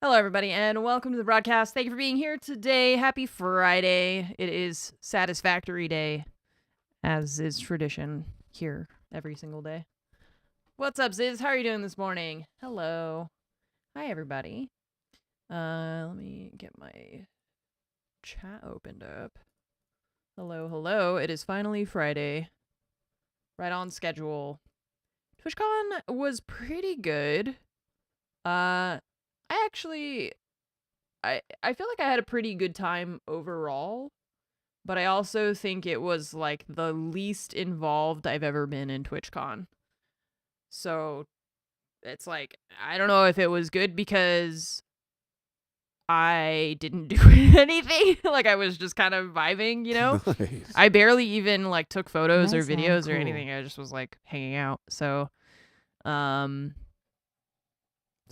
Hello, everybody, and welcome to the broadcast. Thank you for being here today. Happy Friday. It is Satisfactory Day, as is tradition here every single day. What's up, Ziz? How are you doing this morning? Hello. Hi, everybody. Let me get my chat opened up. Hello, hello. It is finally Friday. Right on schedule. TwitchCon was pretty good. I feel like I had a pretty good time overall, but I also think it was like the least involved I've ever been in TwitchCon. So it's like, I don't know if it was good because I didn't do anything. Like I was just kind of vibing, you know? Nice. I barely even like took photos or Nice, man, videos or cool. anything. I just was like hanging out. So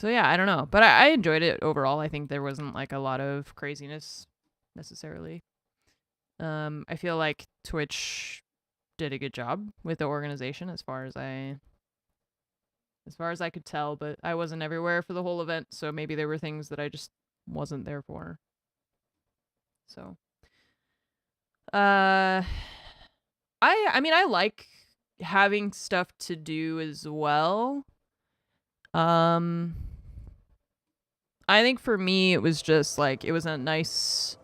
yeah, I don't know. But I enjoyed it overall. I think there wasn't like a lot of craziness necessarily. I feel like Twitch did a good job with the organization as far as I could tell, but I wasn't everywhere for the whole event, so maybe there were things that I just wasn't there for. So I mean I like having stuff to do as well. I think for me it was just like it was a nice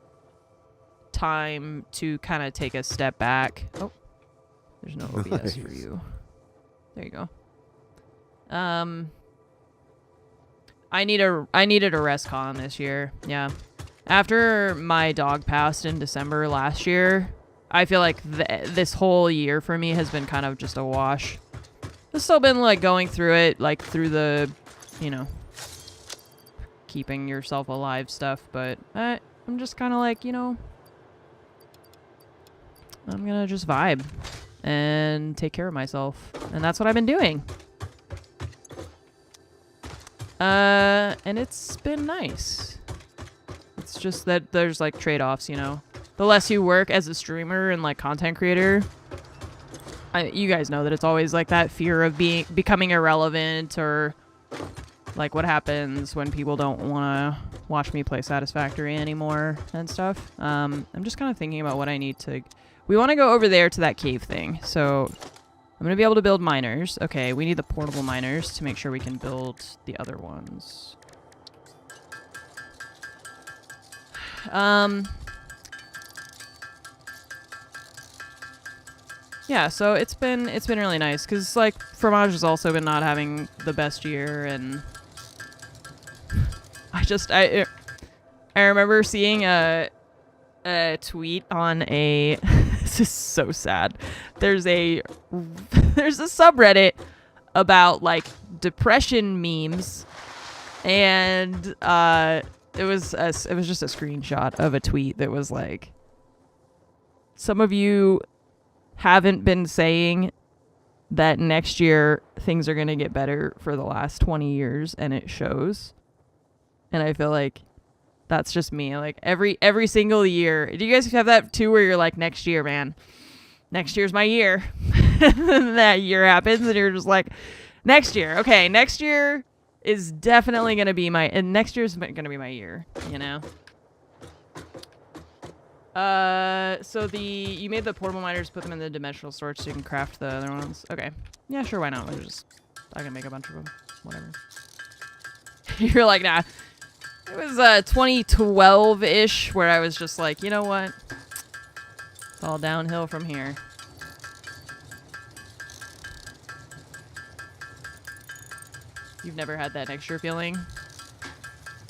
time to kind of take a step back. Oh, there's no OBS for Nice. you. There you go. I needed a rest con this year. Yeah. After my dog passed in December last year, I feel like this whole year for me has been kind of just a wash. I've still been like going through it, like through the, you know, keeping yourself alive stuff, but I'm just kind of like, you know, I'm gonna just vibe and take care of myself, and that's what I've been doing. And it's been nice. It's just that there's like trade-offs, you know. The less you work as a streamer and like content creator, you guys know that it's always like that fear of becoming irrelevant, or like what happens when people don't want to watch me play Satisfactory anymore and stuff. I'm just kind of thinking about what I need to... We want to go over there to that cave thing, so I'm going to be able to build miners. Okay, we need the portable miners to make sure we can build the other ones. Yeah, so it's been really nice because like Fromage has also been not having the best year, and I remember seeing a tweet on a this is so sad. There's a subreddit about like depression memes, and it was just a screenshot of a tweet that was like, some of you haven't been saying that next year things are going to get better for the last 20 years, and it shows. And I feel like that's just me. Like every single year. Do you guys have that too, where you're like, next year, man, next year's my year? That year happens and you're just like, next year. Okay, next year is definitely going to be next year's going to be my year, you know? So you made the portable miners, put them in the dimensional storage so you can craft the other ones. Okay. Yeah, sure, why not? I can make a bunch of them. Whatever. You're like, nah. It was 2012-ish where I was just like, you know what? It's all downhill from here. You've never had that next year feeling?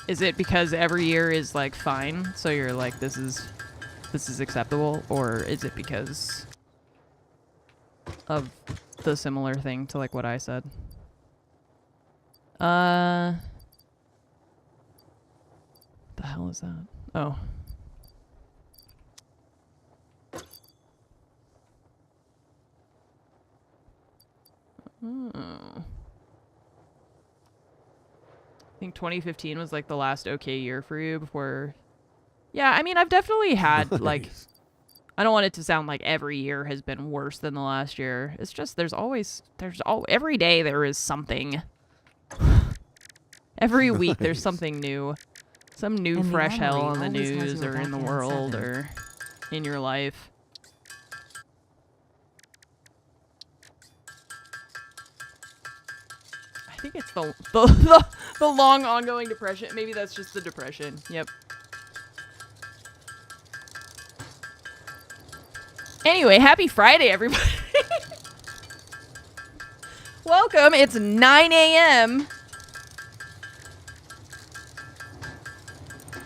Is it because every year is like fine, so you're like, this is acceptable, or is it because of the similar thing to like what I said? The hell is that? Oh. I think 2015 was like the last okay year for you before. Yeah, I mean, I've definitely had Nice. like, I don't want it to sound like every year has been worse than the last year. It's just every day there is something. Every week there's something new. Some new And the fresh hell armory on the always has news your or in the back on world 7. or in your life. I think it's the long ongoing depression. Maybe that's just the depression. Yep. Anyway, happy Friday, everybody. Welcome. It's 9 a.m.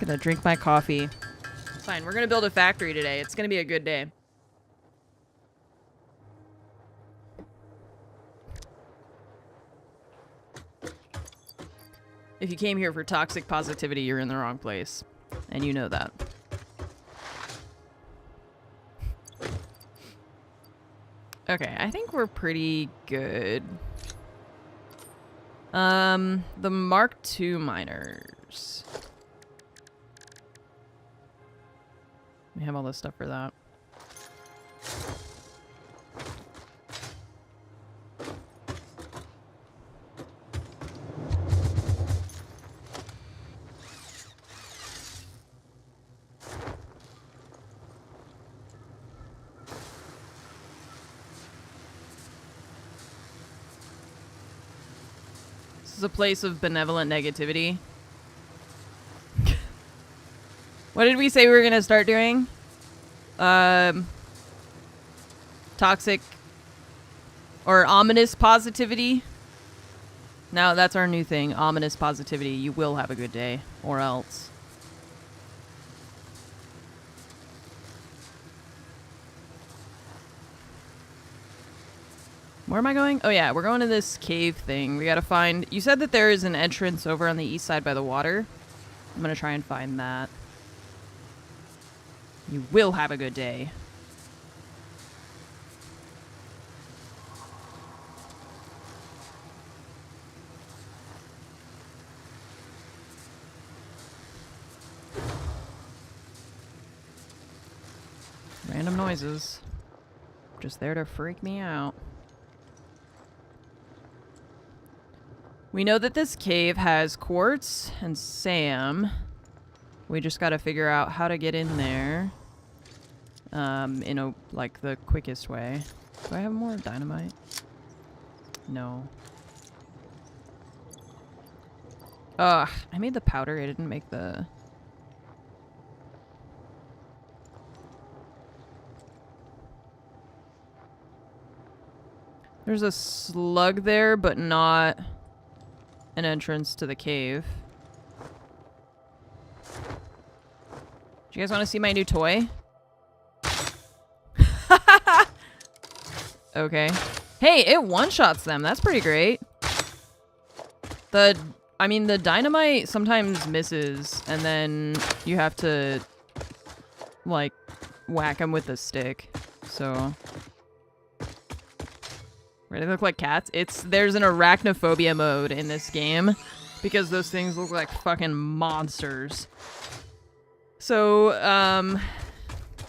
Gonna drink my coffee. It's fine. We're gonna build a factory today. It's gonna be a good day. If you came here for toxic positivity, you're in the wrong place. And you know that. Okay, I think we're pretty good. The Mark II miners. We have all this stuff for that. This is a place of benevolent negativity. What did we say we were gonna start doing? Toxic or ominous positivity. Now that's our new thing. Ominous positivity. You will have a good day, or else. Where am I going? Oh yeah, we're going to this cave thing. We gotta find... You said that there is an entrance over on the east side by the water. I'm gonna try and find that. You will have a good day. Random noises. Just there to freak me out. We know that this cave has quartz and SAM. We just gotta figure out how to get in there. In a, like, the quickest way. Do I have more dynamite? No. Ugh, I made the powder. I didn't make the... There's a slug there, but not an entrance to the cave. Do you guys want to see my new toy? Okay. Hey, it one-shots them. That's pretty great. I mean, the dynamite sometimes misses, and then you have to, like, whack them with a stick. So... They look like cats. There's an arachnophobia mode in this game because those things look like fucking monsters. So,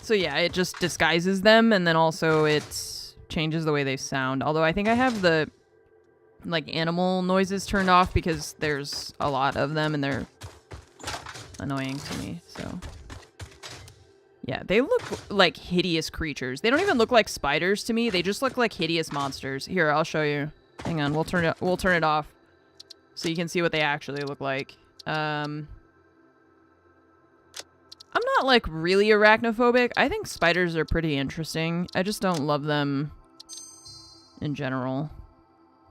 so yeah, it just disguises them, and then also it changes the way they sound. Although I think I have the, like, animal noises turned off because there's a lot of them and they're annoying to me, so... Yeah, they look like hideous creatures. They don't even look like spiders to me. They just look like hideous monsters. Here, I'll show you. Hang on, we'll turn it off so you can see what they actually look like. I'm not like really arachnophobic. I think spiders are pretty interesting. I just don't love them in general.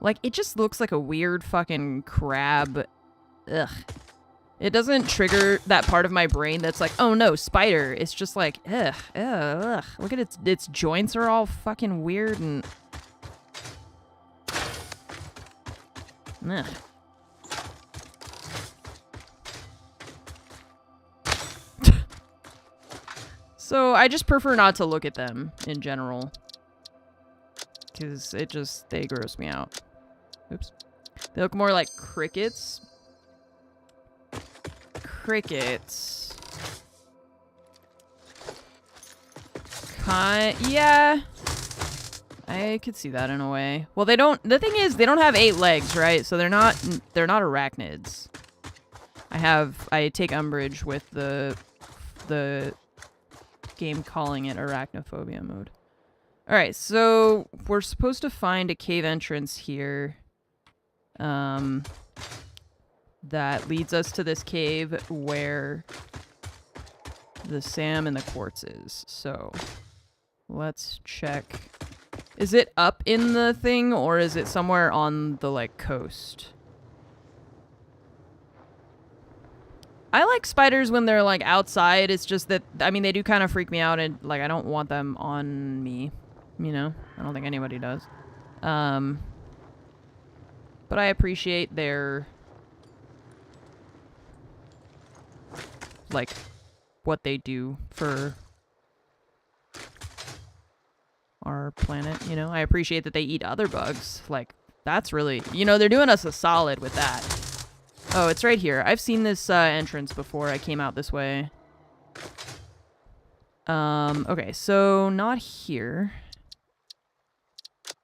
Like, it just looks like a weird fucking crab. Ugh. It doesn't trigger that part of my brain that's like, oh no, spider. It's just like, ugh, ugh, ugh. Look at its joints are all fucking weird and... Ugh. So I just prefer not to look at them in general. Because they gross me out. Oops. They look more like crickets. Crickets. Yeah. I could see that in a way. Well, they don't... The thing is, they don't have 8 legs, right? So they're not arachnids. I take umbrage with the game calling it arachnophobia mode. Alright, so we're supposed to find a cave entrance here. That leads us to this cave where the SAM and the quartz is. So let's check. Is it up in the thing or is it somewhere on the like coast? I like spiders when they're like outside. It's just that, I mean, they do kind of freak me out and like I don't want them on me, you know? I don't think anybody does. But I appreciate their like what they do for our planet, you know? I appreciate that they eat other bugs. Like, that's really, you know, they're doing us a solid with that. Oh, it's right here. I've seen this entrance before. I came out this way. Okay, so not here.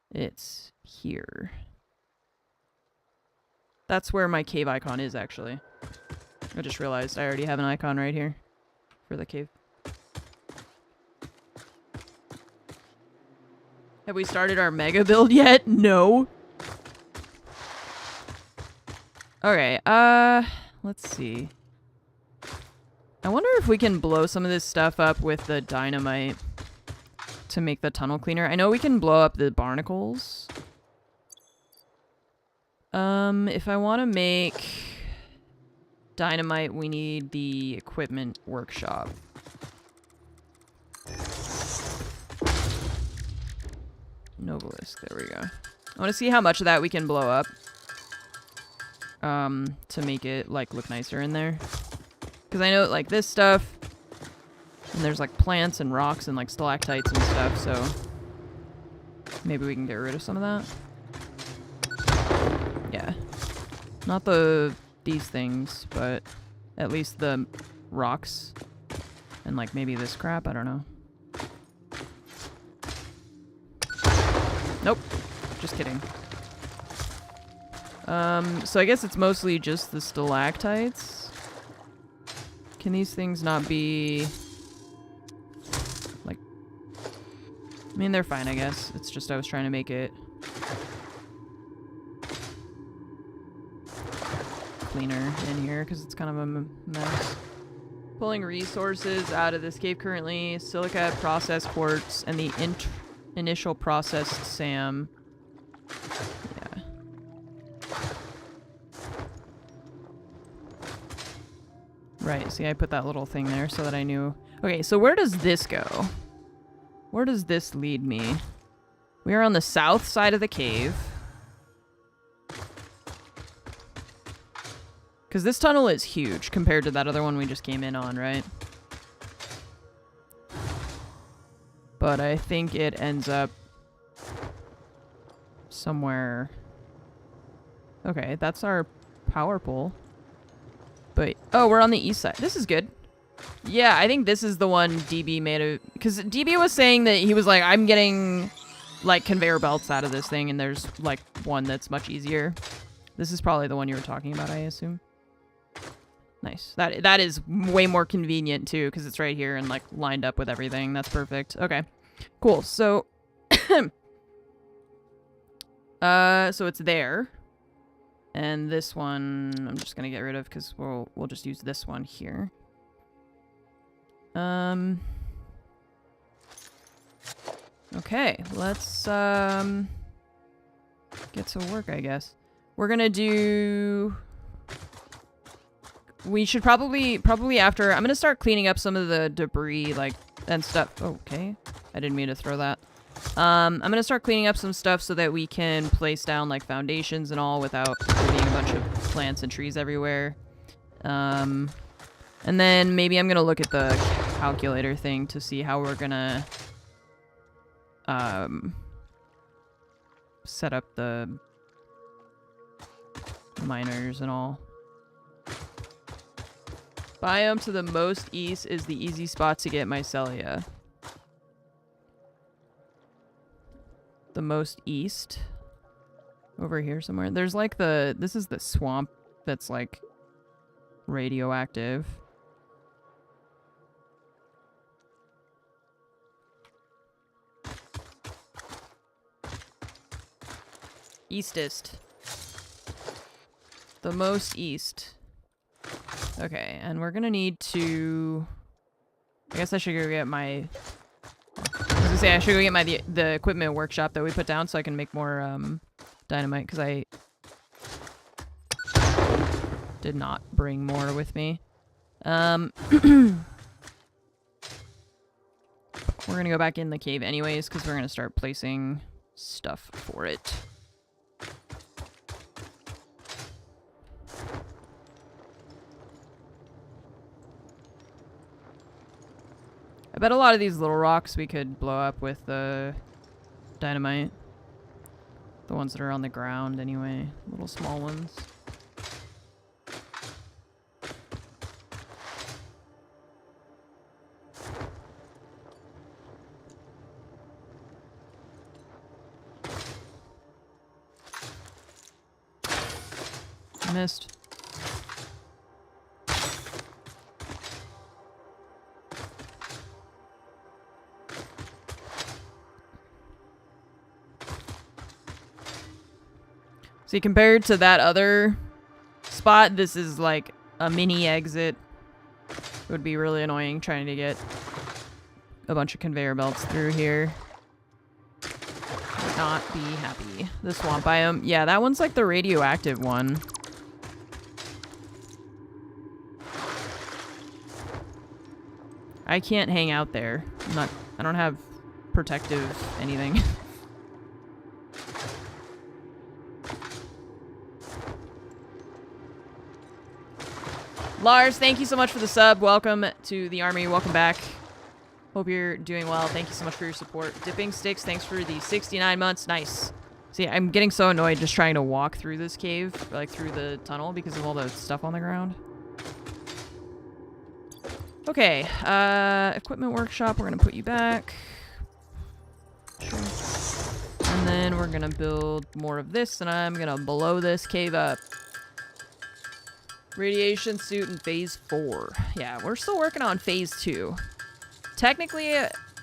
It's here. That's where my cave icon is, actually. I just realized I already have an icon right here for the cave. Have we started our mega build yet? No. Okay, let's see. I wonder if we can blow some of this stuff up with the dynamite to make the tunnel cleaner. I know we can blow up the barnacles. If I want to make dynamite, we need the equipment workshop. Novelisk, there we go. I want to see how much of that we can blow up. To make it, like, look nicer in there. Because I know, like, this stuff, and there's, like, plants and rocks and, like, stalactites and stuff, so maybe we can get rid of some of that. Yeah. Not these things, but at least the rocks. And, like, maybe this crap, I don't know. Nope. Just kidding. So I guess it's mostly just the stalactites. Can these things not be... like... I mean, they're fine, I guess. It's just I was trying to make it... cleaner in here, because it's kind of a mess. Pulling resources out of this cave currently. Silica, processed quartz, and the initial processed SAM. Yeah. Right, see, I put that little thing there so that I knew. Okay, so where does this go? Where does this lead me? We are on the south side of the cave. Because this tunnel is huge compared to that other one we just came in on, right? But I think it ends up somewhere. Okay, that's our power pole. But, oh, we're on the east side. This is good. Yeah, I think this is the one DB made of... Because DB was saying that he was like, I'm getting, like, conveyor belts out of this thing, and there's, like, one that's much easier. This is probably the one you were talking about, I assume. Nice. That is way more convenient, too, because it's right here and, like, lined up with everything. That's perfect. Okay. Cool. So... so it's there. And this one, I'm just gonna get rid of because we'll just use this one here. Okay, let's get to work, I guess. We're gonna do. We should probably after. I'm gonna start cleaning up some of the debris, like and stuff. Okay, I didn't mean to throw that. I'm gonna start cleaning up some stuff so that we can place down like foundations and all without there being a bunch of plants and trees everywhere. And then maybe I'm gonna look at the calculator thing to see how we're gonna set up the miners and all. Biome to the most east is the easy spot to get mycelia. The most east? Over here somewhere. There's like this is the swamp that's like radioactive. Eastest. The most east. Okay, and we're gonna need to... I guess I should go get my... I was gonna say I should go get my the equipment workshop that we put down so I can make more dynamite, because I did not bring more with me. We're gonna go back in the cave anyways, because we're gonna start placing stuff for it. I bet a lot of these little rocks we could blow up with the dynamite. The ones that are on the ground anyway. Little small ones. Missed. See, compared to that other spot, this is like a mini exit. It would be really annoying trying to get a bunch of conveyor belts through here. Would not be happy. The swamp biome. Yeah, that one's like the radioactive one. I can't hang out there. I don't have protective anything. Lars, thank you so much for the sub. Welcome to the army. Welcome back. Hope you're doing well. Thank you so much for your support. Dipping Sticks, thanks for the 69 months. Nice. See, I'm getting so annoyed just trying to walk through this cave, like through the tunnel, because of all the stuff on the ground. Okay, equipment workshop, we're gonna put you back. Sure. And then we're gonna build more of this, and I'm gonna blow this cave up. Radiation suit in phase 4. Yeah, we're still working on phase 2. Technically,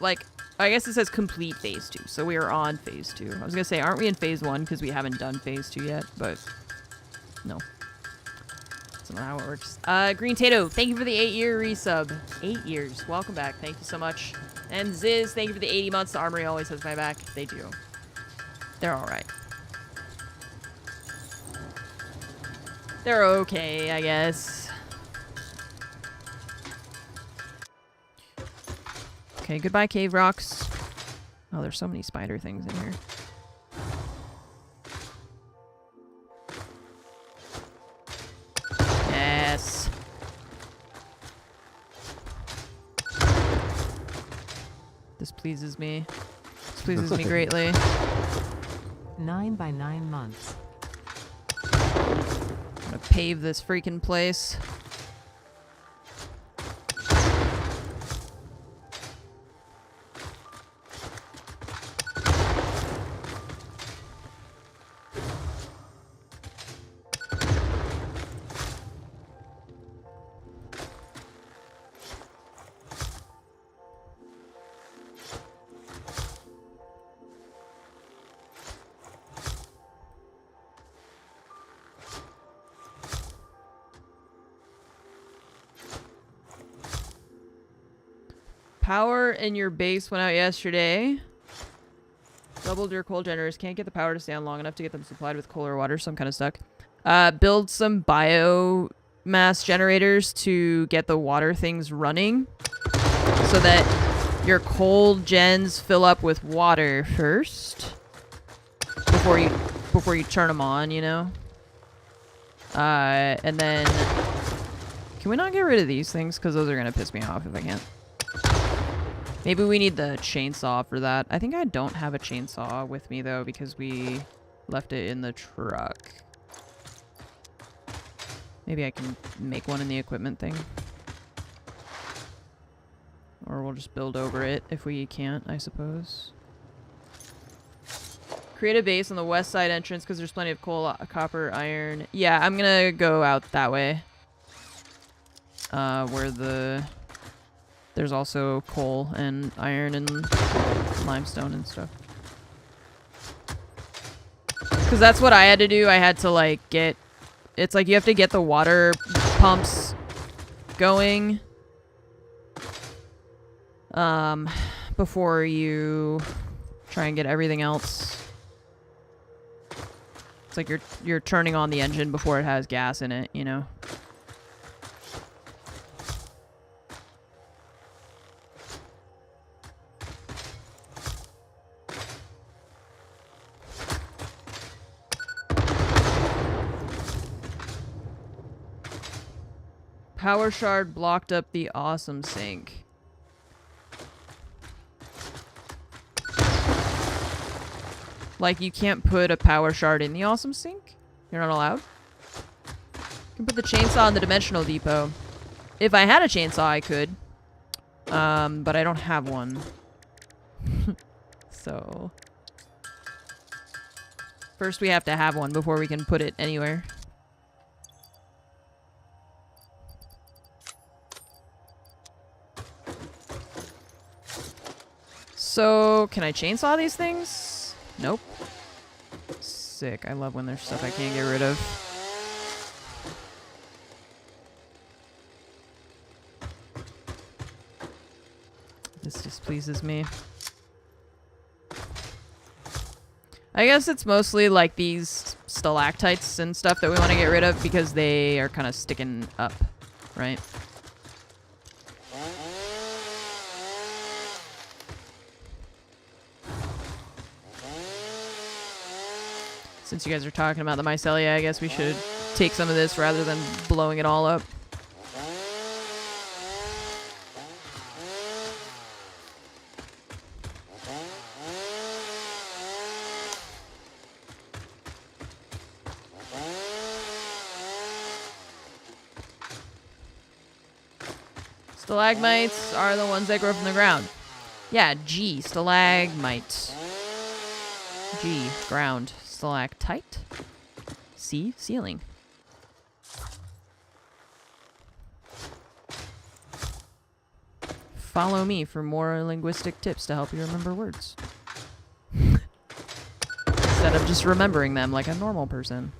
like, I guess it says complete phase 2, so we are on phase 2. I was gonna say, aren't we in phase 1 because we haven't done phase 2 yet, but no. That's not how it works. Green Tato, thank you for the 8-year resub. 8 years. Welcome back. Thank you so much. And Ziz, thank you for the 80 months. The Armory always has my back. They do. They're alright. They're okay, I guess. Okay, goodbye, cave rocks. Oh, there's so many spider things in here. Yes. This pleases me. This pleases me greatly. 9 by 9 months. I'm gonna pave this freaking place. Power in your base went out yesterday. Doubled your coal generators. Can't get the power to stay on long enough to get them supplied with coal or water, so I'm kind of stuck. Build some biomass generators to get the water things running so that your coal gens fill up with water first before you turn them on, you know? And then... Can we not get rid of these things? Because those are going to piss me off if I can't. Maybe we need the chainsaw for that. I think I don't have a chainsaw with me, though, because we left it in the truck. Maybe I can make one in the equipment thing. Or we'll just build over it if we can't, I suppose. Create a base on the west side entrance because there's plenty of coal, copper, iron. Yeah, I'm gonna go out that way. where there's also coal and iron and limestone and stuff. Because that's what I had to do. I had to like get, it's like you have to get the water pumps going before you try and get everything else. It's like you're turning on the engine before it has gas in it, you know. Power shard blocked up the awesome sink. Like, you can't put a power shard in the awesome sink? You're not allowed? You can put the chainsaw in the dimensional depot. If I had a chainsaw, I could. But I don't have one. So... First we have to have one before we can put it anywhere. So, can I chainsaw these things? Nope. Sick. I love when there's stuff I can't get rid of. This displeases me. I guess it's mostly like these stalactites and stuff that we want to get rid of because they are kind of sticking up, right? Since you guys are talking about the mycelia, I guess we should take some of this rather than blowing it all up. Stalagmites are the ones that grow from the ground. Yeah, G, stalagmite. G, ground. Stalactite. C, ceiling. Follow me for more linguistic tips to help you remember words. Instead of just remembering them like a normal person.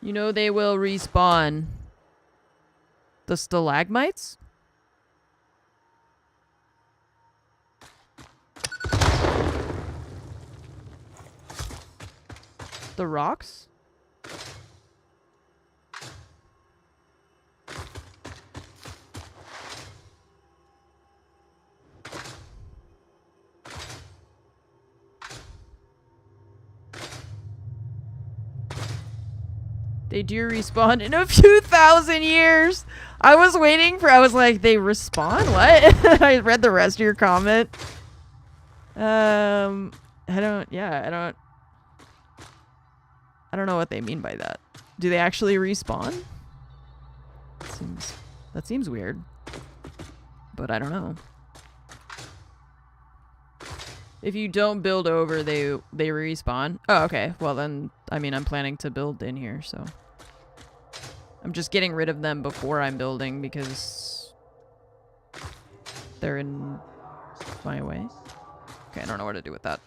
You know they will respawn. The stalagmites? The rocks? They do respawn in a few thousand years. I was like, they respawn? What? I read the rest of your comment. I don't know what they mean by that. Do they actually respawn? That seems weird. But I don't know. If you don't build over, they respawn. Oh, okay. Well then, I mean, I'm planning to build in here, so. I'm just getting rid of them before I'm building because they're in my way. Okay, I don't know what to do with that.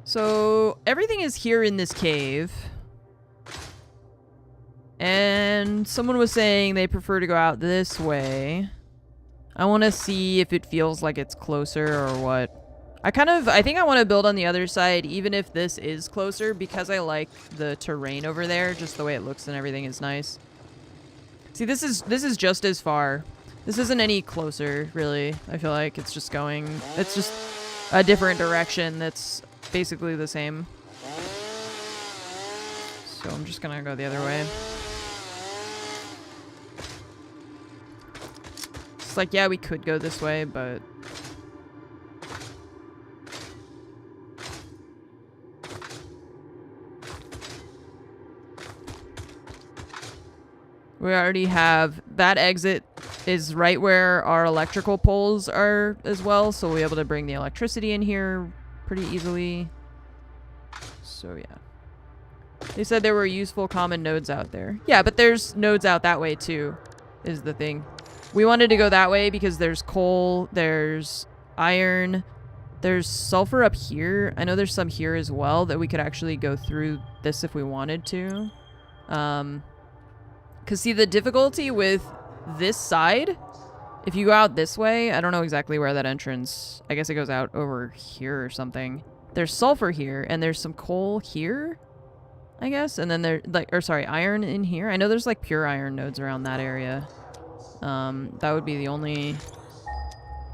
So everything is here in this cave. And someone was saying they prefer to go out this way. I want to see if it feels like it's closer or what. I think I want to build on the other side even if this is closer because I like the terrain over there. Just the way it looks and everything is nice. See, this is just as far. This isn't any closer, really. I feel like it's just a different direction that's basically the same. So I'm just gonna go the other way. like, yeah, we could go this way, but... we already have... that exit is right where our electrical poles are as well, so we'll be able to bring the electricity in here pretty easily. So, yeah. They said there were useful common nodes out there. Yeah, but there's nodes out that way, too, is the thing. We wanted to go that way because there's coal, there's iron, there's sulfur up here. I know there's some here as well that we could actually go through this if we wanted to. Because, see, the difficulty with this side, if you go out this way, I don't know exactly where that entrance... I guess it goes out over here or something. There's sulfur here, and there's some coal here, I guess. And then there, like, or sorry, iron in here. I know there's, like, pure iron nodes around that area. That would be the only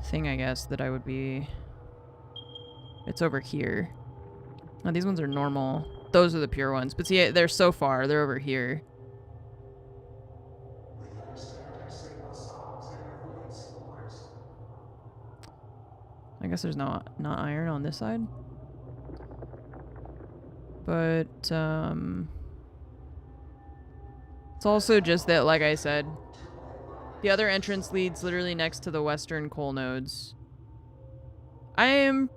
thing, I guess, that I would be... it's over here. Oh, these ones are normal. Those are the pure ones. But see, they're so far. They're over here. I guess there's not iron on this side. But, it's also just that, like I said, the other entrance leads literally next to the western coal nodes. I am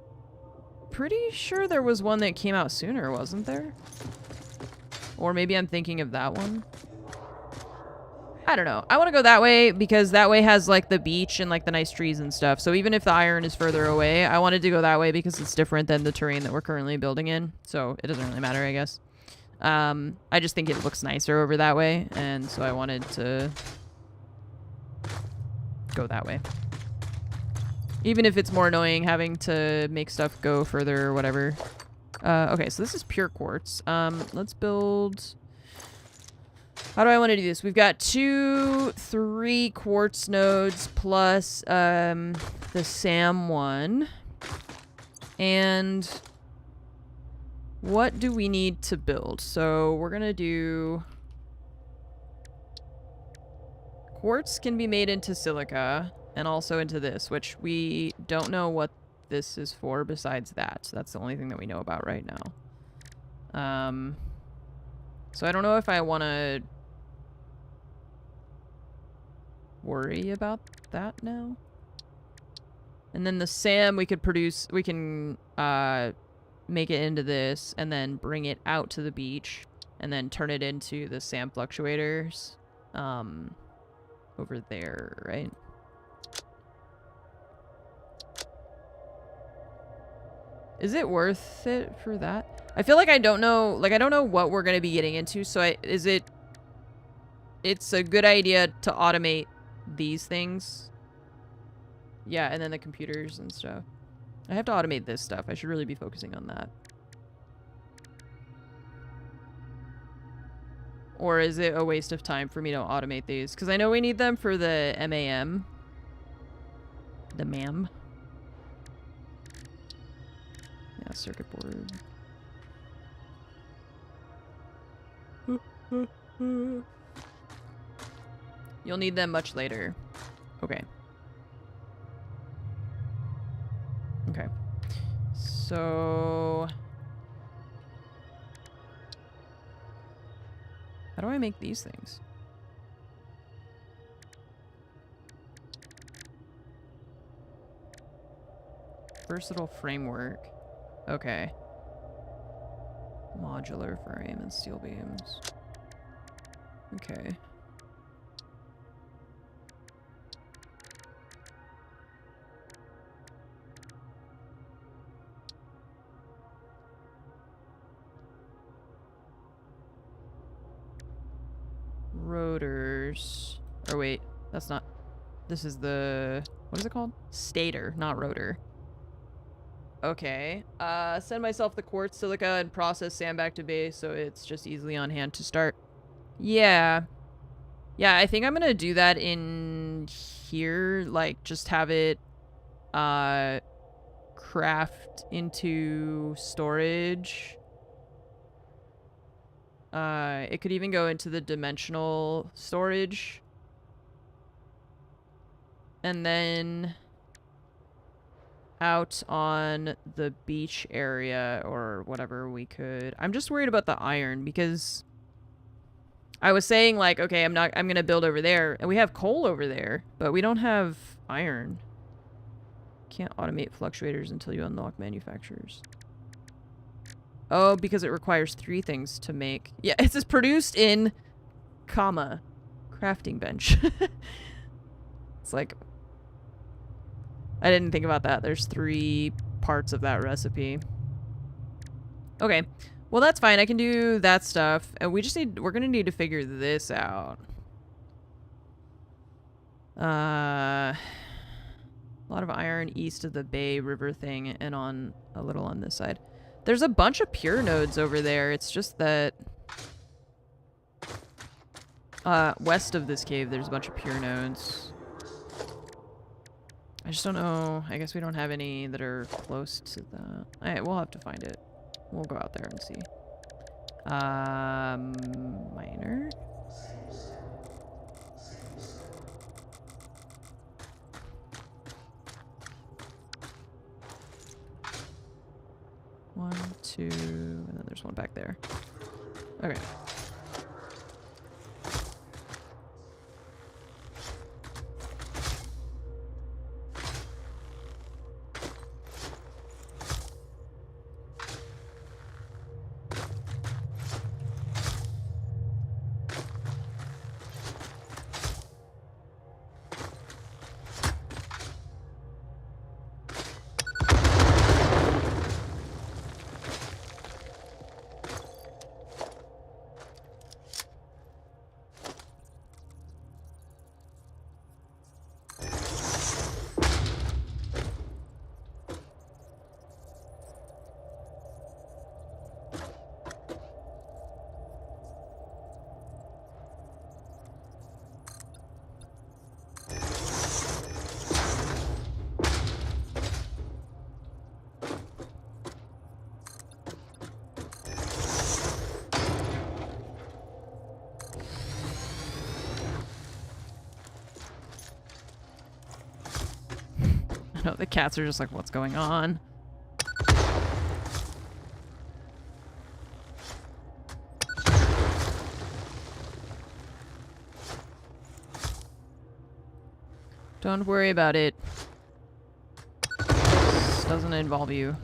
pretty sure there was one that came out sooner, wasn't there? Or maybe I'm thinking of that one. I don't know. I want to go that way because that way has, like, the beach and, like, the nice trees and stuff. So even if the iron is further away, I wanted to go that way because it's different than the terrain that we're currently building in. So it doesn't really matter, I guess. I just think it looks nicer over that way. And so I wanted to go that way. Even if it's more annoying having to make stuff go further or whatever. Okay, so this is pure quartz. Let's build... how do I want to do this? We've got 3 quartz nodes plus the SAM one. And what do we need to build? So we're going to do... quartz can be made into silica and also into this, which we don't know what this is for besides that. So that's the only thing that we know about right now. So I don't know if I want to worry about that now. And then the SAM we could produce, we can make it into this and then bring it out to the beach and then turn it into the SAM fluctuators over there, right? Is it worth it for that? I feel like I don't know, like I don't know what we're going to be getting into, so it's a good idea to automate these things. Yeah, and then the computers and stuff. I have to automate this stuff. I should really be focusing on that. Or is it a waste of time for me to automate these? Because I know we need them for the MAM. The MAM. Yeah, circuit board. You'll need them much later. Okay. Okay. So... how do I make these things? Versatile framework. Okay. Modular frame and steel beams. Okay. Rotors. Or wait, that's not... this is the... what is it called? Stator, not rotor. Okay. Send myself the quartz, silica, and process SAM back to base so it's just easily on hand to start. Yeah. Yeah, I think I'm gonna do that in here. Like, just have it craft into storage. It could even go into the dimensional storage. And then out on the beach area or whatever we could. I'm just worried about the iron because I was saying like, okay, I'm going to build over there and we have coal over there, but we don't have iron. Can't automate fluctuators until you unlock manufacturers. Oh, because it requires 3 things to make. Yeah, it says produced in, comma, crafting bench. It's like, I didn't think about that. There's 3 parts of that recipe. Okay. Well, that's fine. I can do that stuff. And we're gonna need to figure this out. A lot of iron east of the Bay River thing and on a little on this side. There's a bunch of pure nodes over there. It's just that west of this cave, there's a bunch of pure nodes. I just don't know. I guess we don't have any that are close to that. Alright, we'll have to find it. We'll go out there and see. Miner. One, two, and then there's one back there. Okay. No, the cats are just like, what's going on? Don't worry about it. This doesn't involve you.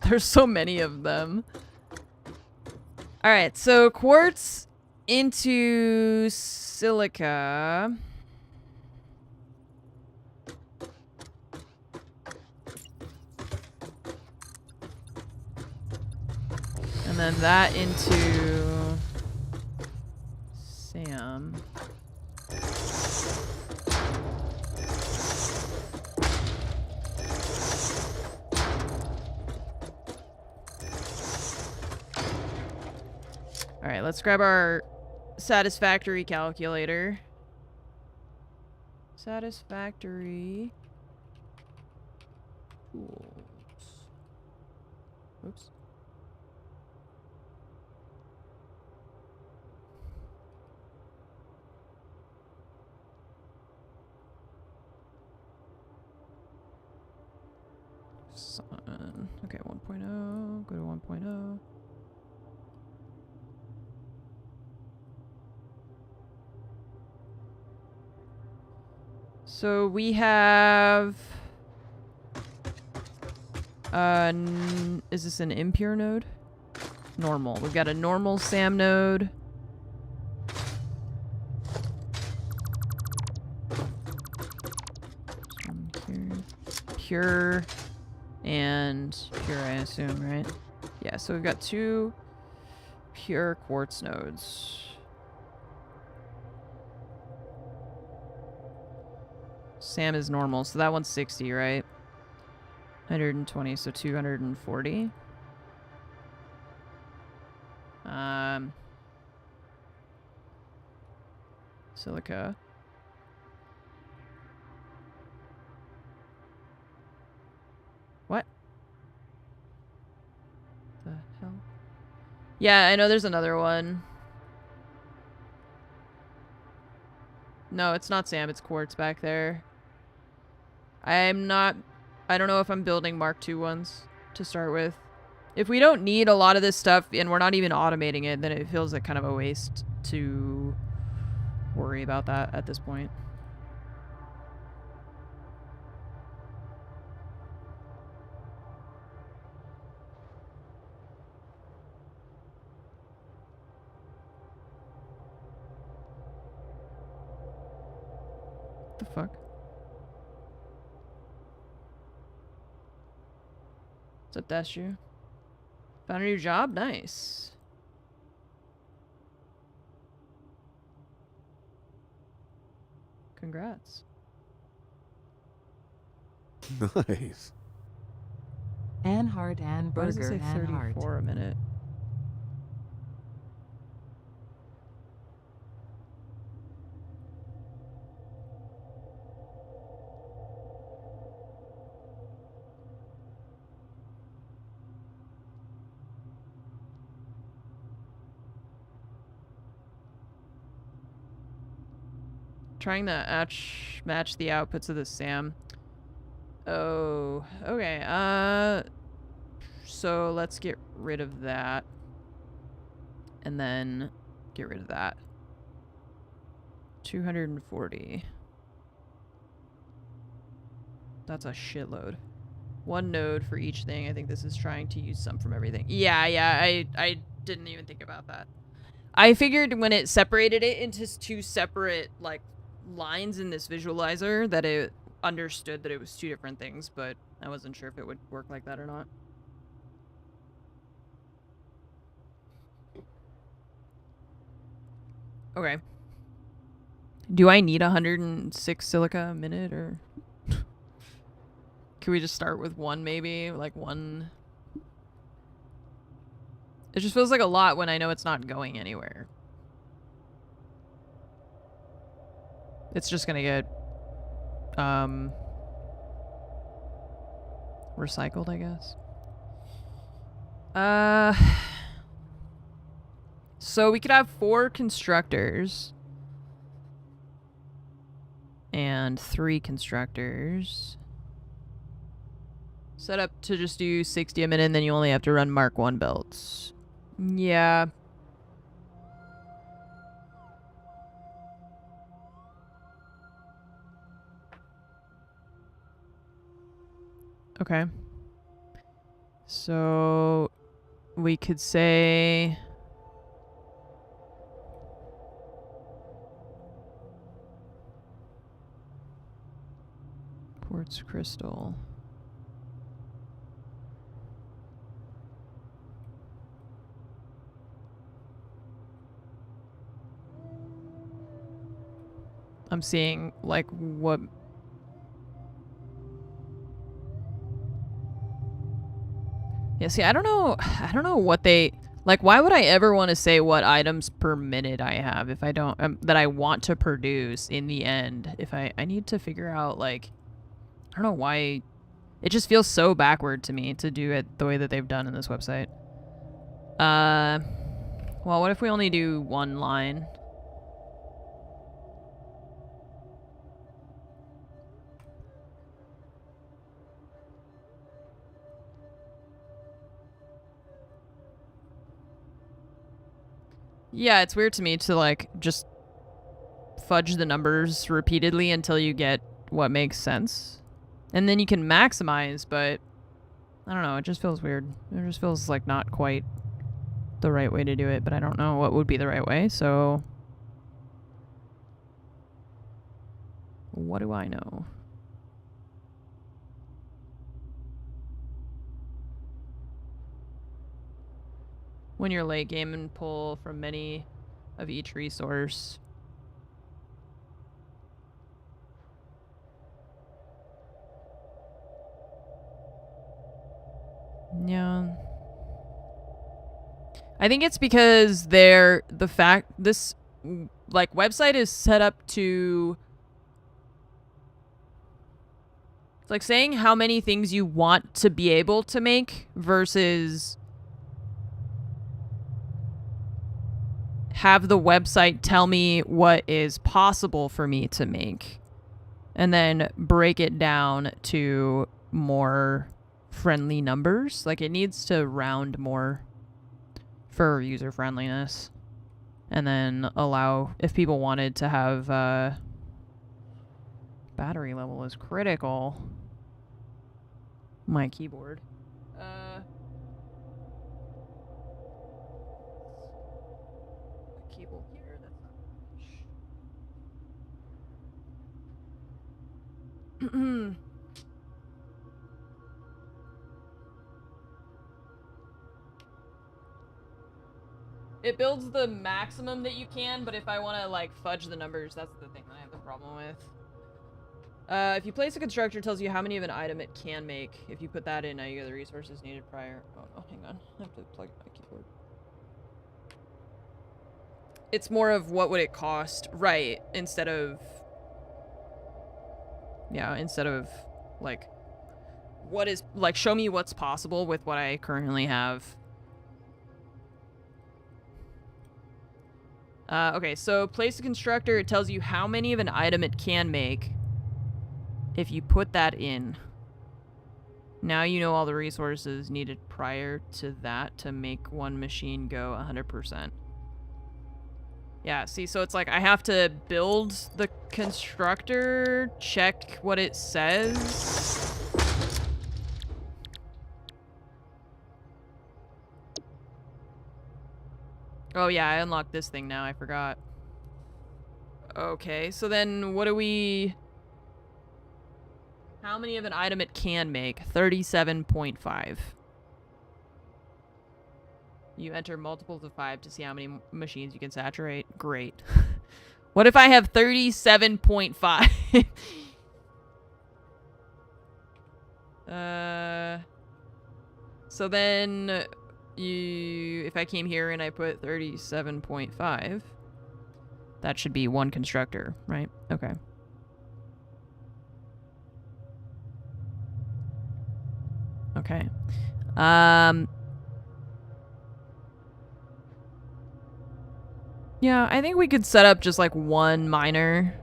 There's so many of them. Alright, so quartz into silica. And then that into Sam. Alright, let's grab our Satisfactory calculator. Satisfactory. Tools. Oops. Okay, 1.0. Go to 1.0. So we have... is this an impure node? Normal. We've got a normal SAM node. Pure and pure, I assume, right? Yeah, so we've got 2 pure quartz nodes. SAM is normal, so that one's 60, right? 120, so 240. Silica. What? The hell? Yeah, I know there's another one. No, it's not Sam, it's Quartz back there. I don't know if I'm building Mark II ones to start with. If we don't need a lot of this stuff and we're not even automating it, then it feels like kind of a waste to worry about that at this point. What the fuck? What's up, Dashu? Found a new job? Nice. Congrats. Nice. Anhart and Why does it Burger say 34 Anhart. a minute? Trying to match the outputs of the SAM. Oh, okay. So let's get rid of that. And then get rid of that. 240. That's a shitload. One node for each thing. I think this is trying to use some from everything. Yeah, I didn't even think about that. I figured when it separated it into two separate, like, lines in this visualizer that it understood that it was two different things, but I wasn't sure if it would work like that or not. Okay. Do I need 106 silica a minute, or can we just start with one, maybe? Like one? It just feels like a lot when I know it's not going anywhere. It's just gonna get recycled, I guess. So we could have 4 constructors and 3 constructors. Set up to just do 60 a minute, and then you only have to run Mark 1 belts. Yeah. Okay. So we could say quartz crystal. I'm seeing like what. Yeah, see, I don't know what they like. Why would I ever want to say what items per minute I have if I don't that I want to produce in the end? If I need to figure out, like, I don't know why. It just feels so backward to me to do it the way that they've done in this website. Well, what if we only do one line? Yeah, it's weird to me to, like, just fudge the numbers repeatedly until you get what makes sense. And then you can maximize, but I don't know, it just feels weird. It just feels like not quite the right way to do it, but I don't know what would be the right way, so what do I know? When you're late game and pull from many of each resource. Yeah. I think it's because this like website is set up to, it's like saying how many things you want to be able to make versus have the website tell me what is possible for me to make and then break it down to more friendly numbers. Like it needs to round more for user friendliness and then allow, if people wanted to have battery level is critical. My keyboard. Cable here, that's not much. It builds the maximum that you can, but if I want to like fudge the numbers, that's the thing that I have the problem with. If you place a constructor, it tells you how many of an item it can make. If you put that in, now you get the resources needed prior. Oh no, hang on. I have to plug my keyboard. It's more of what would it cost, right? Instead of, yeah, instead of like, what is, like, show me what's possible with what I currently have. Okay, so place a constructor, it tells you how many of an item it can make. If you put that in, now you know all the resources needed prior to that to make one machine go 100%. Yeah, see, so it's like I have to build the constructor, check what it says. Oh yeah, I unlocked this thing now, I forgot. Okay, so then what do we... How many of an item it can make? 37.5. You enter multiples of 5 to see how many machines you can saturate. Great. What if I have 37.5? So then if I came here and I put 37.5, that should be one constructor, right? Okay. Okay. Yeah, I think we could set up just like one miner.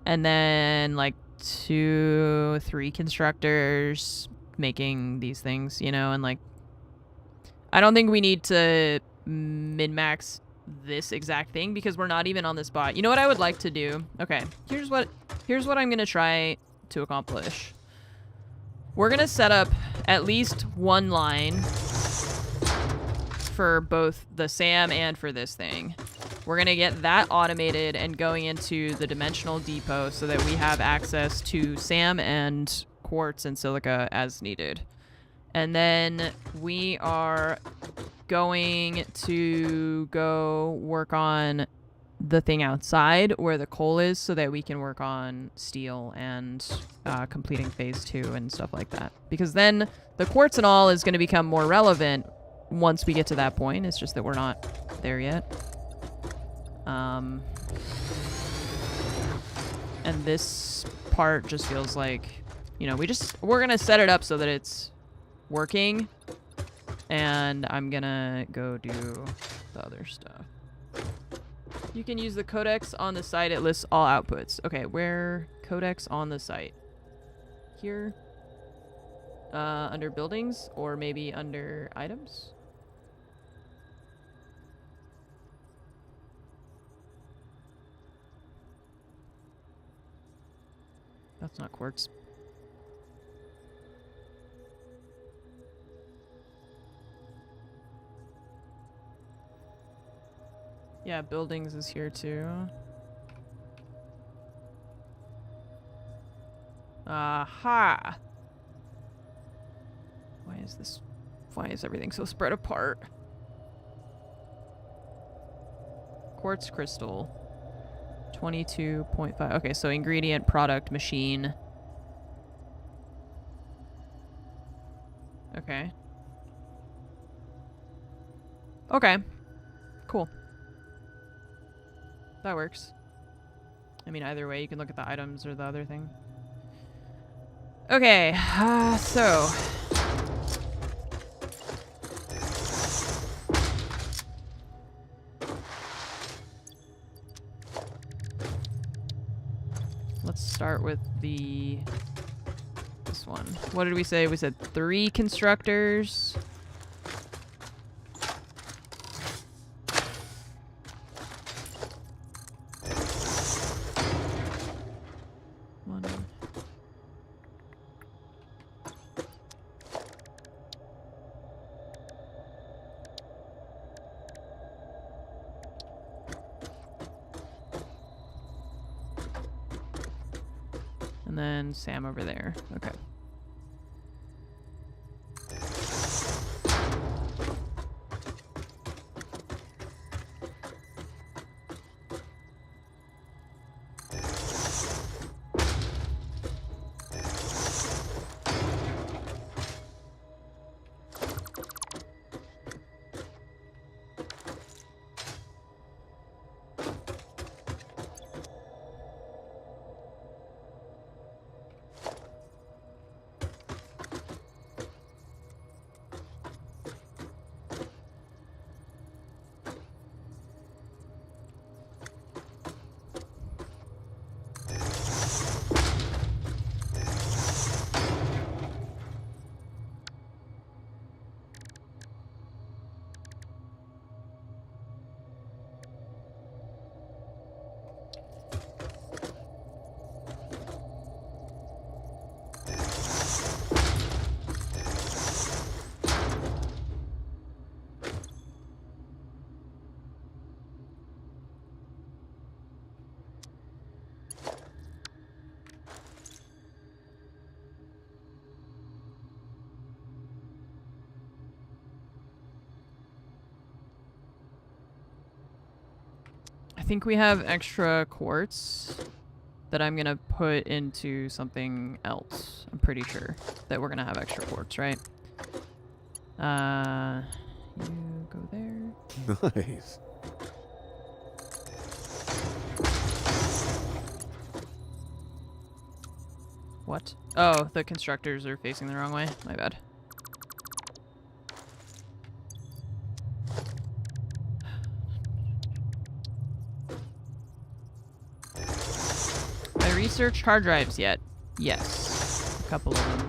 And then like 2, 3 constructors making these things, you know, and like I don't think we need to min-max this exact thing because we're not even on the spot. You know what I would like to do? Okay, here's what I'm gonna try to accomplish. We're gonna set up at least one line for both the SAM and for this thing. We're gonna get that automated and going into the dimensional depot so that we have access to SAM and quartz and silica as needed. And then we are going to go work on the thing outside where the coal is so that we can work on steel and completing phase 2 and stuff like that. Because then the quartz and all is going to become more relevant once we get to that point. It's just that we're not there yet. And this part just feels like, you know, we're going to set it up so that it's working. And I'm going to go do the other stuff. You can use the codex on the site. It lists all outputs. Okay, where codex on the site? Here? Under buildings or maybe under items? That's not quartz. Yeah, buildings is here too. Aha! Why is everything so spread apart? Quartz crystal. 22.5. Okay, so ingredient, product, machine. Okay. Okay. Cool. That works. I mean, either way, you can look at the items or the other thing. Okay, so... let's start with this one. What did we say? We said 3 constructors. One. And then Sam over there. Okay. I think we have extra quartz that I'm gonna put into something else. I'm pretty sure that we're gonna have extra quartz, right? You go there. Nice. What? Oh, the constructors are facing the wrong way. My bad. Have I researched hard drives yet? Yes. A couple of them.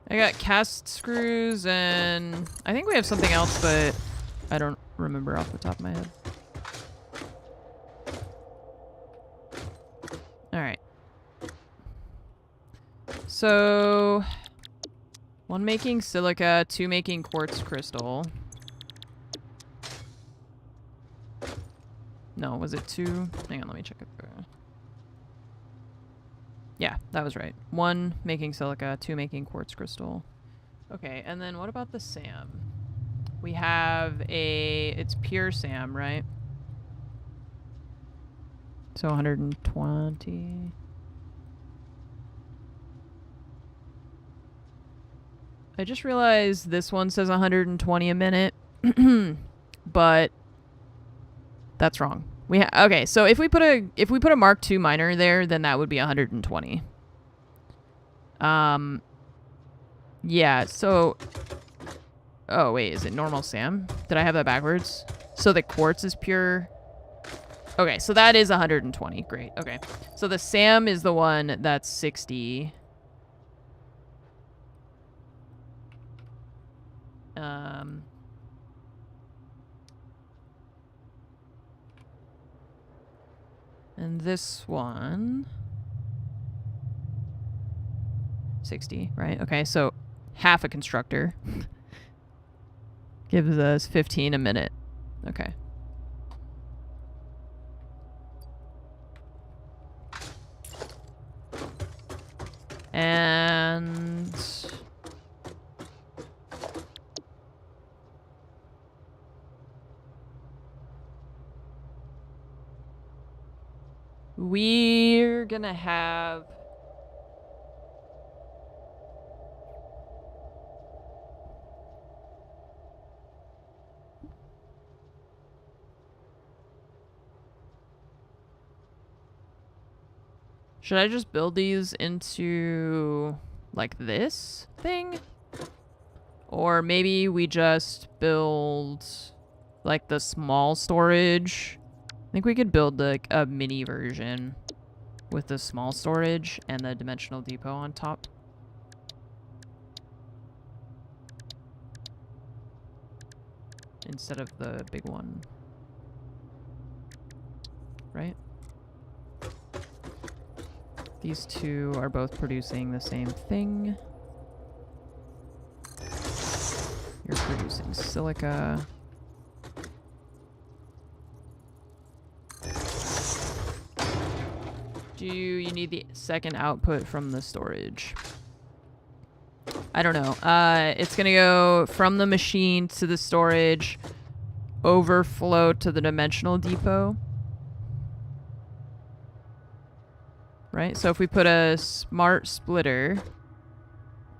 I got cast screws and I think we have something else, but I don't remember off the top of my head. Alright. So, 1 making silica, 2 making quartz crystal. No, was it 2? Hang on, let me check it through. Yeah, that was right. 1 making silica, 2 making quartz crystal. Okay, and then what about the SAM? We have it's pure SAM, right? So 120. I just realized this one says 120 a minute, but that's wrong. Okay, so if we put a Mark II miner there, then that would be 120. Yeah, so oh wait, is it normal SAM? Did I have that backwards? So the quartz is pure. Okay, so that is 120. Great. Okay. So the SAM is the one that's 60. And this one 60, right? Okay, so half a constructor. Gives us 15 a minute. Okay. And we're gonna have should I just build these into like this thing? Or maybe we just build like the small storage. I think we could build like a mini version with the small storage and the dimensional depot on top. Instead of the big one. Right? These two are both producing the same thing. You're producing silica. Do you need the second output from the storage? I don't know. It's gonna go from the machine to the storage, overflow to the dimensional depot. Right? So if we put a smart splitter,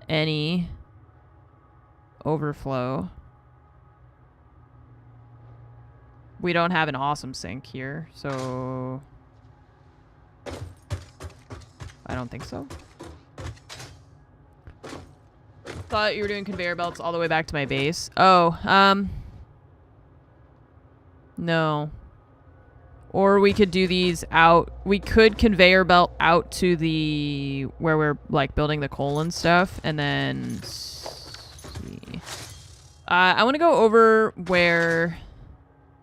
any overflow. We don't have an awesome sink here, so I don't think so. Thought you were doing conveyor belts all the way back to my base. Oh, no. Or we could do these out. We could conveyor belt out to the where we're like building the coal and stuff, and then see. I want to go over where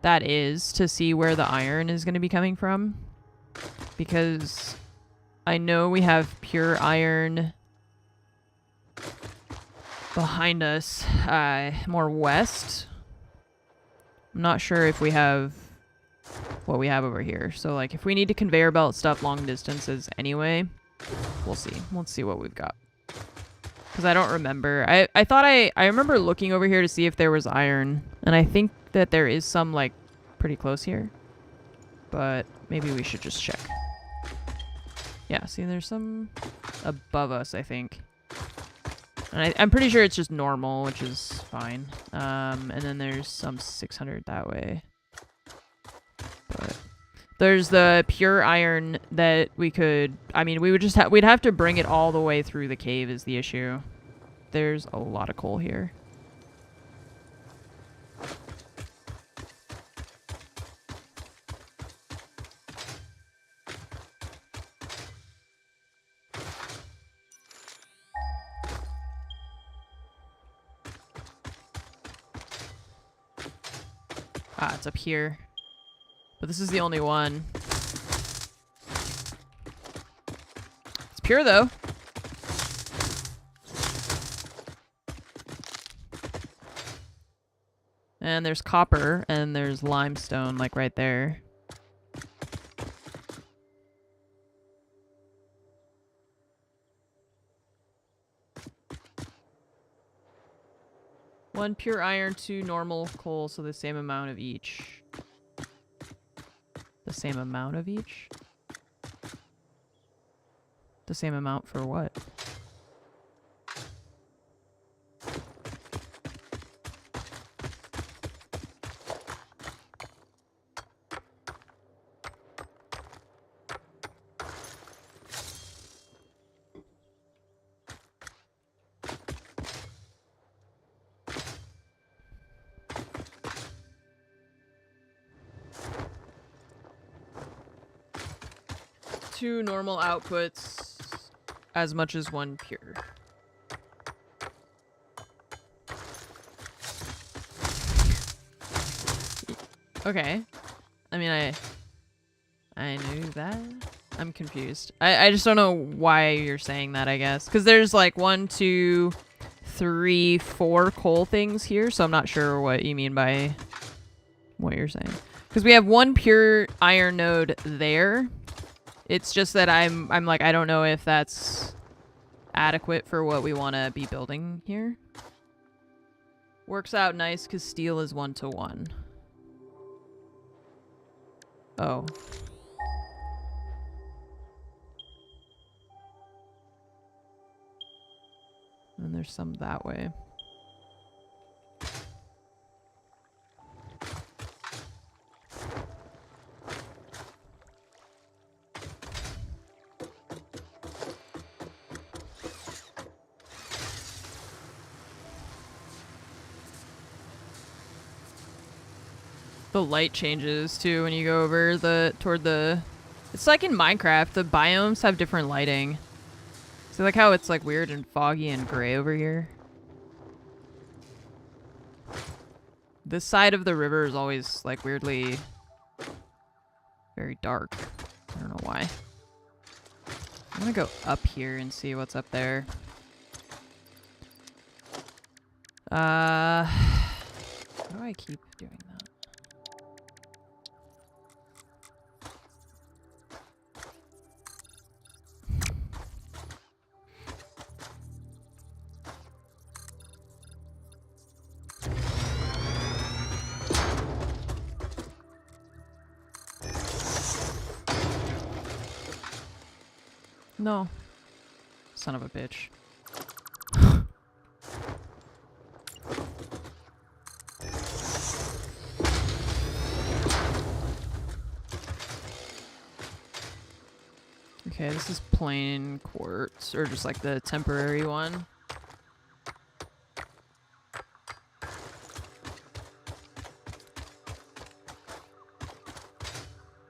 that is to see where the iron is going to be coming from, because I know we have pure iron behind us, more west. I'm not sure if we have what we have over here. So like if we need to conveyor belt stuff long distances anyway, we'll see. Let's see what we've got. Because I don't remember. I thought I remember looking over here to see if there was iron. And I think that there is some like pretty close here. But maybe we should just check. Yeah, see there's some above us, I think. And I'm pretty sure it's just normal, which is fine. And then there's some 600 that way. But there's the pure iron that we could, I mean, we would just we'd have to bring it all the way through the cave is the issue. There's a lot of coal here. Ah, it's up here. But this is the only one. It's pure, though. And there's copper, and there's limestone, like right there. One pure iron, two normal coal, so the same amount of each. The same amount of each? The same amount for what? Two normal outputs as much as one pure. Okay. I mean, I knew that. I'm confused. I just don't know why you're saying that, I guess. Because there's like 1, 2, 3, 4 coal things here, so I'm not sure what you mean by what you're saying. Because we have 1 pure iron node there. It's just that I'm like, I don't know if that's adequate for what we want to be building here. Works out nice because steel is 1-to-1. Oh. And there's some that way. The light changes too when you go over toward the. It's like in Minecraft, the biomes have different lighting. So like how it's like weird and foggy and gray over here. This side of the river is always like weirdly very dark. I don't know why. I'm gonna go up here and see what's up there. How do I keep doing that? No. Son of a bitch. Okay, this is plain quartz, or just like the temporary one.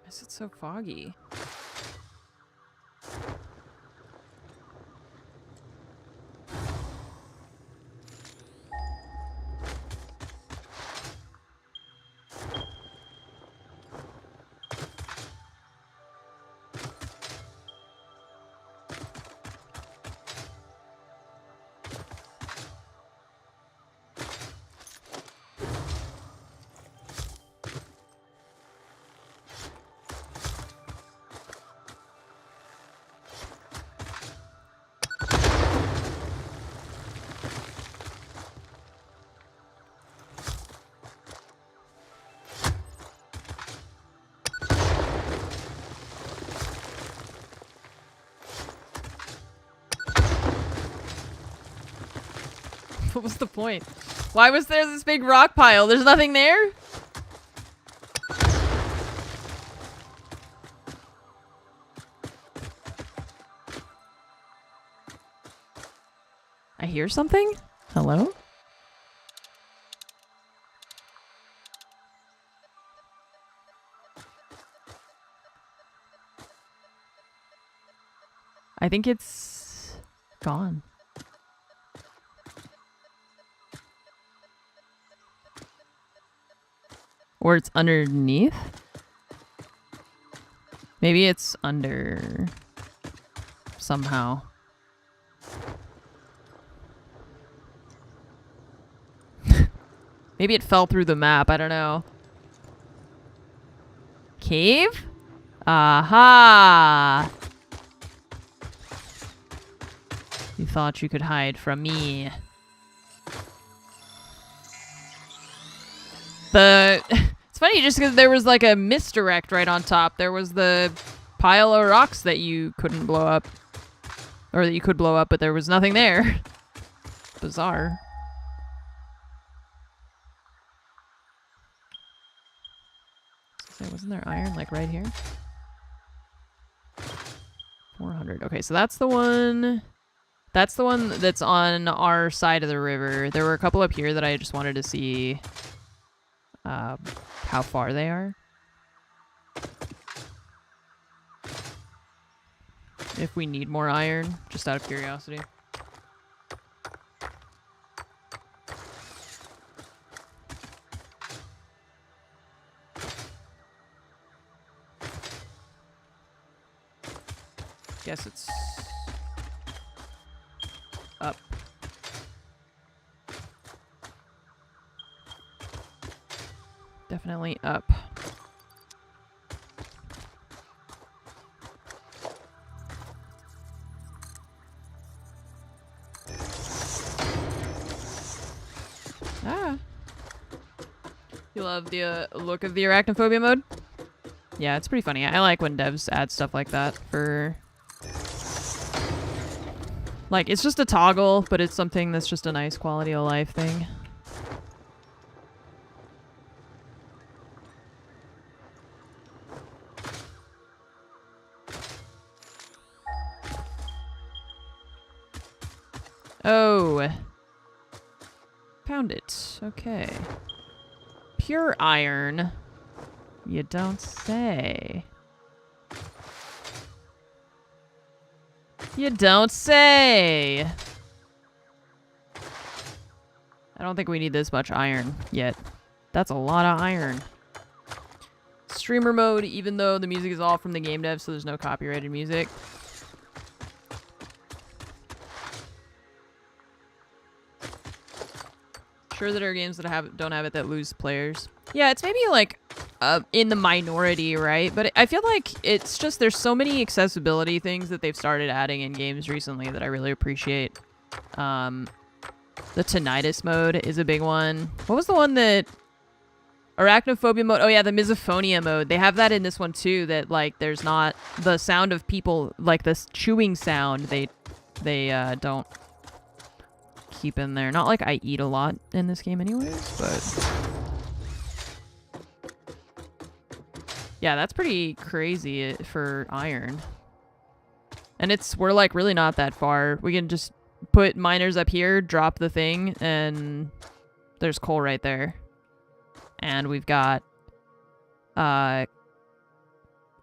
Why is it so foggy? What was the point? Why was there this big rock pile? There's nothing there? I hear something? Hello? I think it's gone. Or it's underneath? Maybe it's under somehow. Maybe it fell through the map. I don't know. Cave? Aha! You thought you could hide from me. It's funny just because there was like a misdirect right on top. There was the pile of rocks that you couldn't blow up. Or that you could blow up, but there was nothing there. Bizarre. Wasn't there iron like right here? 400. Okay, so that's the one. That's the one that's on our side of the river. There were a couple up here that I just wanted to see how far they are. If we need more iron, just out of curiosity. Guess it's up. Definitely up. Ah. You love the look of the arachnophobia mode? Yeah, it's pretty funny. I like when devs add stuff like that for... Like, it's just a toggle, but it's something that's just a nice quality of life thing. Oh. Found it. Okay. Pure iron. You don't say. You don't say. I don't think we need this much iron yet. That's a lot of iron. Streamer mode, even though the music is all from the game dev, so there's no copyrighted music. Sure, there are games that don't have it that lose players. Yeah, it's maybe like in the minority, right? But I feel like it's just there's so many accessibility things that they've started adding in games recently that I really appreciate. The tinnitus mode is a big one. What was the one that arachnophobia mode? Oh yeah, the misophonia mode. They have that in this one too. That like there's not the sound of people like this chewing sound. They don't keep in there. Not like I eat a lot in this game anyways, but yeah, that's pretty crazy for iron. And we're like really not that far. We can just put miners up here, drop the thing, and there's coal right there. And we've got at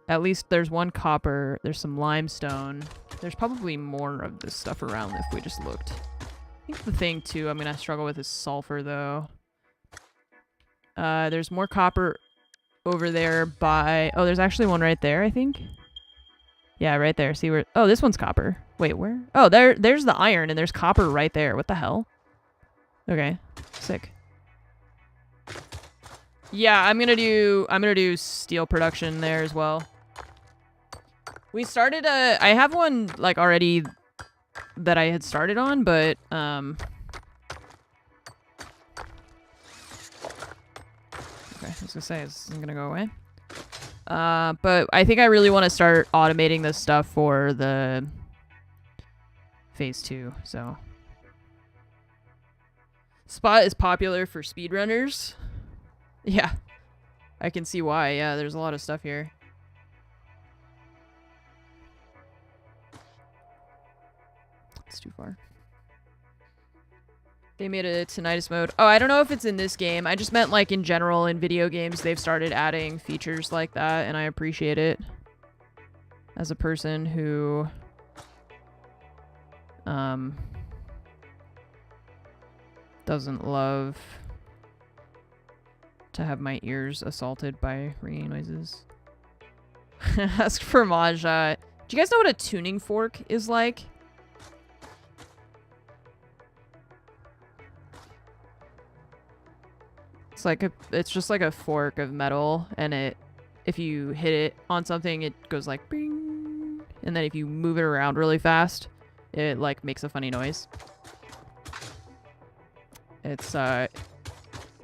least there's one copper, there's some limestone. There's probably more of this stuff around if we just looked. I think the thing, too, I'm going to struggle with is sulfur, though. There's more copper over there by... Oh, there's actually one right there, I think. Yeah, right there. See where... Oh, this one's copper. Wait, where? Oh, there's the iron, and there's copper right there. What the hell? Okay. Sick. Yeah, I'm gonna do steel production there as well. We started I have one, like, already... that I had started on, but okay, I was gonna say this isn't gonna go away. But I think I really want to start automating this stuff for the phase 2. So Spot is popular for speedrunners. Yeah, I can see why. Yeah, there's a lot of stuff here. It's too far. They made a tinnitus mode. Oh, I don't know if it's in this game. I just meant like in general in video games they've started adding features like that, and I appreciate it. As a person who doesn't love to have my ears assaulted by ringing noises. Ask for Maja. Do you guys know what a tuning fork is like? It's just like a fork of metal, and if you hit it on something, it goes like bing, and then if you move it around really fast, it like makes a funny noise. It's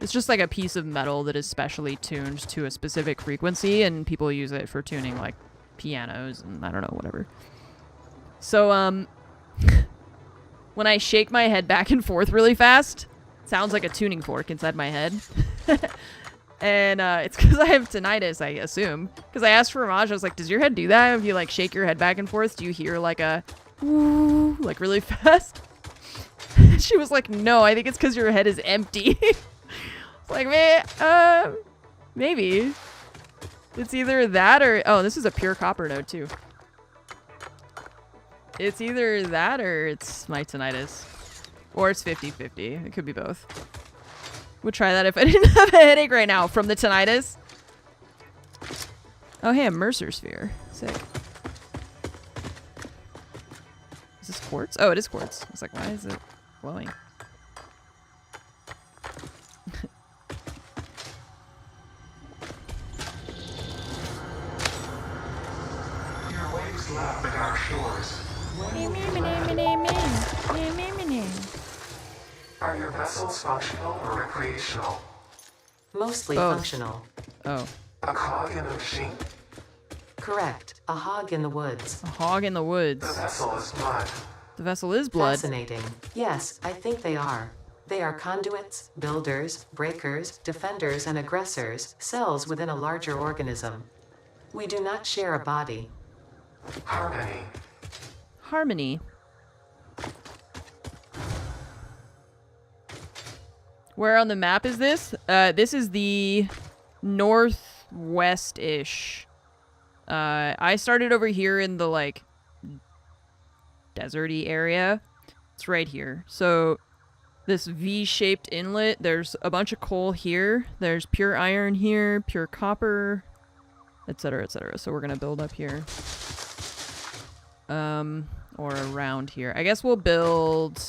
just like a piece of metal that is specially tuned to a specific frequency, and people use it for tuning like pianos and I don't know, whatever. So when I shake my head back and forth really fast, sounds like a tuning fork inside my head. And it's because I have tinnitus, I assume. Because I asked for Ramaj, I was like, does your head do that? If you like shake your head back and forth, do you hear like a woo, like really fast? She was like, no, I think it's because your head is empty. It's like, man, maybe. It's either that or... Oh, this is a pure copper node too. It's either that or it's my tinnitus. Or it's 50-50. It could be both. Would try that if I didn't have a headache right now from the tinnitus. Oh, hey, a Mercer sphere. Sick. Is this quartz? Oh, it is quartz. I was like, why is it glowing? Are your vessels functional or recreational? Mostly Both. functional. Oh, A cog in the machine? Correct. A hog in the woods. a hog in the The woods. vessel is blood. The vessel is blood. Fascinating. Yes, I think they are. They are conduits, builders, breakers, defenders, and aggressors, cells within a larger organism. We do not share a body. Harmony. Harmony. Where on the map is this? This is the northwest-ish. I started over here in the, like, deserty area. It's right here. So, this V-shaped inlet, there's a bunch of coal here. There's pure iron here, pure copper, etc., etc. So we're gonna build up here. Or around here. I guess we'll build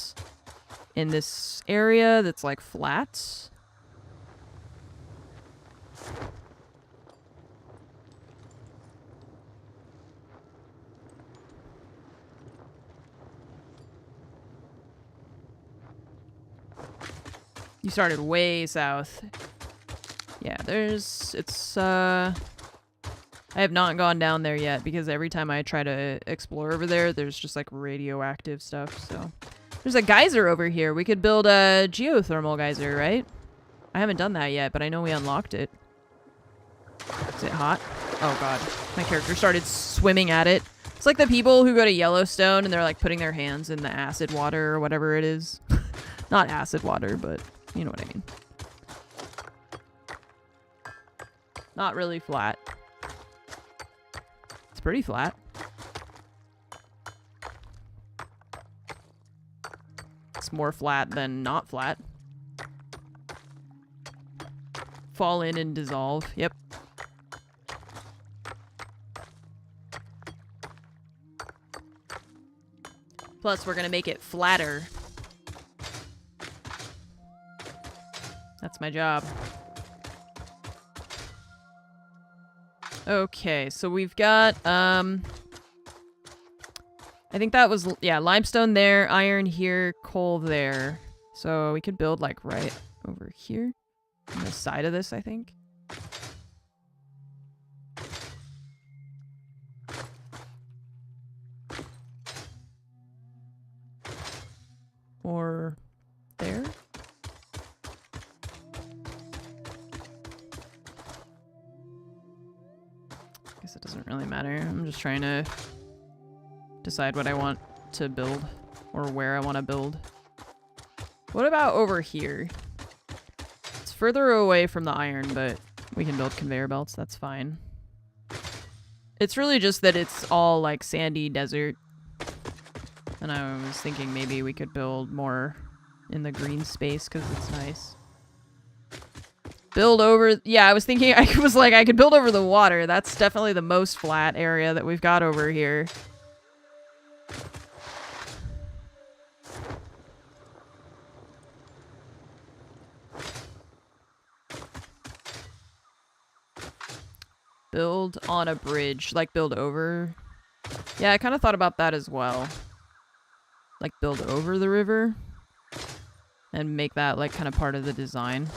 in this area that's like flat. You started way south. Yeah, I have not gone down there yet because every time I try to explore over there, there's just like radioactive stuff, so. There's a geyser over here. We could build a geothermal geyser, right? I haven't done that yet, but I know we unlocked it. Is it hot? Oh god. My character started swimming at it. It's like the people who go to Yellowstone and they're like putting their hands in the acid water or whatever it is. Not acid water, but you know what I mean. Not really flat. It's pretty flat. It's more flat than not flat. Fall in and dissolve. Yep. Plus, we're gonna make it flatter. That's my job. Okay, so we've got, I think that was, yeah, limestone there, iron here, coal there. So we could build, like, right over here. On the side of this, I think. Or there? Guess it doesn't really matter. I'm just trying to decide what I want to build or where I want to build. What about over here? It's further away from the iron, but we can build conveyor belts. That's fine. It's really just that it's all like sandy desert. And I was thinking maybe we could build more in the green space because it's nice. Build over... Yeah, I was thinking... I was like, I could build over the water. That's definitely the most flat area that we've got over here. Build on a bridge. Like, build over... Yeah, I kind of thought about that as well. Like, build over the river. And make that, like, kind of part of the design.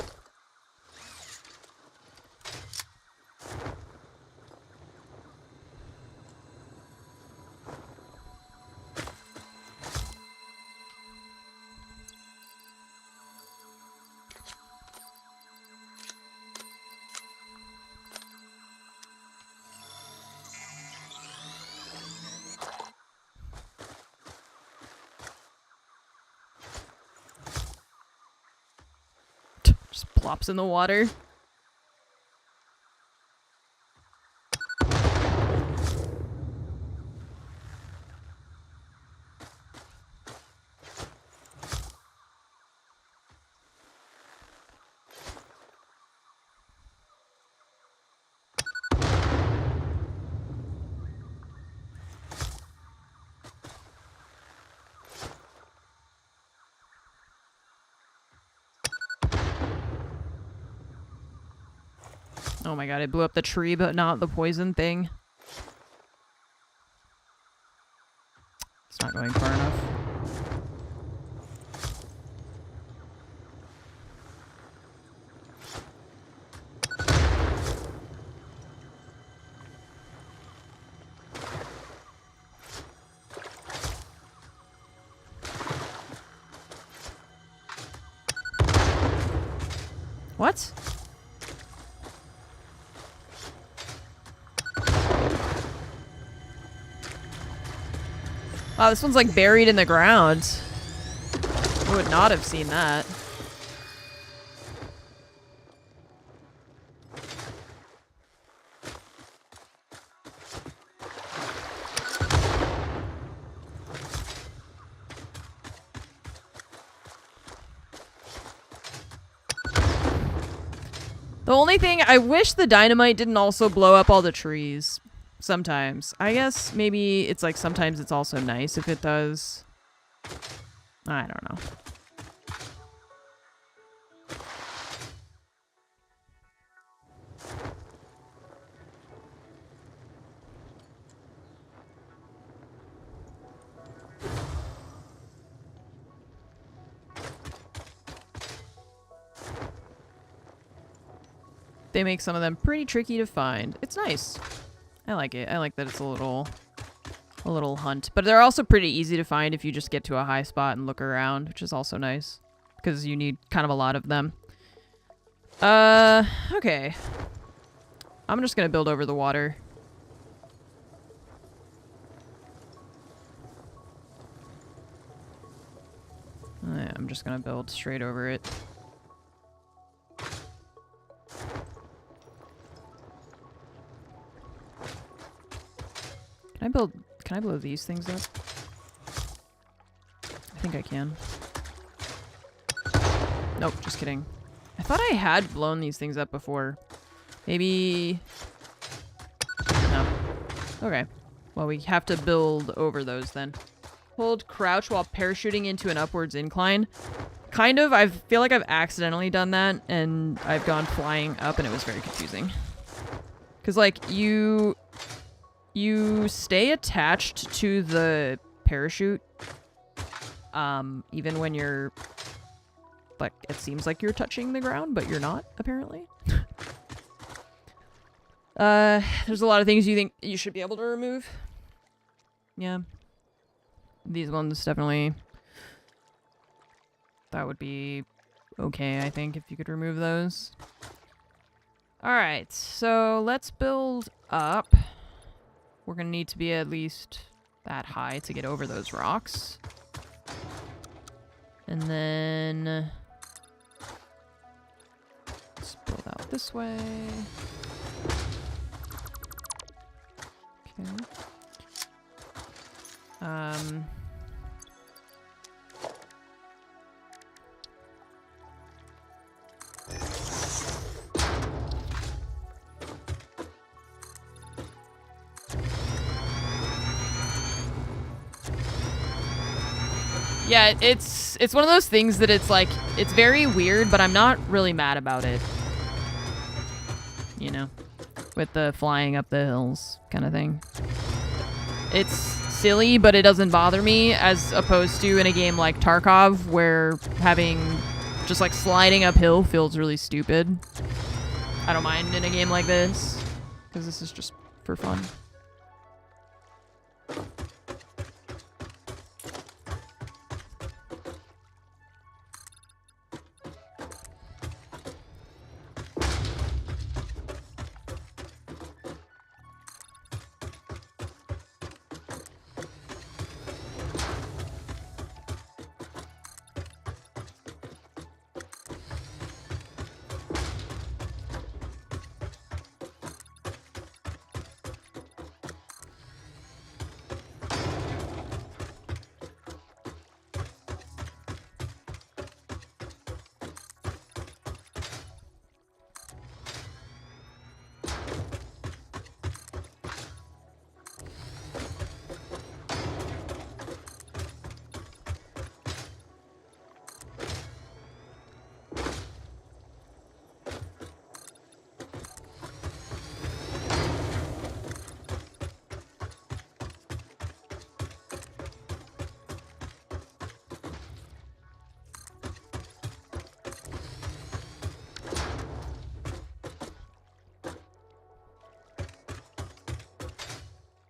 Just plops in the water. Oh my god, it blew up the tree, but not the poison thing. It's not going far enough. What? Wow, this one's like buried in the ground. I would not have seen that. The only thing, I wish the dynamite didn't also blow up all the trees. Sometimes. I guess maybe it's like sometimes it's also nice if it does. I don't know. They make some of them pretty tricky to find. It's nice. I like it. I like that it's a little hunt. But they're also pretty easy to find if you just get to a high spot and look around, which is also nice. Because you need kind of a lot of them. Okay. I'm just gonna build over the water. I'm just gonna build straight over it. Can I blow these things up? I think I can. Nope, just kidding. I thought I had blown these things up before. Maybe... No. Okay. Well, we have to build over those then. Hold crouch while parachuting into an upwards incline. Kind of. I feel like I've accidentally done that, and I've gone flying up, and it was very confusing. Because, like, you stay attached to the parachute, even when you're, like, it seems like you're touching the ground, but you're not, apparently. There's a lot of things you think you should be able to remove. Yeah. These ones definitely, that would be okay, I think, if you could remove those. Alright, so let's build up. We're gonna need to be at least that high to get over those rocks. And then... let's build out this way. Okay. Yeah, it's one of those things that it's like, it's very weird, but I'm not really mad about it. You know, with the flying up the hills kind of thing. It's silly, but it doesn't bother me, as opposed to in a game like Tarkov, where having just like sliding uphill feels really stupid. I don't mind in a game like this, because this is just for fun.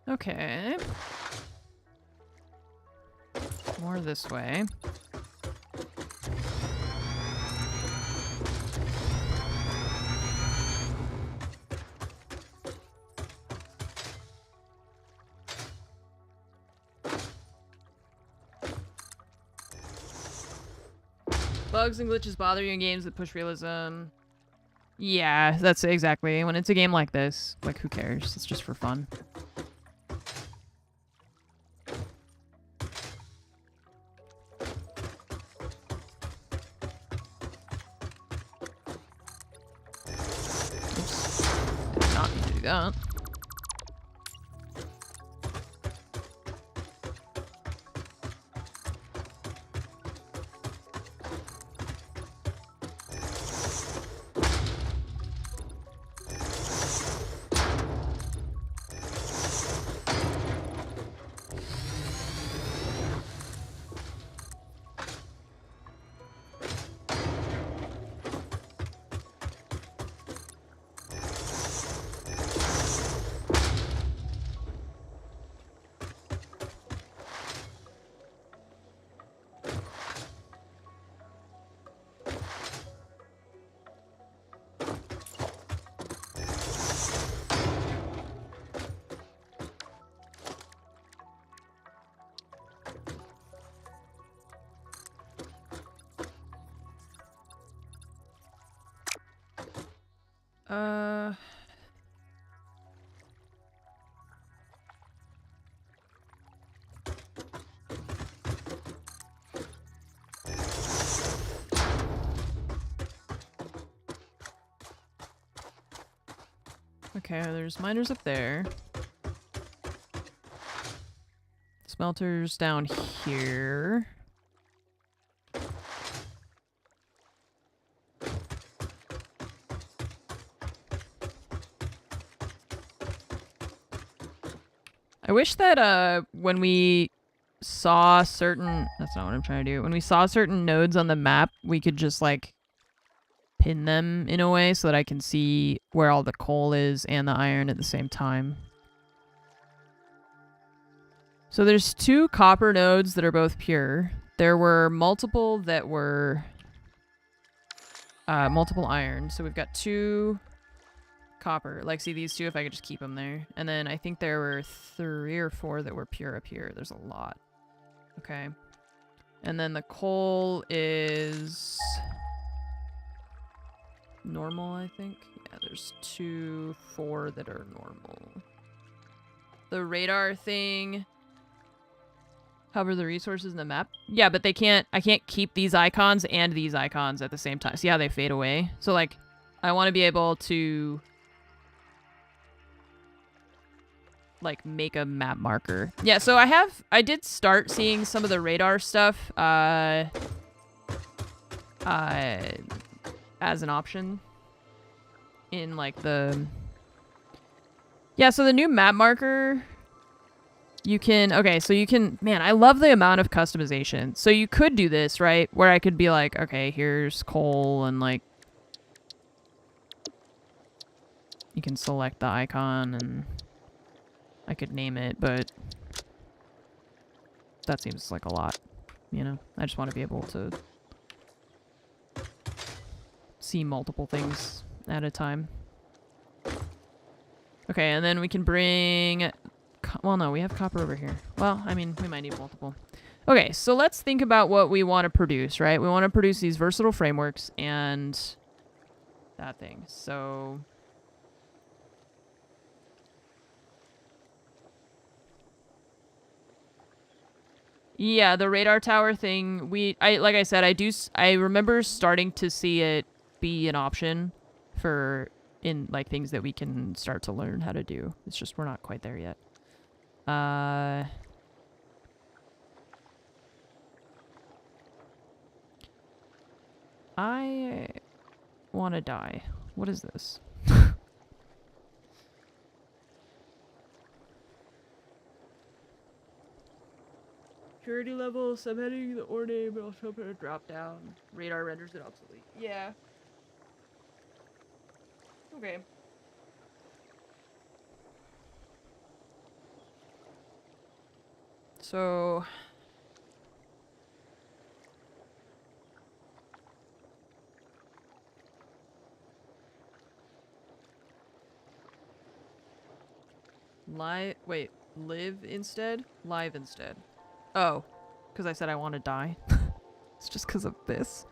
Okay. More this way. Bugs and glitches bother you in games that push realism. Yeah, that's exactly. When it's a game like this, like, who cares? It's just for fun. Oops. Did not need to do that. Okay, there's miners up there. Smelters down here. I wish that when we saw certain... That's not what I'm trying to do. When we saw certain nodes on the map, we could just, like, pin them in a way so that I can see where all the coal is and the iron at the same time. So there's 2 copper nodes that are both pure. There were multiple that were multiple iron. So we've got 2 copper. Like, see these 2, if I could just keep them there. And then I think there were 3 or 4 that were pure up here. There's a lot. Okay. And then the coal is normal, I think. Yeah, there's 2, 4 that are normal. The radar thing... Cover the resources in the map. Yeah, but they can't... I can't keep these icons and these icons at the same time. See how they fade away? So, like, I want to be able to... like, make a map marker. Yeah, so I did start seeing some of the radar stuff, as an option in, like, the... Yeah, so the new map marker, you can... Okay, so you can... Man, I love the amount of customization. So you could do this, right? Where I could be like, okay, here's coal, and, like... You can select the icon, and... I could name it, but... That seems like a lot, you know? I just want to be able to... see multiple things at a time. Okay, and then we can bring... Well, no, we have copper over here. Well, I mean, we might need multiple. Okay, so let's think about what we want to produce, right? We want to produce these versatile frameworks and that thing. So... Yeah, the radar tower thing, like I said, I remember starting to see it be an option for, in, like, things that we can start to learn how to do. It's just we're not quite there yet. I want to die. What is this? Purity level, subheading the ore name, but also put a drop down. Radar renders it obsolete. Yeah. Okay. So... Wait, live instead? Live instead. Oh, because I said I want to die. It's just because of this.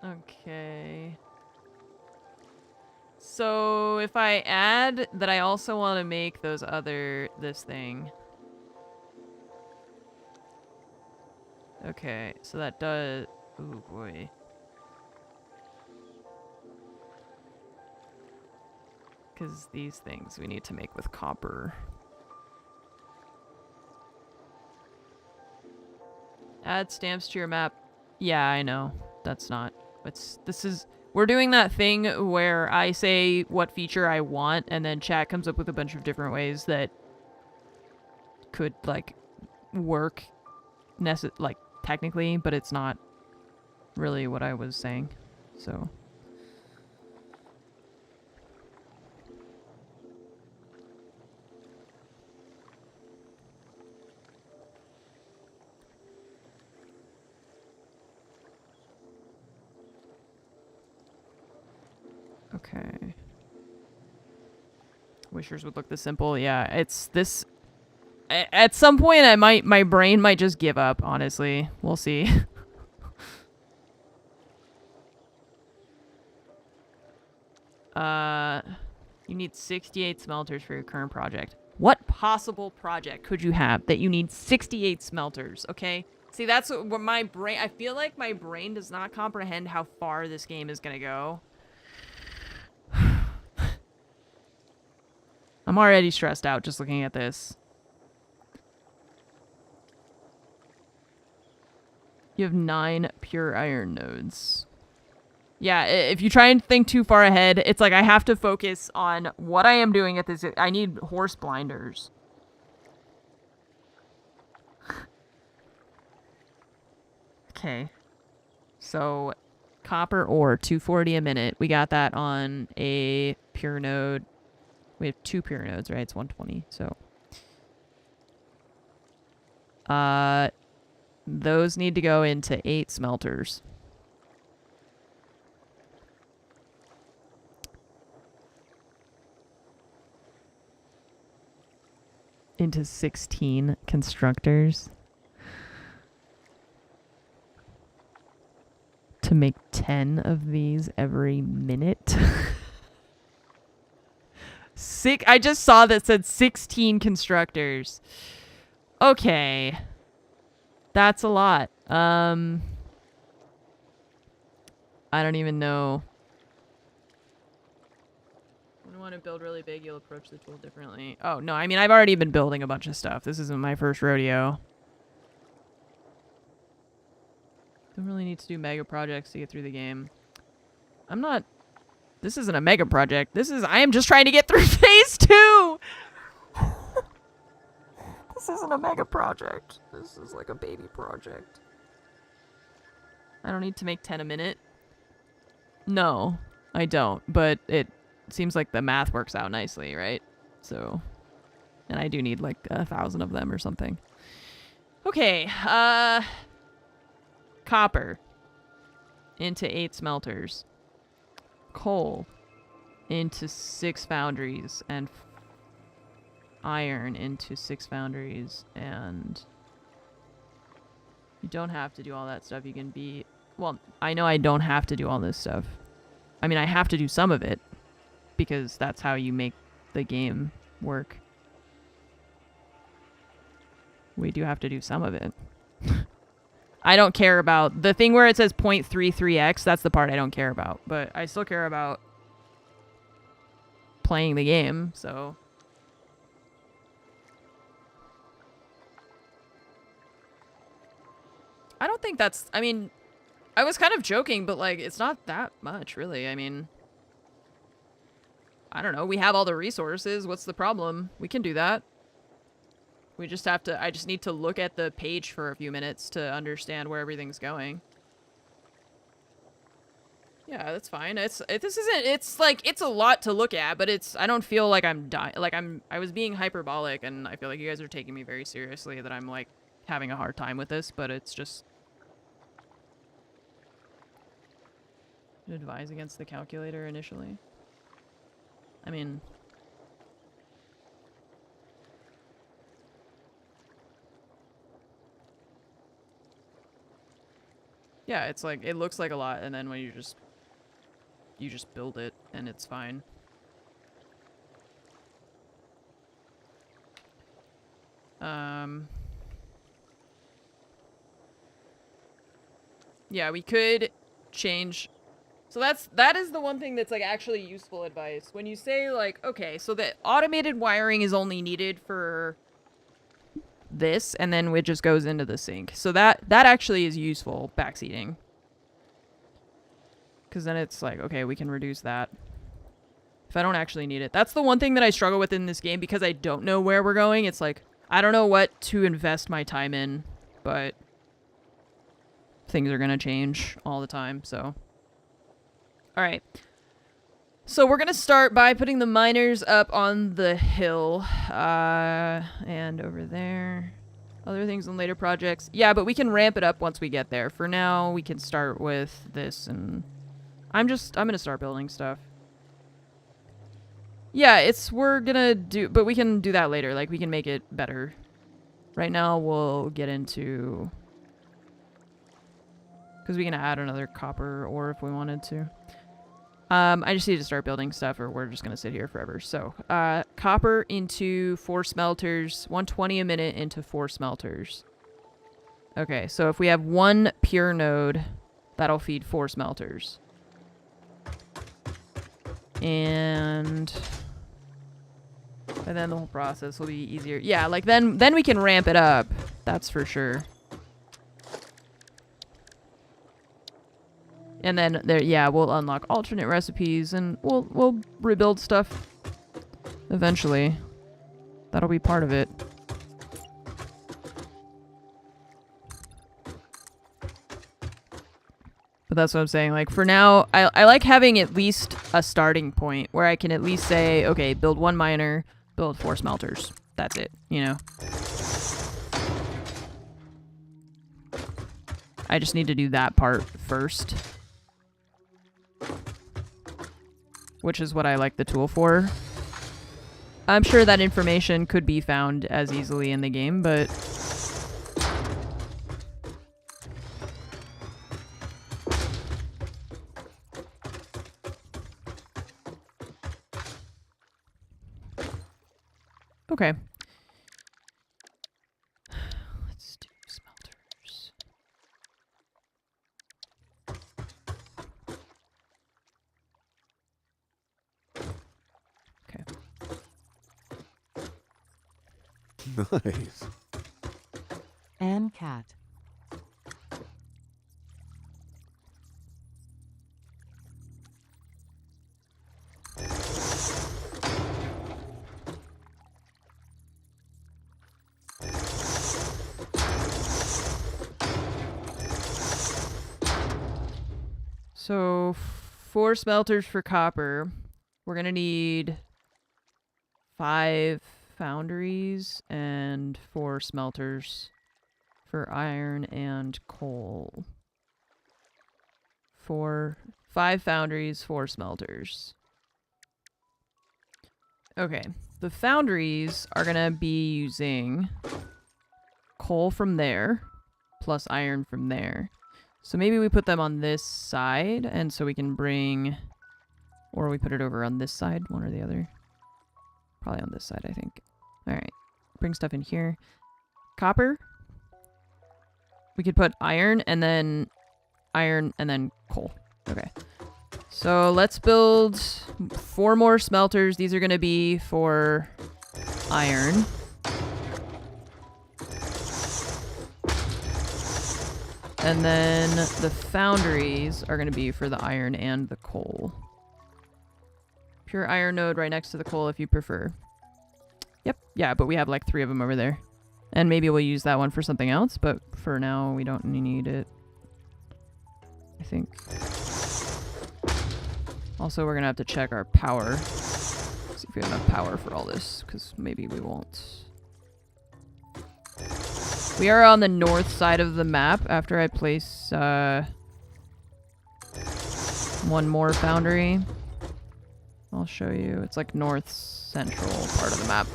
Okay. So if I add that I also want to make those this thing. Okay, so that does, oh boy. Because these things we need to make with copper. Add stamps to your map. Yeah, I know. That's not, we're doing that thing where I say what feature I want and then chat comes up with a bunch of different ways that could, like, work, like, technically, but it's not really what I was saying, so. Okay. Wishers would look this simple. Yeah, it's this. At some point, my brain might just give up, honestly. We'll see. You need 68 smelters for your current project. What possible project could you have that you need 68 smelters, okay? See, that's what my brain... I feel like my brain does not comprehend how far this game is gonna go. I'm already stressed out just looking at this. You have 9 pure iron nodes. Yeah, if you try and think too far ahead, it's like I have to focus on what I am doing at this. I need horse blinders. Okay. So, copper ore, 240 a minute. We got that on a pure node. We have 2 pure nodes, right? It's 120, so. Those need to go into 8 smelters. Into 16 constructors. To make 10 of these every minute. I just saw that said 16 constructors. Okay. That's a lot. I don't even know. When you want to build really big, you'll approach the tool differently. Oh, no, I mean, I've already been building a bunch of stuff. This isn't my first rodeo. Don't really need to do mega projects to get through the game. This isn't a mega project. I am just trying to get through phase 2! This isn't a mega project. This is like a baby project. I don't need to make 10 a minute. No, I don't. But it seems like the math works out nicely, right? So, and I do need like 1,000 of them or something. Okay, copper into 8 smelters. Coal into 6 foundries and iron into 6 foundries, and you don't have to do all that stuff. You can be... Well, I know I don't have to do all this stuff. I mean, I have to do some of it because that's how you make the game work. We do have to do some of it. I don't care about... The thing where it says 0.33x, that's the part I don't care about. But I still care about playing the game, so... I don't think that's... I mean, I was kind of joking, but, like, it's not that much, really. I mean... I don't know. We have all the resources. What's the problem? We can do that. We just have to... I just need to look at the page for a few minutes to understand where everything's going. Yeah, that's fine. This isn't. It's like it's a lot to look at, but it's. I don't feel like I'm dying. Like I was being hyperbolic, and I feel like you guys are taking me very seriously. That I'm like having a hard time with this, but it's just. Advise against the calculator initially. I mean. Yeah, it's like it looks like a lot, and then when you just build it, and it's fine. Yeah, we could change. So that is the one thing that's like actually useful advice. When you say like, okay, so the automated wiring is only needed for this, and then it just goes into the sink. So that actually is useful, backseating. Because then it's like, okay, we can reduce that. If I don't actually need it. That's the one thing that I struggle with in this game because I don't know where we're going. It's like, I don't know what to invest my time in, but things are going to change all the time, so. Alright. So we're going to start by putting the miners up on the hill. And over there. Other things in later projects. Yeah, but we can ramp it up once we get there. For now, we can start with this and... I'm going to start building stuff. Yeah, we're gonna do, but we can do that later. Like, we can make it better. Right now, we'll get into... Because we can add another copper ore if we wanted to. I just need to start building stuff or we're just gonna sit here forever. So, copper into 4 smelters. 120 a minute into 4 smelters. Okay, so if we have 1 pure node, that'll feed 4 smelters. And then the whole process will be easier. Yeah, like then we can ramp it up. That's for sure. And then there, yeah, we'll unlock alternate recipes and we'll rebuild stuff eventually. That'll be part of it. But that's what I'm saying. Like, for now, I like having at least a starting point where I can at least say, okay, build 1 miner, build 4 smelters. That's it, you know? I just need to do that part first. Which is what I like the tool for. I'm sure that information could be found as easily in the game, but... Okay. Let's do smelters. Okay. Nice. And cat. So, 4 smelters for copper. We're gonna need 5 foundries and 4 smelters for iron and coal. 5 foundries, 4 smelters. Okay, the foundries are gonna be using coal from there, plus iron from there. So maybe we put them on this side, and so we can bring... Or we put it over on this side, one or the other. Probably on this side, I think. Alright. Bring stuff in here. Copper. We could put iron, and then coal. Okay. So let's build 4 more smelters. These are going to be for iron. And then the foundries are going to be for the iron and the coal. Pure iron node right next to the coal if you prefer. Yep. Yeah, but we have like 3 of them over there. And maybe we'll use that one for something else, but for now we don't need it. I think. Also, we're gonna have to check our power. See if we have enough power for all this, because maybe we won't. We are on the north side of the map after I place one more foundry. I'll show you. It's like north central part of the map.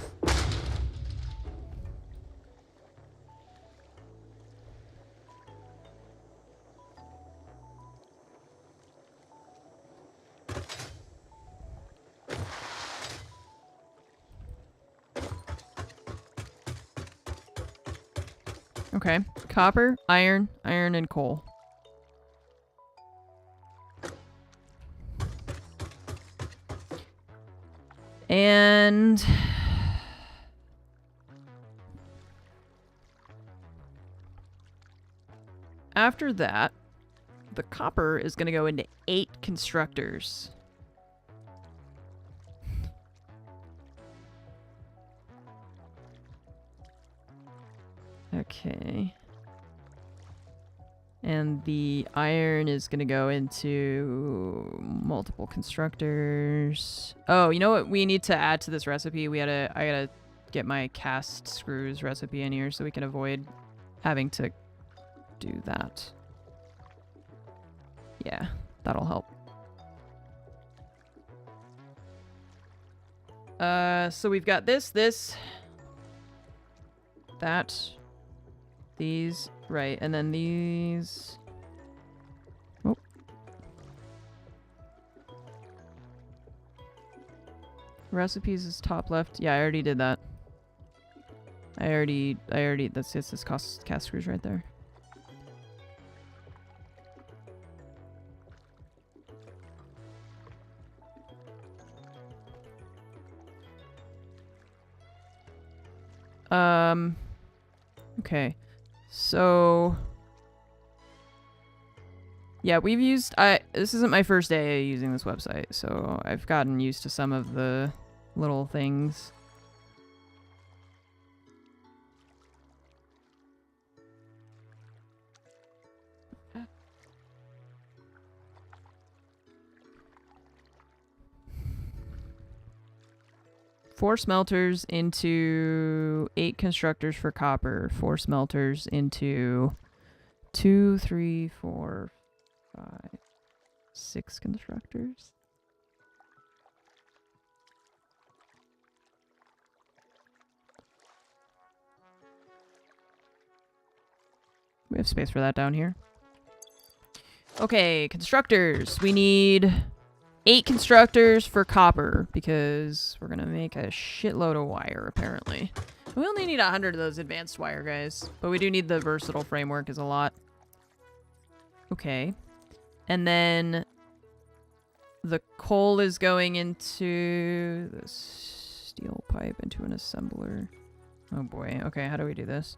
Okay. Copper, iron, iron, and coal. And after that, the copper is going to go into 8 constructors. Okay. And the iron is going to go into multiple constructors. Oh, you know what we need to add to this recipe? I gotta get my cast screws recipe in here so we can avoid having to do that. Yeah, that'll help. So we've got this, that, these, right, and then these. Oh. Recipes is top left. Yeah, I already did that. I already, that's just this cast screws right there. Okay. So yeah, we've used this isn't my first day using this website, so I've gotten used to some of the little things. Four smelters into 8 constructors for copper. 4 smelters into 2, 3, 4, 5, 6 constructors. We have space for that down here. Okay, constructors. We need 8 constructors for copper because we're gonna make a shitload of wire, apparently. We only need 100 of those advanced wire, guys. But we do need the versatile framework is a lot. Okay. And then the coal is going into the steel pipe into an assembler. Oh boy. Okay, how do we do this?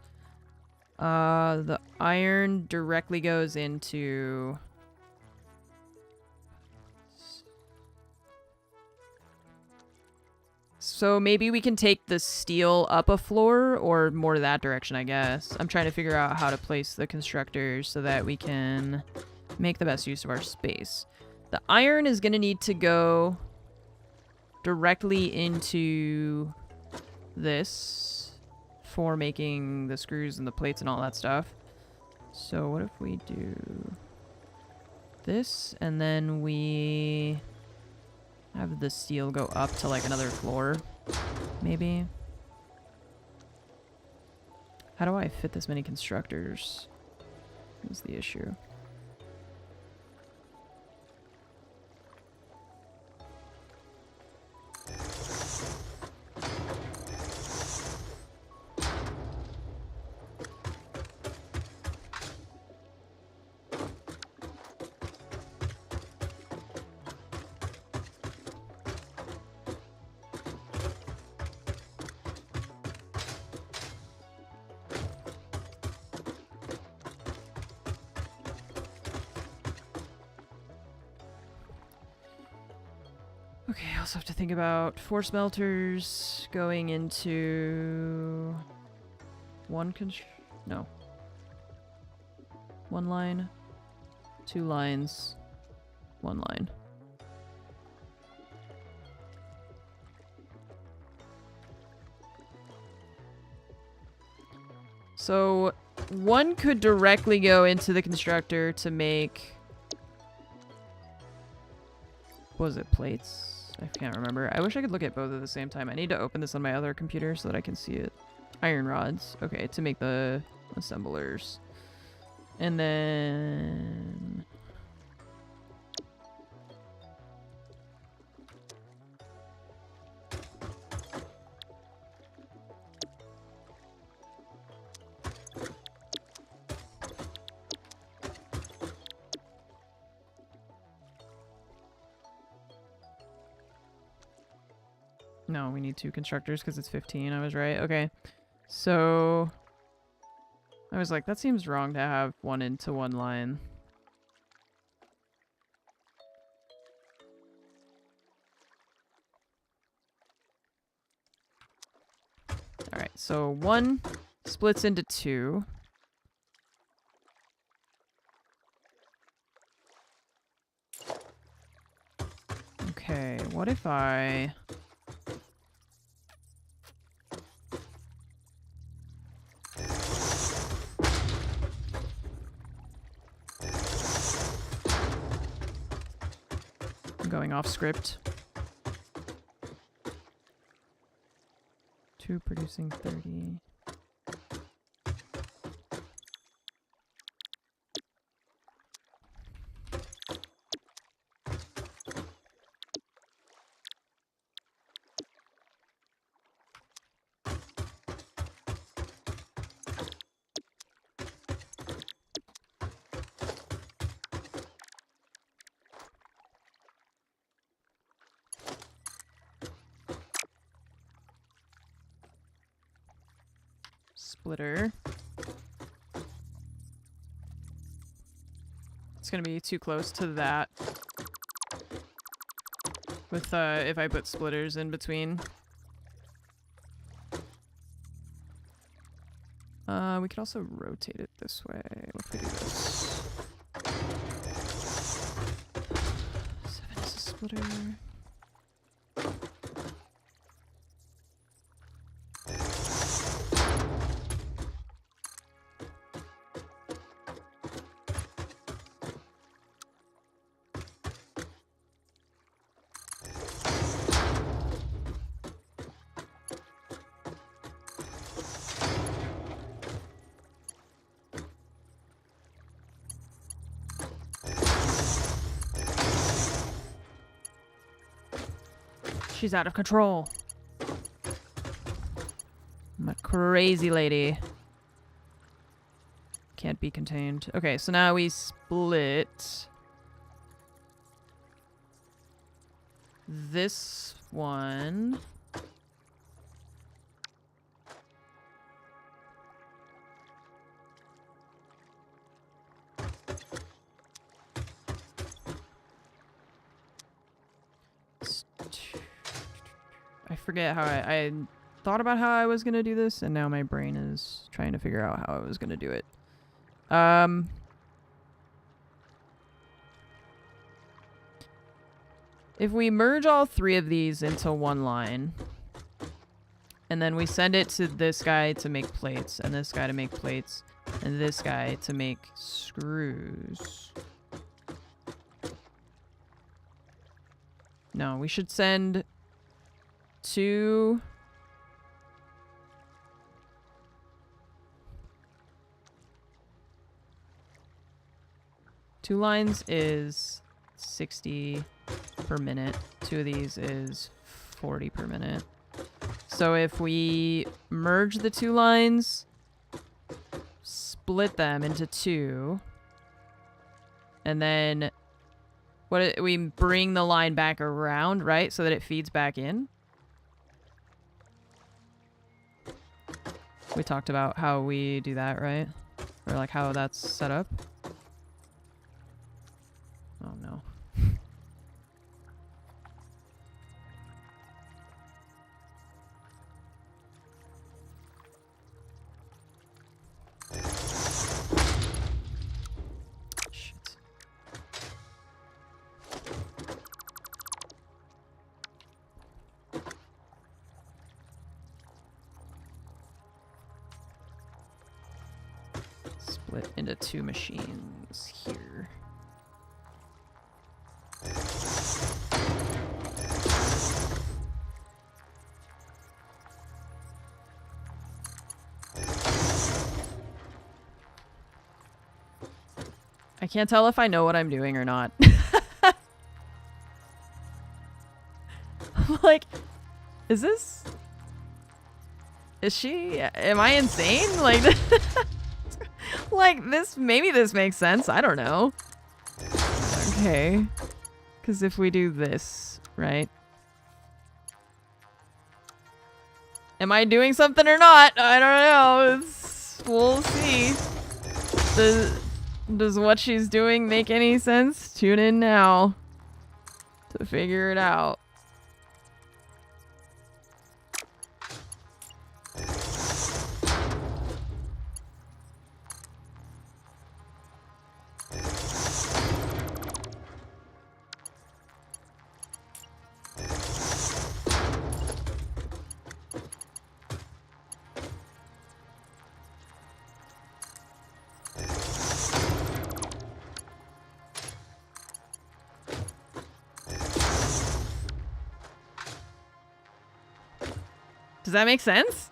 The iron directly goes into... So maybe we can take the steel up a floor or more to that direction, I guess. I'm trying to figure out how to place the constructors so that we can make the best use of our space. The iron is going to need to go directly into this for making the screws and the plates and all that stuff. So what if we do this and then we have the steel go up to like another floor, maybe? How do I fit this many constructors? Is the issue. Okay, I also have to think about 4 smelters going into one no. 1 line, 2 lines, 1 line. So one could directly go into the constructor to make... What was it, plates? I can't remember. I wish I could look at both at the same time. I need to open this on my other computer so that I can see it. Iron rods. Okay, to make the assemblers. And then... No, we need 2 constructors because it's 15. I was right. Okay. So... I was like, that seems wrong to have 1 into 1 line. Alright, so 1 splits into 2. Okay, what if I... I'm going off script. 2 producing 30. Splitter. It's gonna be too close to that. With if I put splitters in between. We could also rotate it this way. What if we do this? 7 is a splitter. She's out of control. I'm a crazy lady. Can't be contained. Okay, so now we split this one. I forget how I thought about how I was going to do this, and now my brain is trying to figure out how I was going to do it. If we merge all 3 of these into 1 line, and then we send it to this guy to make plates, and this guy to make plates, and this guy to make screws. No, we should send 2... Two lines is 60 per minute. 2 of these is 40 per minute. So if we merge the 2 lines, split them into 2, and then we bring the line back around, right? So that it feeds back in. We talked about how we do that, right? Or like how that's set up. Oh no. Shit. split into 2 machines here. I can't tell if I know what I'm doing or not. I'm like, is this... Is she... Am I insane? Like, like this... Maybe this makes sense. I don't know. Okay. Because if we do this, right? Am I doing something or not? I don't know. We'll see. Does what she's doing make any sense? Tune in now to figure it out. Does that make sense?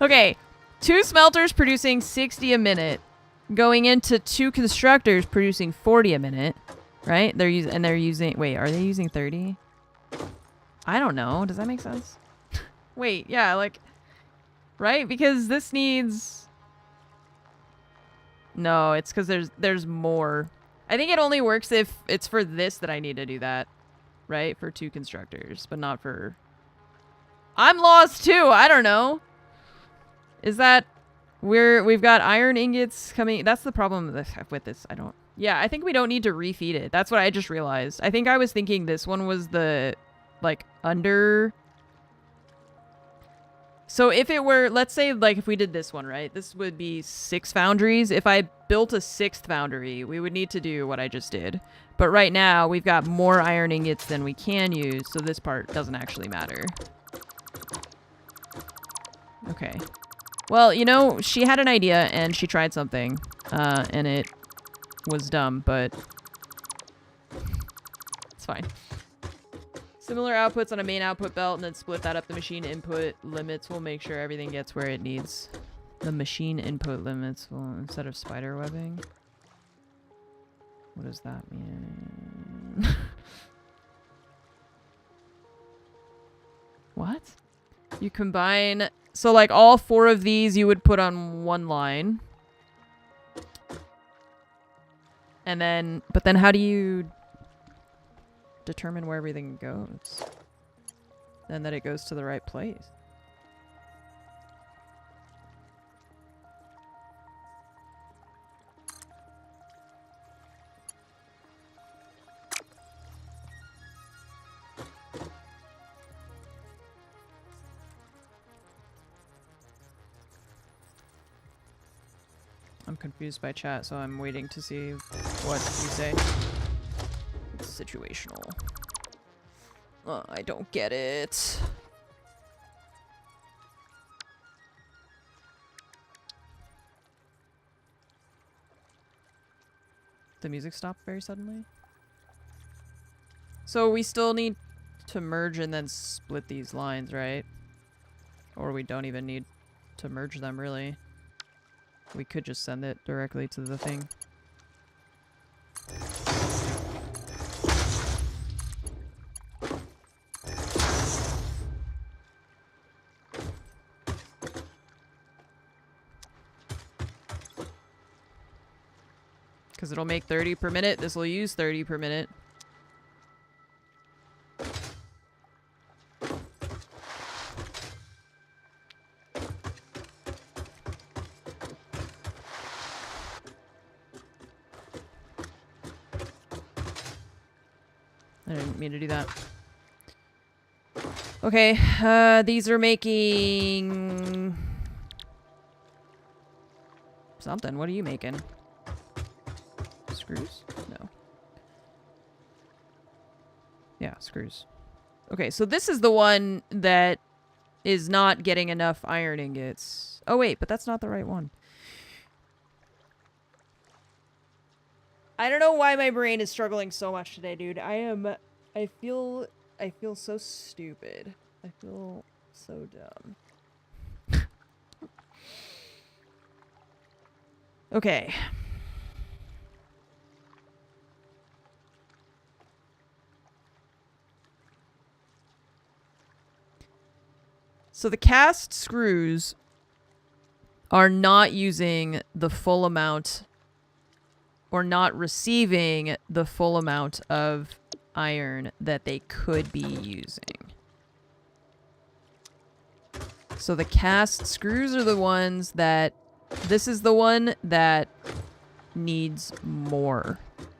Okay, 2 smelters producing 60 a minute, going into 2 constructors producing 40 a minute, right? They're using. Wait, are they using 30? I don't know. Does that make sense? Wait, yeah, like, right? Because this needs. No, it's because there's more. I think it only works if it's for this that I need to do that, right? For 2 constructors, but not for. I'm lost too. I don't know. Is that we've got iron ingots coming? That's the problem with this. I don't. Yeah, I think we don't need to refeed it. That's what I just realized. I think I was thinking this one was the like under. So if it were, let's say, like if we did this one, right? This would be 6 foundries. If I built a 6th foundry, we would need to do what I just did. But right now we've got more iron ingots than we can use, so this part doesn't actually matter. Okay. Well, you know, she had an idea and she tried something, and it was dumb, but it's fine. Similar outputs on a main output belt and then split that up. The machine input limits will make sure everything gets where it needs. The machine input limits will, instead of spider webbing. What does that mean? What? You combine... So, like, all 4 of these you would put on one line. And then... But then how do you determine where everything goes? And that it goes to the right place. I'm confused by chat, so I'm waiting to see what you say. It's situational. I don't get it. The music stopped very suddenly. So we still need to merge and then split these lines, right? Or we don't even need to merge them, really. We could just send it directly to the thing. Because it'll make 30 per minute. This will use 30 per minute. I didn't mean to do that. Okay, these are making... something. What are you making? Screws? No. Yeah, screws. Okay, so this is the one that is not getting enough iron ingots. Oh wait, but that's not the right one. I don't know why my brain is struggling so much today, dude. I feel so stupid. I feel so dumb. Okay. So the cast screws are not using the full amount or not receiving the full amount of iron that they could be using. So the cast screws are the ones that... This is the one that needs more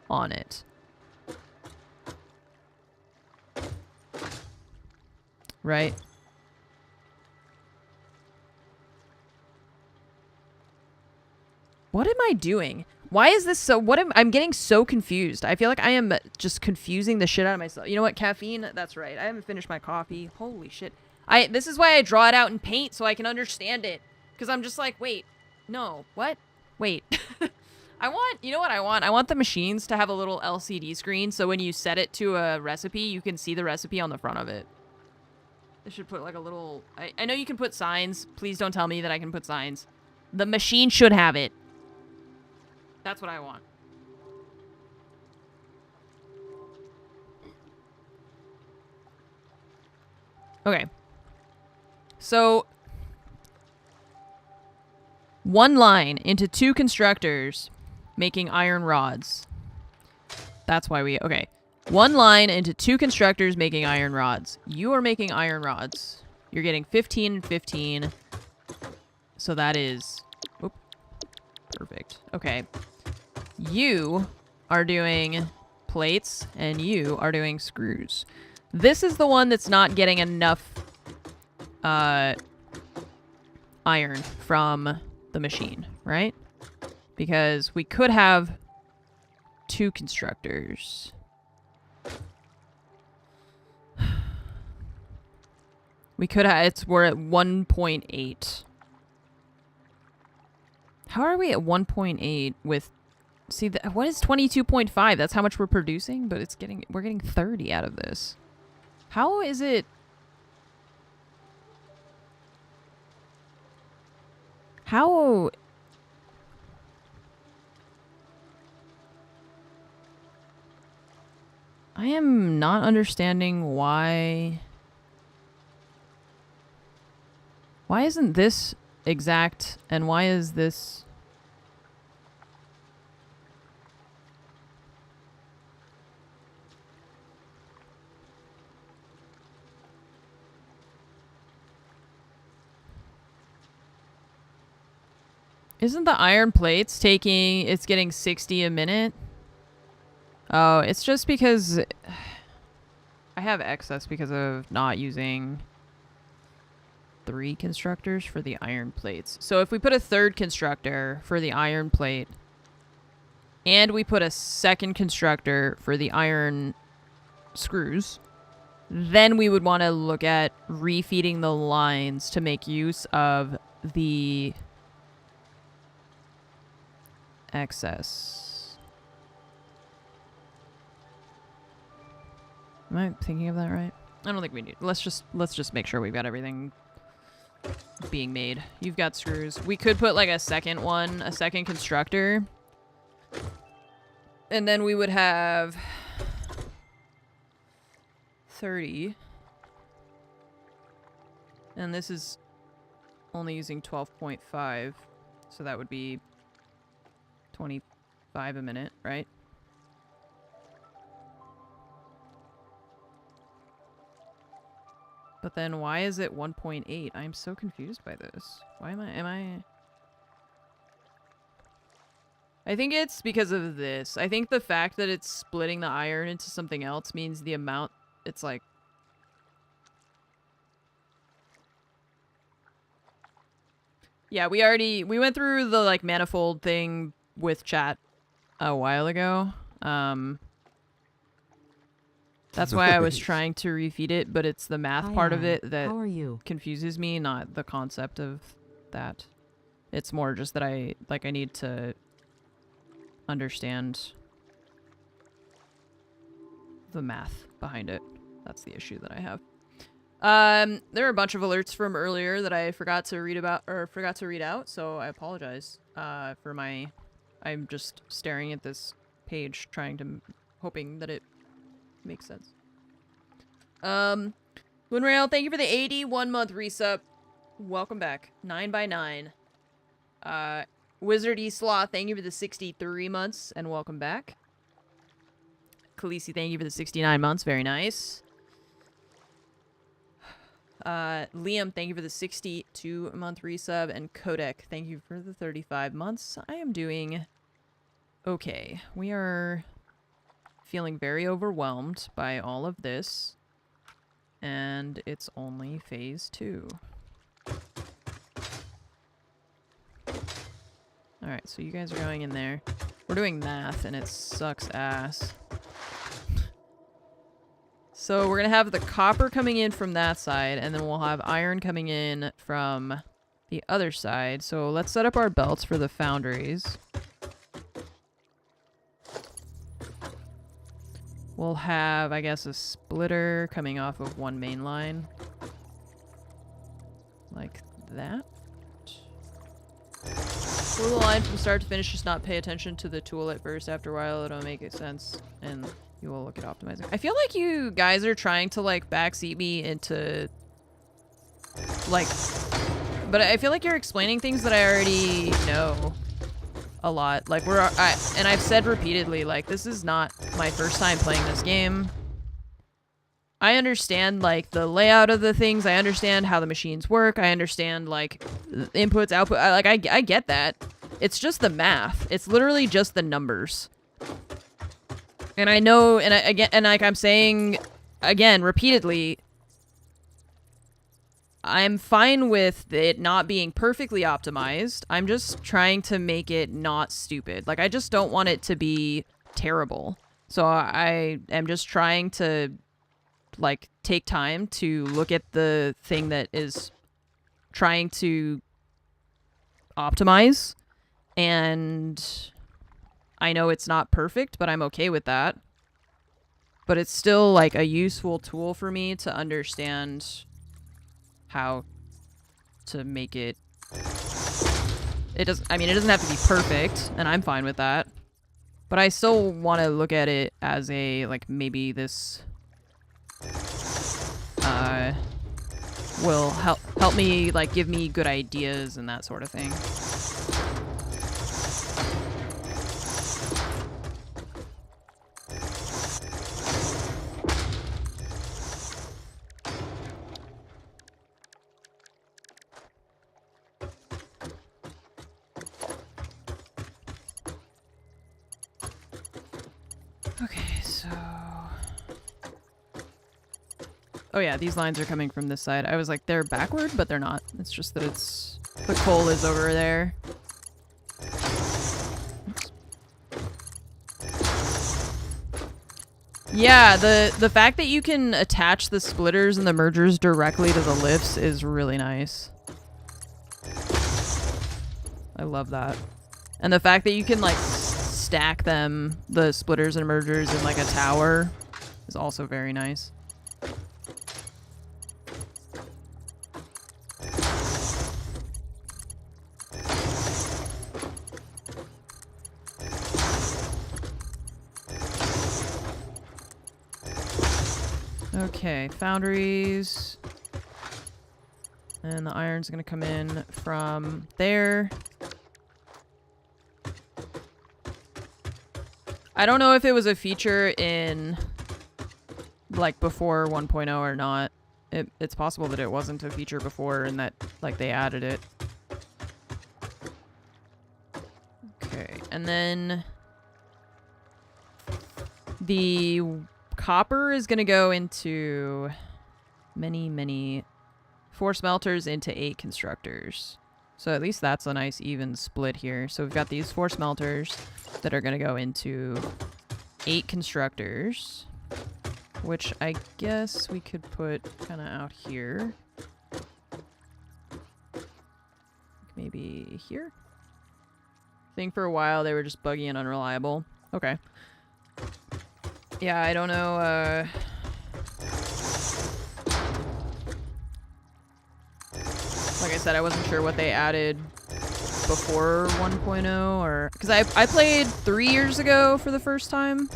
on it. Right? What am I doing? Why is this so... I'm getting so confused. I feel like I am just confusing the shit out of myself. You know what? Caffeine? That's right. I haven't finished my coffee. Holy shit. This is why I draw it out in paint, so I can understand it. Because I'm just like, wait. No. What? Wait. You know what I want? I want the machines to have a little LCD screen, so when you set it to a recipe, you can see the recipe on the front of it. They should put like a little... I know you can put signs. Please don't tell me that I can put signs. The machine should have it. That's what I want. Okay. So, one line into 2 constructors making iron rods. That's why we... Okay. One line into 2 constructors making iron rods. You are making iron rods. You're getting 15 and 15. So that is... Oop. Perfect. Okay. You are doing plates, and you are doing screws. This is the one that's not getting enough iron from the machine, right? Because we could have 2 constructors. We could have... We're at 1.8. How are we at 1.8 with... See, what is 22.5? That's how much we're producing, but we're getting 30 out of this. How is it... How... I am not understanding why... Why isn't this exact, and why is this... Isn't the iron plates taking... It's getting 60 a minute? Oh, it's just because... I have excess because of not using 3 constructors for the iron plates. So if we put a 3rd constructor for the iron plate, and we put a 2nd constructor for the iron screws, then we would want to look at refeeding the lines to make use of the... excess. Am I thinking of that right? I don't think we need... Let's just make sure we've got everything being made. You've got screws. We could put like a 2nd constructor. And then we would have 30. And this is only using 12.5. So that would be 25 a minute, right? But then why is it 1.8? I'm so confused by this. Why am I... I think it's because of this. I think the fact that it's splitting the iron into something else means the amount... It's like... Yeah, we went through the like manifold thing with chat a while ago. That's why I was trying to refeed it, but it's the math part of it that confuses me, not the concept of that. It's more just that I need to understand the math behind it. That's the issue that I have. There are a bunch of alerts from earlier that I forgot to read about, or forgot to read out, so I apologize, for my... I'm just staring at this page, hoping that it makes sense. Moonrail, thank you for the 81-month resub. Welcome back. 9x9. Wizard E Sloth, thank you for the 63 months, and welcome back. Khaleesi, thank you for the 69 months, very nice. Liam, thank you for the 62-month resub, and Kodak, thank you for the 35 months. I am doing okay. We are feeling very overwhelmed by all of this, and it's only phase 2. Alright, so you guys are going in there. We're doing math, and it sucks ass. So we're gonna have the copper coming in from that side, and then we'll have iron coming in from the other side. So let's set up our belts for the foundries. We'll have, I guess, a splitter coming off of one main line. Like that. Pull the line from start to finish, just not pay attention to the tool at first. After a while, it'll make sense, and you will look at optimizing. I feel like you guys are trying to, like, backseat me into, like... But I feel like you're explaining things that I already know a lot. Like, and I've said repeatedly, like, this is not my first time playing this game. I understand, like, the layout of the things. I understand how the machines work. I understand, like, inputs, output. I get that. It's just the math. It's literally just the numbers. And I know, and like I'm saying, again, repeatedly, I'm fine with it not being perfectly optimized. I'm just trying to make it not stupid. Like, I just don't want it to be terrible. So I am just trying to... like, take time to look at the thing that is trying to optimize, and I know it's not perfect, but I'm okay with that. But it's still, like, a useful tool for me to understand how to make it... It doesn't have to be perfect, and I'm fine with that. But I still want to look at it as a, like, maybe this... will help me, like, give me good ideas and that sort of thing. Okay, so... Oh yeah, these lines are coming from this side. I was like, they're backward, but they're not. It's just that it's... the coal is over there. Oops. Yeah, the fact that you can attach the splitters and the mergers directly to the lifts is really nice. I love that. And the fact that you can, like, stack them, the splitters and mergers, in, like, a tower is also very nice. Okay, foundries. And the iron's gonna come in from there. I don't know if it was a feature in, like, before 1.0 or not. It's possible that it wasn't a feature before and that, like, they added it. Okay, and then the copper is gonna go into many 4 smelters into 8 constructors. So at least that's a nice even split here. So we've got these 4 smelters that are gonna go into 8 constructors, which I guess we could put kind of out here. Maybe here? I think for a while they were just buggy and unreliable. Okay. Yeah, I don't know, like I said, I wasn't sure what they added before 1.0 or... Because I played 3 years ago for the first time,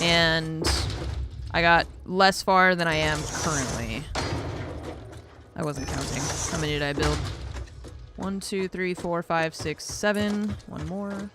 and I got less far than I am currently. I wasn't counting. How many did I build? 1, 2, 3, 4, 5, 6, 7. One more.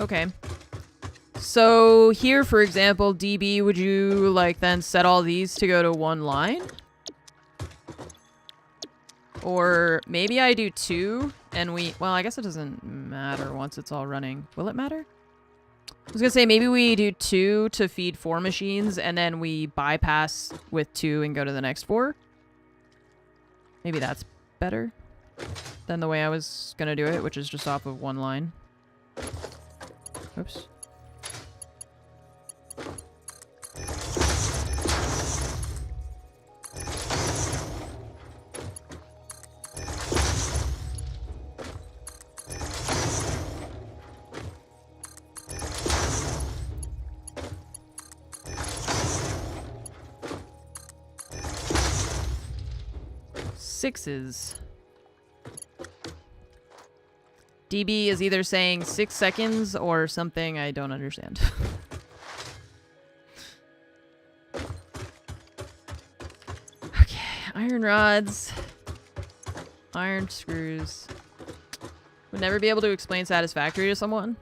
Okay. So here, for example, DB, would you like then set all these to go to one line? Or maybe I do 2 and well, I guess it doesn't matter once it's all running. Will it matter? I was gonna say maybe we do 2 to feed 4 machines and then we bypass with 2 and go to the next 4. Maybe that's better than the way I was gonna do it, which is just off of one line. Oops. Sixes. DB is either saying 6 seconds or something I don't understand. Okay, iron rods. Iron screws. Would never be able to explain Satisfactory to someone?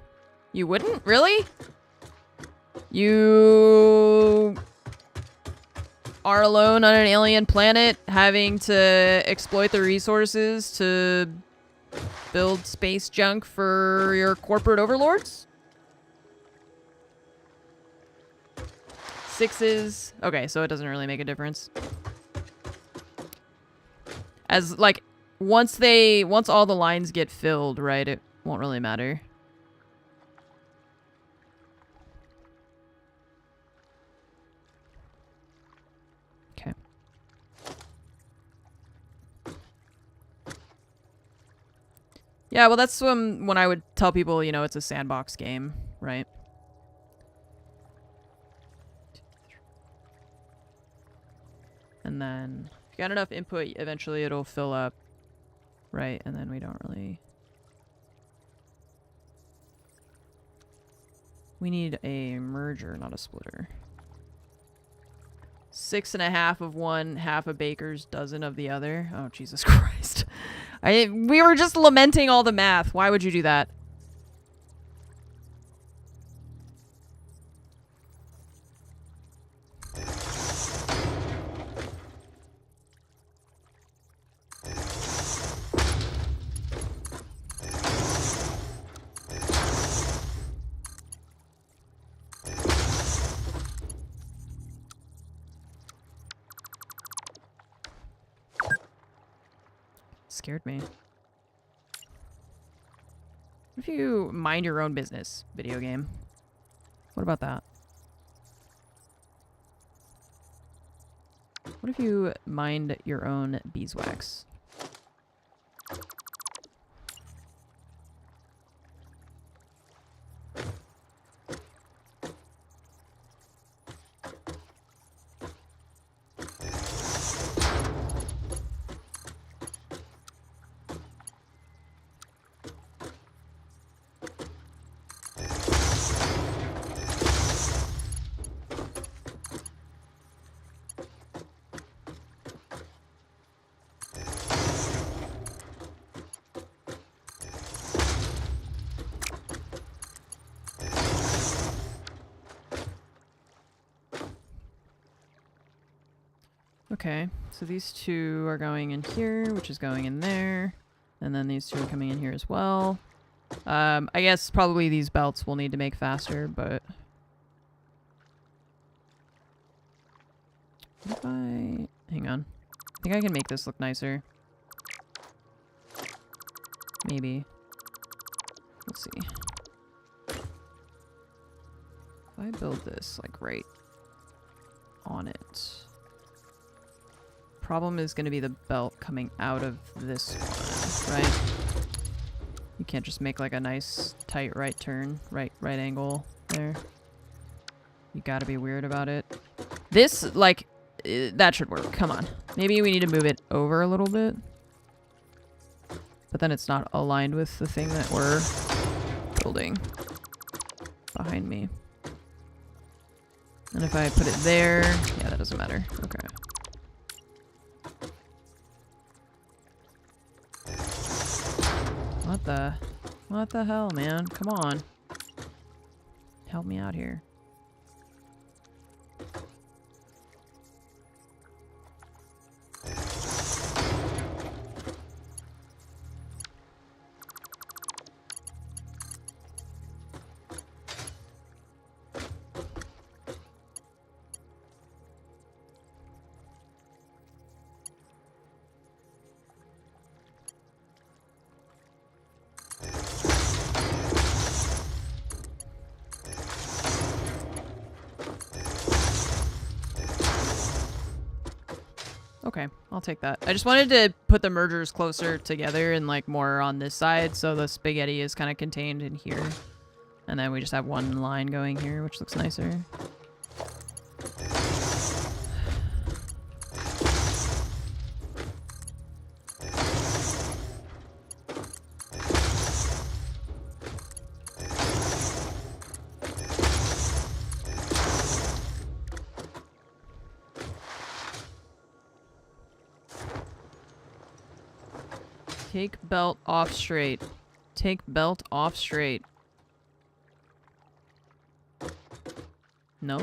You wouldn't? Really? You are alone on an alien planet having to exploit the resources to build space junk for your corporate overlords? Sixes. Okay, so it doesn't really make a difference. As, like, once all the lines get filled, right, it won't really matter. Okay. Yeah, well, that's when I would tell people, you know, it's a sandbox game, right? And then if you got enough input, eventually it'll fill up, right? And then we don't really... We need a merger, not a splitter. 6.5 of one, half a baker's dozen of the other. Oh, Jesus Christ. We were just lamenting all the math. Why would you do that? Scared me. What if you mind your own business, video game? What about that? What if you mind your own beeswax? Okay, so these two are going in here, which is going in there. And then these two are coming in here as well. I guess probably these belts we'll need to make faster, but... What if I... Hang on. I think I can make this look nicer. Maybe. We'll see. If I build this, like, right on it... Problem is going to be the belt coming out of this one, right? You can't just make like a nice tight right turn, right angle there. You gotta be weird about it. This, like, that should work. Come on. Maybe we need to move it over a little bit. But then it's not aligned with the thing that we're building behind me. And if I put it there, yeah, that doesn't matter. Okay. What the hell, man? Come on. Help me out here. Okay, I'll take that. I just wanted to put the mergers closer together and like more on this side, so the spaghetti is kind of contained in here. And then we just have one line going here, which looks nicer. Take belt off straight. Take belt off straight. No?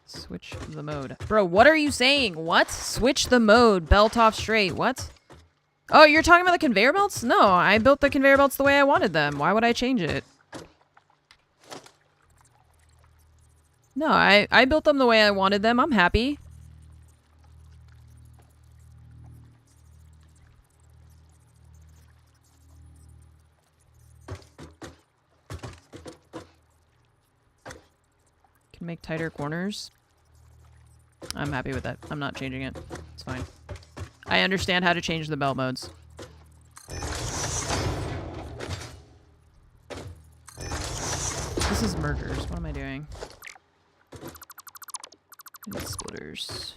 Switch the mode. Bro, what are you saying? What? Switch the mode. Belt off straight. What? Oh, you're talking about the conveyor belts? No, I built the conveyor belts the way I wanted them. Why would I change it? No, I built them the way I wanted them. I'm happy. Can make tighter corners. I'm happy with that. I'm not changing it. It's fine. I understand how to change the belt modes. This is mergers. What am I doing? I need splitters.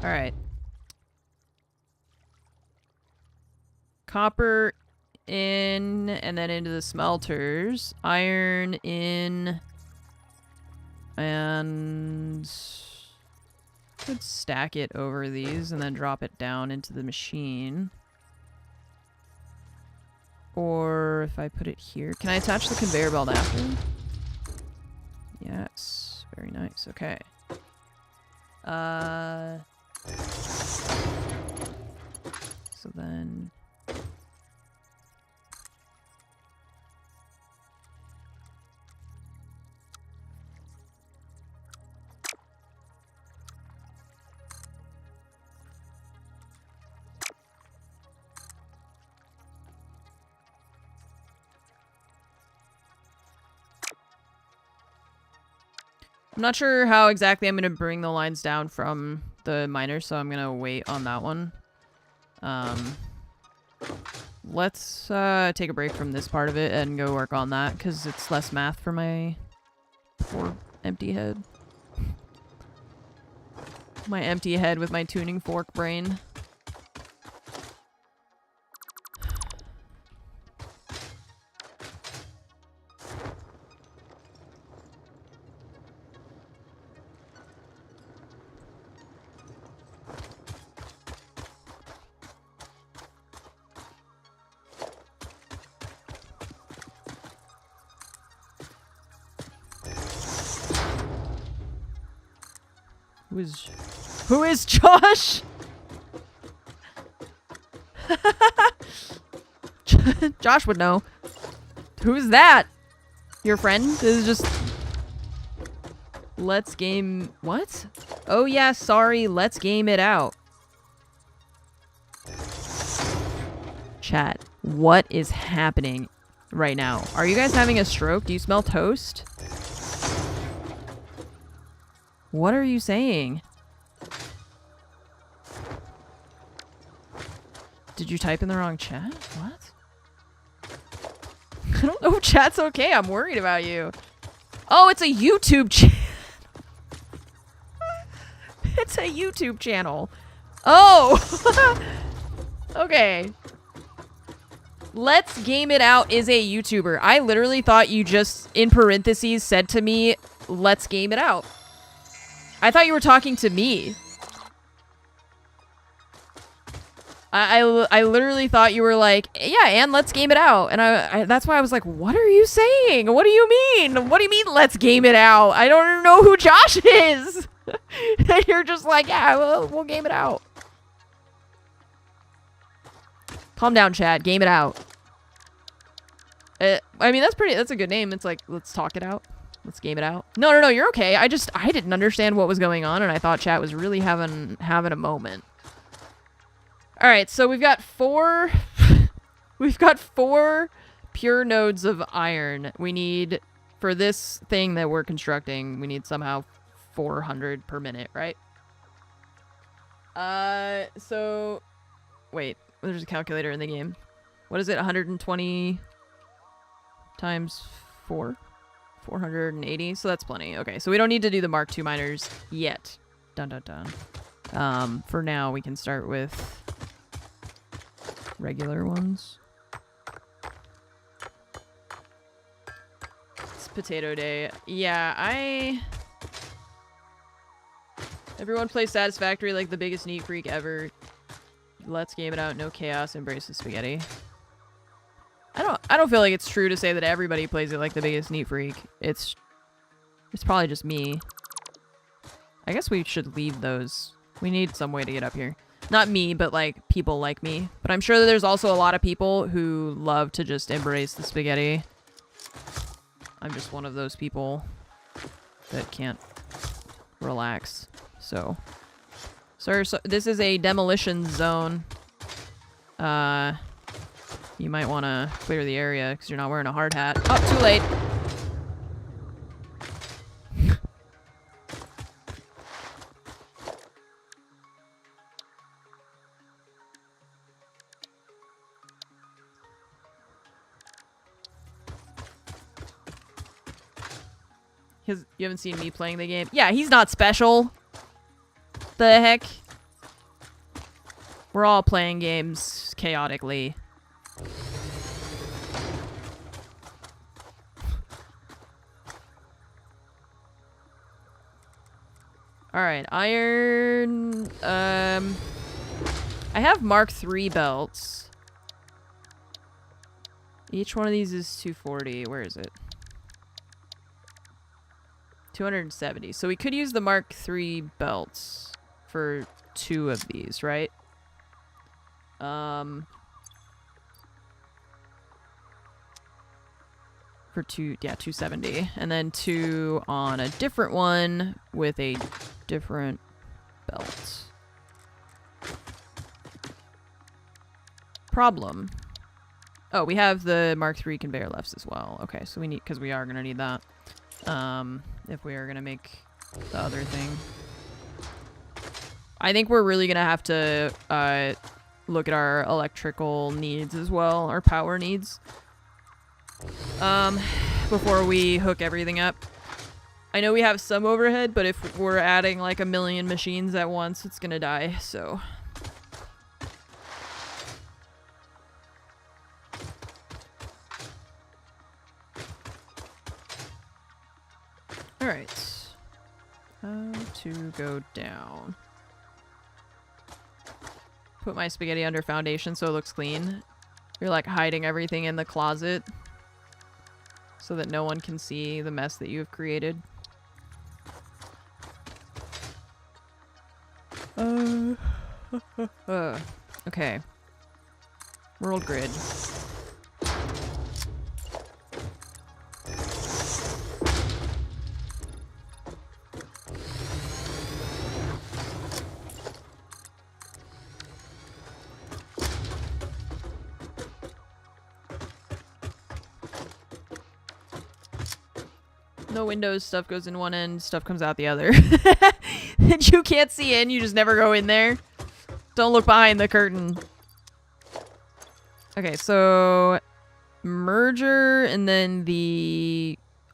Alright. Copper in, and then into the smelters. Iron in, and could stack it over these and then drop it down into the machine. Or if I put it here, can I attach the conveyor belt after? Yes, very nice. Okay. So then I'm not sure how exactly I'm going to bring the lines down from the miner, so I'm going to wait on that one. let's take a break from this part of it and go work on that, because it's less math for my poor empty head. My empty head with my tuning fork brain. Who is Josh? Josh would know. Who's that? Your friend? This is just... Let's game... What? Oh yeah, sorry. Let's game it out. Chat. What is happening right now? Are you guys having a stroke? Do you smell toast? What are you saying? Did you type in the wrong chat? What? I don't know if chat's okay. I'm worried about you. Oh, it's a YouTube channel. It's a YouTube channel. Oh! Okay. Let's Game It Out is a YouTuber. I literally thought you just, in parentheses, said to me, let's game it out. I thought you were talking to me. I literally thought you were like, yeah, and let's game it out. And I that's why I was like, what are you saying? What do you mean? What do you mean, let's game it out? I don't know who Josh is. And you're just like, yeah, we'll game it out. Calm down, Chad. Game it out. I mean, that's a good name. It's like, let's talk it out. Let's game it out. No, you're okay. I didn't understand what was going on, and I thought chat was really having a moment. All right, so we've got 4 we've got 4 pure nodes of iron. We need, for this thing that we're constructing, we need somehow 400 per minute, right? So wait, there's a calculator in the game. What is it? 120 times 4? 480, so that's plenty. Okay, so we don't need to do the Mark II miners yet. Dun dun dun. For now, we can start with regular ones. It's potato day. Yeah, everyone plays Satisfactory like the biggest neat freak ever. Let's game it out. No chaos. Embrace the spaghetti. I don't feel like it's true to say that everybody plays it like the biggest neat freak. It's probably just me. I guess we should leave those. We need some way to get up here. Not me, but like people like me. But I'm sure that there's also a lot of people who love to just embrace the spaghetti. I'm just one of those people that can't relax. So, sir, so this is a demolition zone. You might want to clear the area because you're not wearing a hard hat. Oh, too late. You haven't seen me playing the game? Yeah, he's not special. The heck? We're all playing games chaotically. Alright, iron... I have Mark III belts. Each one of these is 240. Where is it? 270. So we could use the Mark III belts for 2 of these, right? For 270. And then 2 on a different one with a different belt. Problem. Oh, we have the Mark III conveyor lefts as well. Okay, so we need, because we are going to need that. If we are going to make the other thing. I think we're really going to have to look at our electrical needs as well, our power needs. Before we hook everything up. I know we have some overhead, but if we're adding like 1 million machines at once, it's gonna die, so. Alright. How to go down. Put my spaghetti under foundation so it looks clean. You're like hiding everything in the closet so that no one can see the mess that you've created. Okay. World grid. No windows, stuff goes in one end, stuff comes out the other. And you can't see in, you just never go in there. Don't look behind the curtain. Okay, so merger and then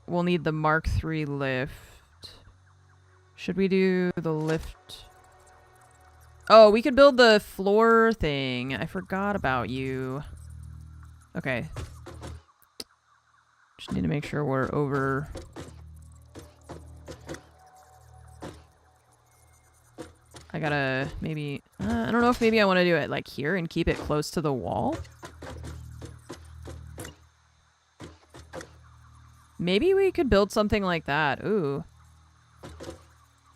we'll need the Mark III lift. Should we do the lift? Oh, we could build the floor thing. I forgot about you. Okay. Just need to make sure we're over. I gotta maybe, I don't know if maybe I want to do it like here and keep it close to the wall. Maybe we could build something like that. Ooh.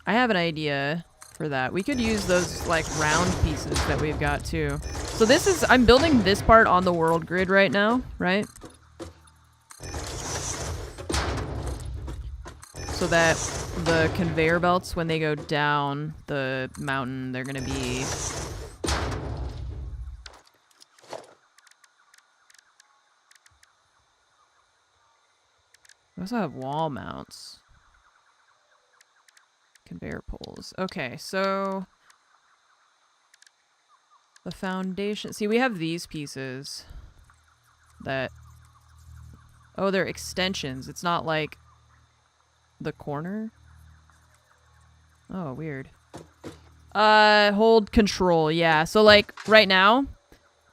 I have an idea for that. We could use those like round pieces that we've got too. So this is, I'm building this part on the world grid right now, right? So that the conveyor belts, when they go down the mountain, they're gonna be... We also have wall mounts. Conveyor poles. Okay, so... the foundation... See, we have these pieces that... Oh, they're extensions. It's not like the corner. Oh, weird. Hold control. Yeah. So like right now,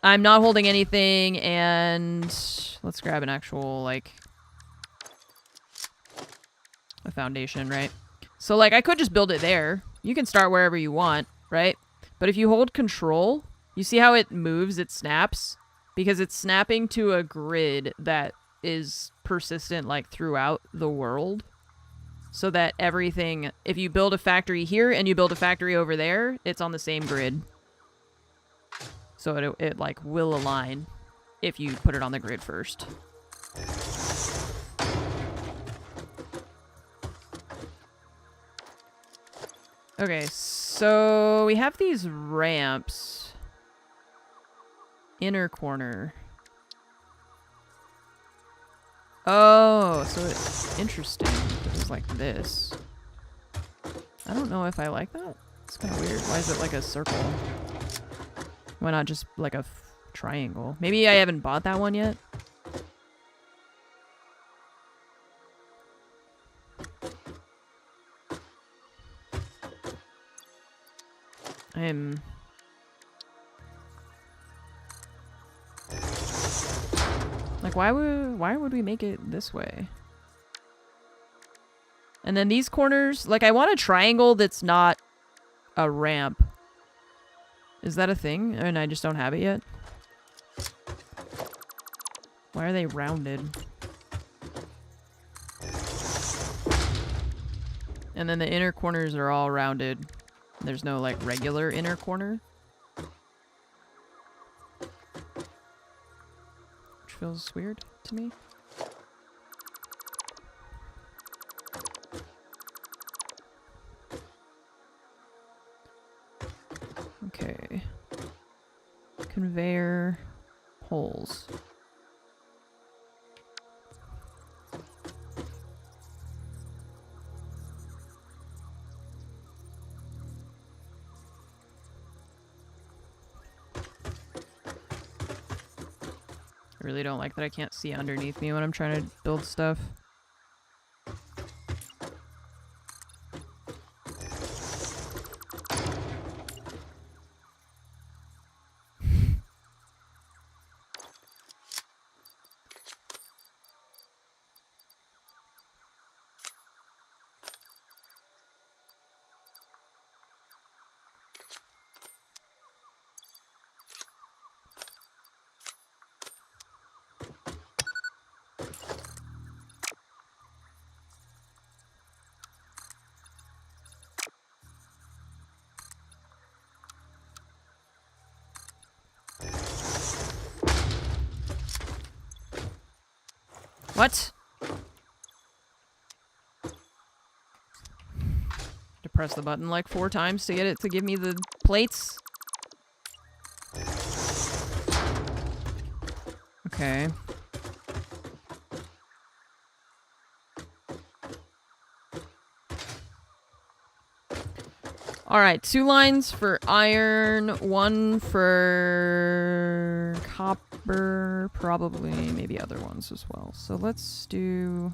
I'm not holding anything, and let's grab an actual like a foundation, right? So like I could just build it there. You can start wherever you want, right? But if you hold control, you see how it moves, it snaps? Because it's snapping to a grid that is persistent like throughout the world. So that everything, if you build a factory here and you build a factory over there, it's on the same grid. So it like will align if you put it on the grid first. Okay, so we have these ramps. Inner corner. Oh, so it's interesting. It's like this. I don't know if I like that. It's kind of weird. Why is it like a circle? Why not just like a triangle? Maybe I haven't bought that one yet. I'm... Like, why would we make it this way? And then these corners, like I want a triangle that's not a ramp. Is that a thing? And I just don't have it yet? Why are they rounded? And then the inner corners are all rounded. There's no like regular inner corner. Which feels weird to me. Okay. Conveyor poles. I really don't like that I can't see underneath me when I'm trying to build stuff. What? To press the button like 4 times to get it to give me the plates? Okay. Alright, 2 lines for iron, 1 for copper, probably maybe other ones as well. So let's do...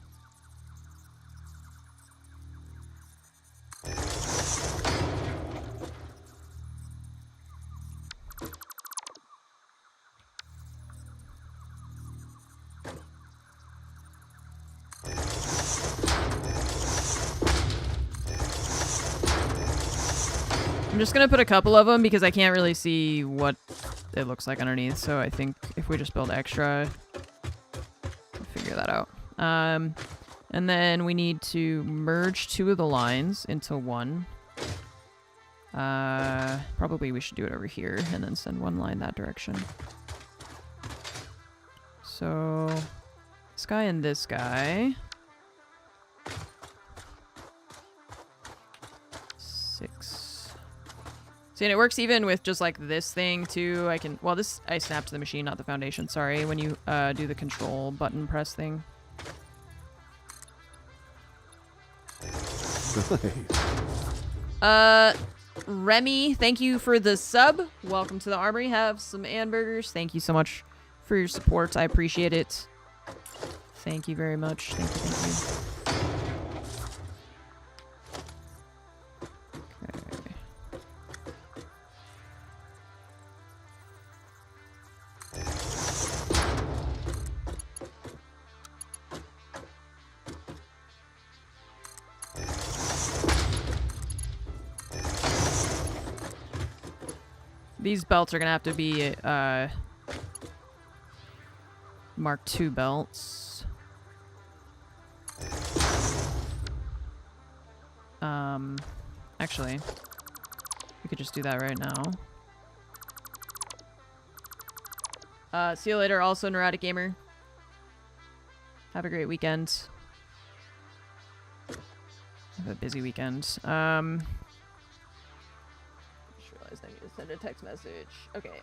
I'm just gonna put a couple of them because I can't really see what it looks like underneath, so I think if we just build extra, we'll figure that out. And then we need to merge 2 of the lines into 1. Probably we should do it over here and then send 1 line that direction. So, this guy and this guy. 6. See, and it works even with just like this thing too. I can, well, this, I snapped the machine, not the foundation, sorry, when you do the control button press thing. Nice. Remy, thank you for the sub. Welcome to the armory. Have some hamburgers. Thank you so much for your support. I appreciate it. Thank you very much. Thank you, thank you. These belts are gonna have to be Mark II belts. Actually, we could just do that right now. See you later, also Neurotic Gamer. Have a great weekend. Have a busy weekend. Just realized I need to send a text message. Okay,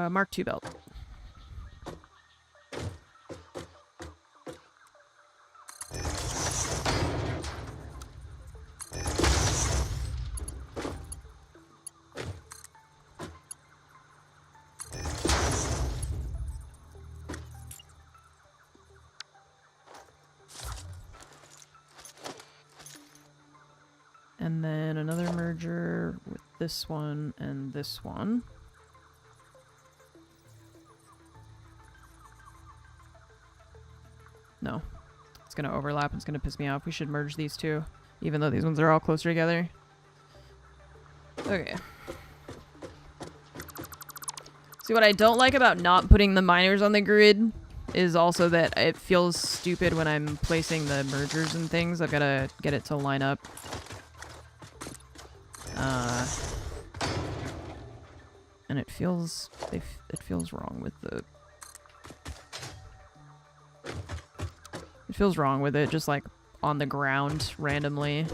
Mark II belt. And then another merger with this one and this one. No. It's gonna overlap and it's gonna piss me off. We should merge these two, even though these ones are all closer together. Okay. See, what I don't like about not putting the miners on the grid is also that it feels stupid when I'm placing the mergers and things. I've gotta get it to line up. And it feels wrong with the It feels wrong with it, just like on the ground randomly.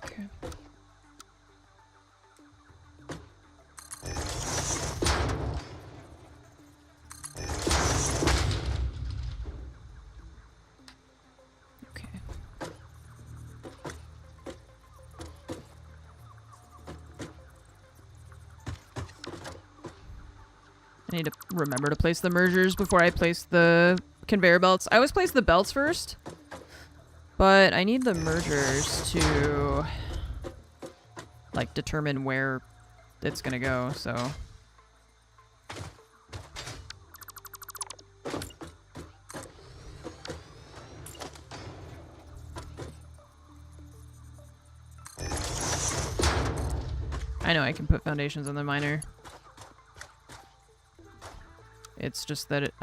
Okay. Okay. I need to remember to place the mergers before I place the conveyor belts. I always place the belts first, but I need the mergers to like determine where it's gonna go, so. I know I can put foundations on the miner. It's just that it,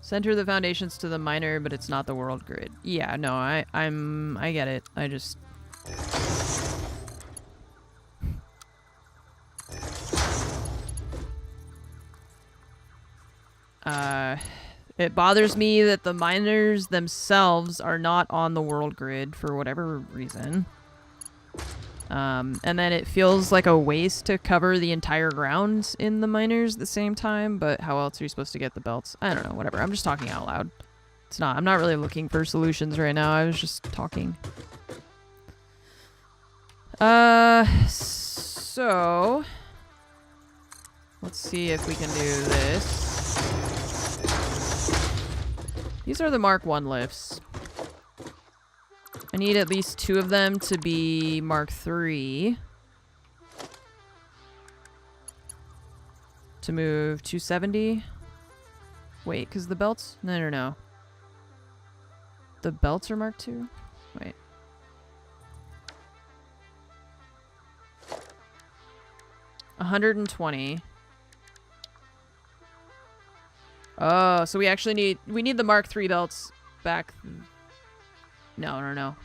center the foundations to the miner, but it's not the world grid. Yeah, no, I get it. I just... It bothers me that the miners themselves are not on the world grid for whatever reason. And then it feels like a waste to cover the entire ground in the miners at the same time, but how else are you supposed to get the belts? I don't know, whatever. I'm just talking out loud. I'm not really looking for solutions right now. I was just talking. So... let's see if we can do this. These are the Mark 1 lifts. I need at least 2 of them to be Mark 3. To move 270. Wait, because the belts? No. The belts are Mark 2? Wait. $120. Oh, so we actually need the Mark 3 belts back. No.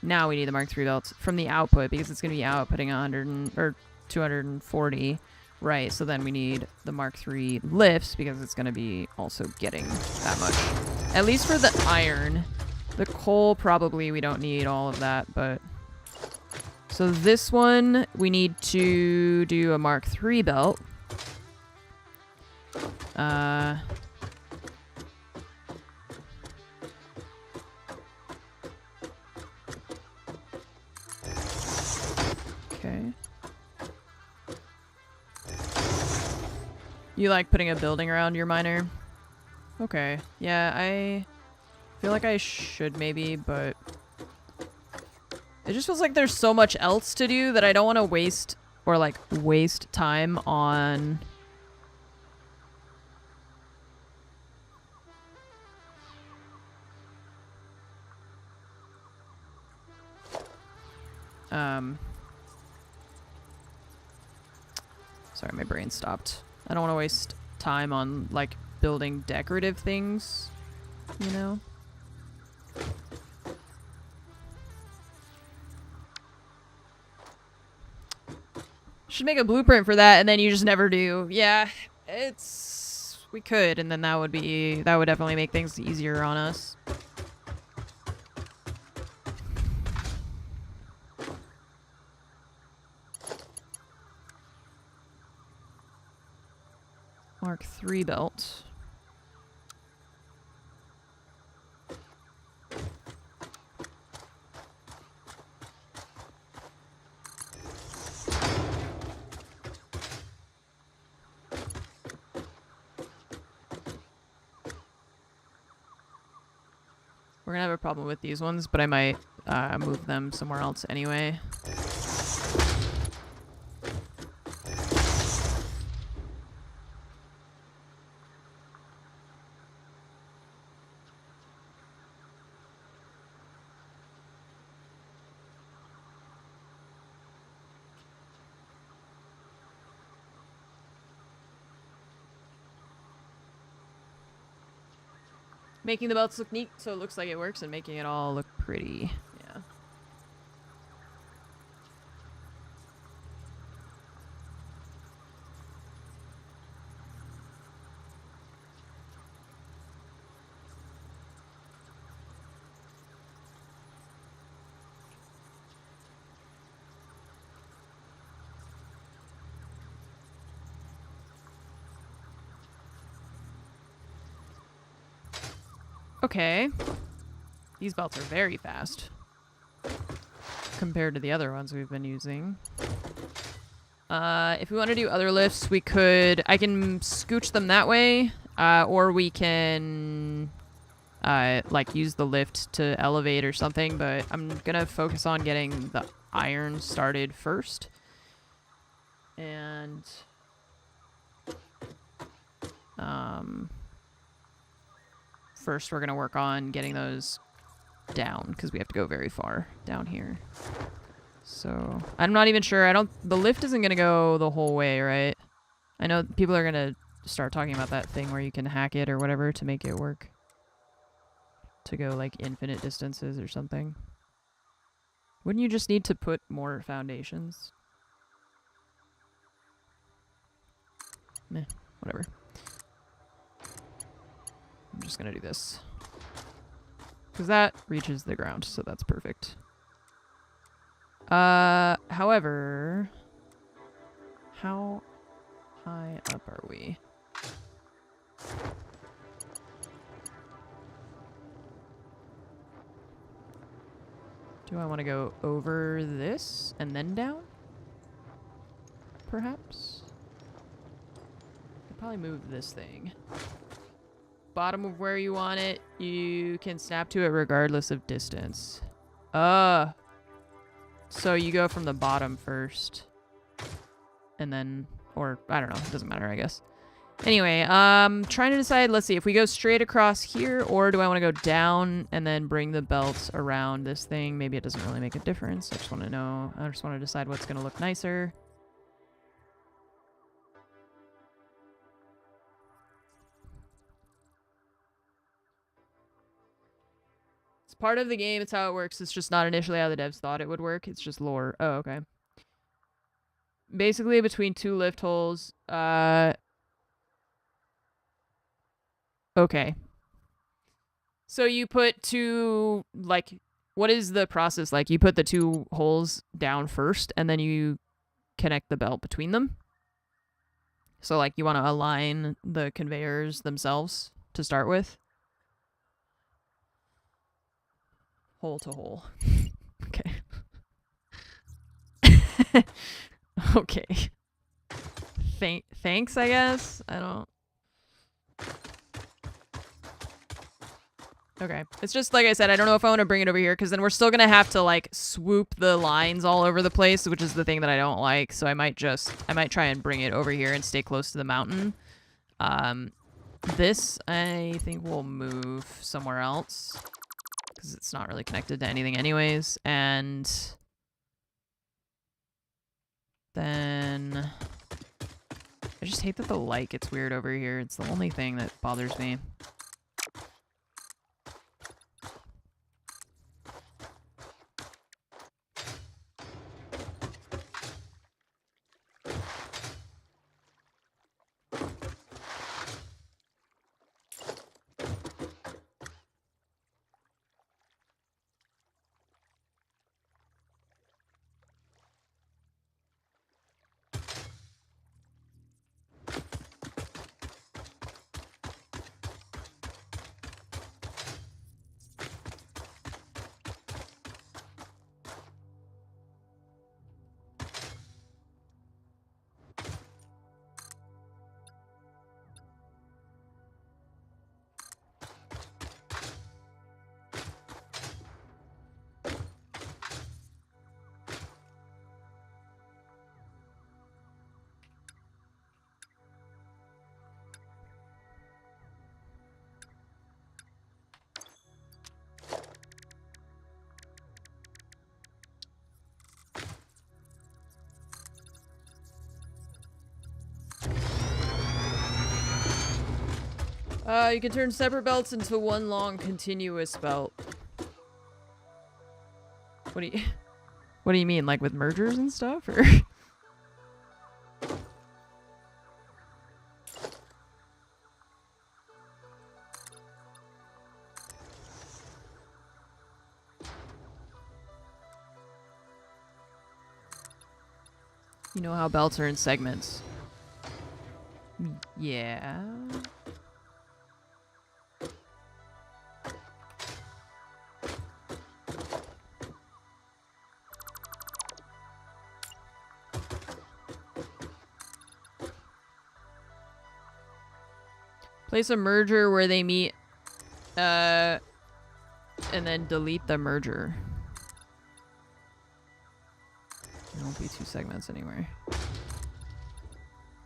Now we need the Mark 3 belts from the output because it's going to be outputting 240. Right, so then we need the Mark 3 lifts because it's going to be also getting that much. At least for the iron. The coal, probably we don't need all of that, but... So this one, we need to do a Mark 3 belt. Okay. You like putting a building around your miner? Okay. Yeah, I feel like I should maybe, but it just feels like there's so much else to do that I don't want to waste time on sorry, my brain stopped. I don't want to waste time on, like, building decorative things, you know? Should make a blueprint for that, and then you just never do. Yeah, we could, and then that would definitely make things easier on us. Mark 3 belt. We're gonna have a problem with these ones, but I might move them somewhere else anyway. Making the belts look neat so it looks like it works and making it all look pretty. Yeah. Okay. These belts are very fast compared to the other ones we've been using. If we want to do other lifts, we could... I can scooch them that way, or we can... like, use the lift to elevate or something, but I'm gonna focus on getting the iron started first. And... first we're gonna work on getting those down, because we have to go very far down here. So, I'm not even sure. The lift isn't gonna go the whole way, right? I know people are gonna start talking about that thing where you can hack it or whatever to make it work. To go, like, infinite distances or something. Wouldn't you just need to put more foundations? Meh, whatever. I'm just gonna do this. Because that reaches the ground, so that's perfect. However... how high up are we? Do I want to go over this and then down? Perhaps? Could probably move this thing. Bottom of where you want it, you can snap to it regardless of distance. So you go from the bottom first. And then, or I don't know, it doesn't matter, I guess. Anyway, trying to decide, let's see, if we go straight across here, or do I want to go down and then bring the belt around this thing? Maybe it doesn't really make a difference. I just want to know, I just want to decide what's going to look nicer. It's part of the game, it's how it works. It's just not initially how the devs thought it would work. It's just lore. Oh, okay. Basically, between two lift holes, okay. So you put two, like, what is the process like? You put the two holes down first, and then you connect the belt between them? So, like, you want to align the conveyors themselves to start with? Hole to hole. Okay. Okay. Thanks, I guess? I don't... Okay. It's just, like I said, I don't know if I want to bring it over here, because then we're still going to have to, like, swoop the lines all over the place, which is the thing that I don't like, so I might try and bring it over here and stay close to the mountain. This, I think we'll move somewhere else, because it's not really connected to anything anyways, and... then... I just hate that the light gets weird over here. It's the only thing that bothers me. You can turn separate belts into one long continuous belt. What do you mean, like with mergers and stuff, or? You know how belts are in segments. Place a merger where they meet, and then delete the merger. It won't be 2 segments anywhere.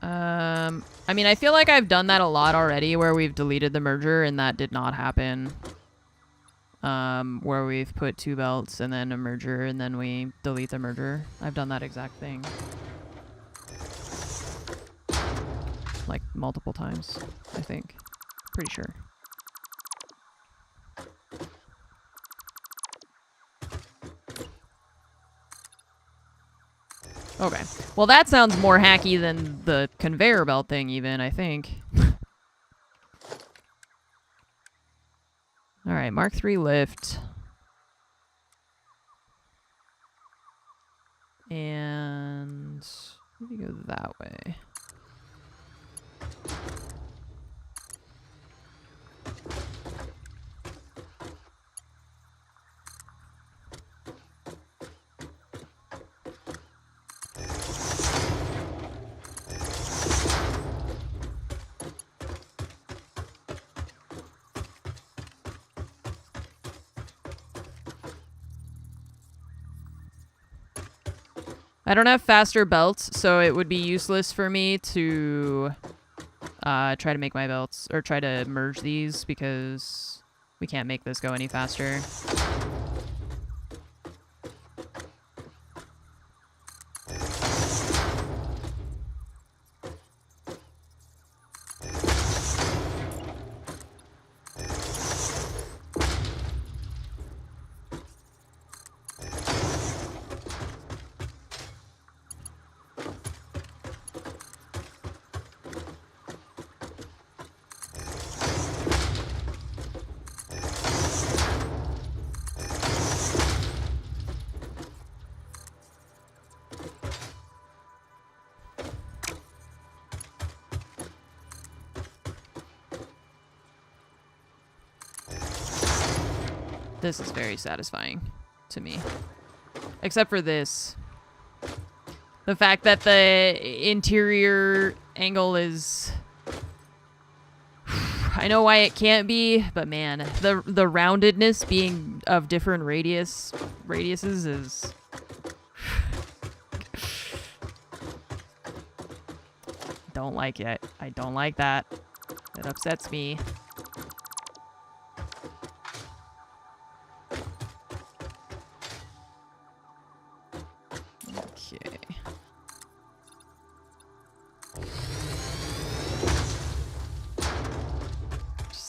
I mean, I feel like I've done that a lot already where we've deleted the merger and that did not happen. Where we've put 2 belts and then a merger and then we delete the merger. I've done that exact thing. Like multiple times, I think. Pretty sure. Okay. Well, that sounds more hacky than the conveyor belt thing even, I think. Alright, Mark III lift. And maybe go that way. I don't have faster belts, so it would be useless for me to try to make my belts, or try to merge these, because we can't make this go any faster. This is very satisfying to me. Except for this. The fact that the interior angle is... I know why it can't be, but man, the roundedness being of different radiuses is... Don't like it. I don't like that. It upsets me.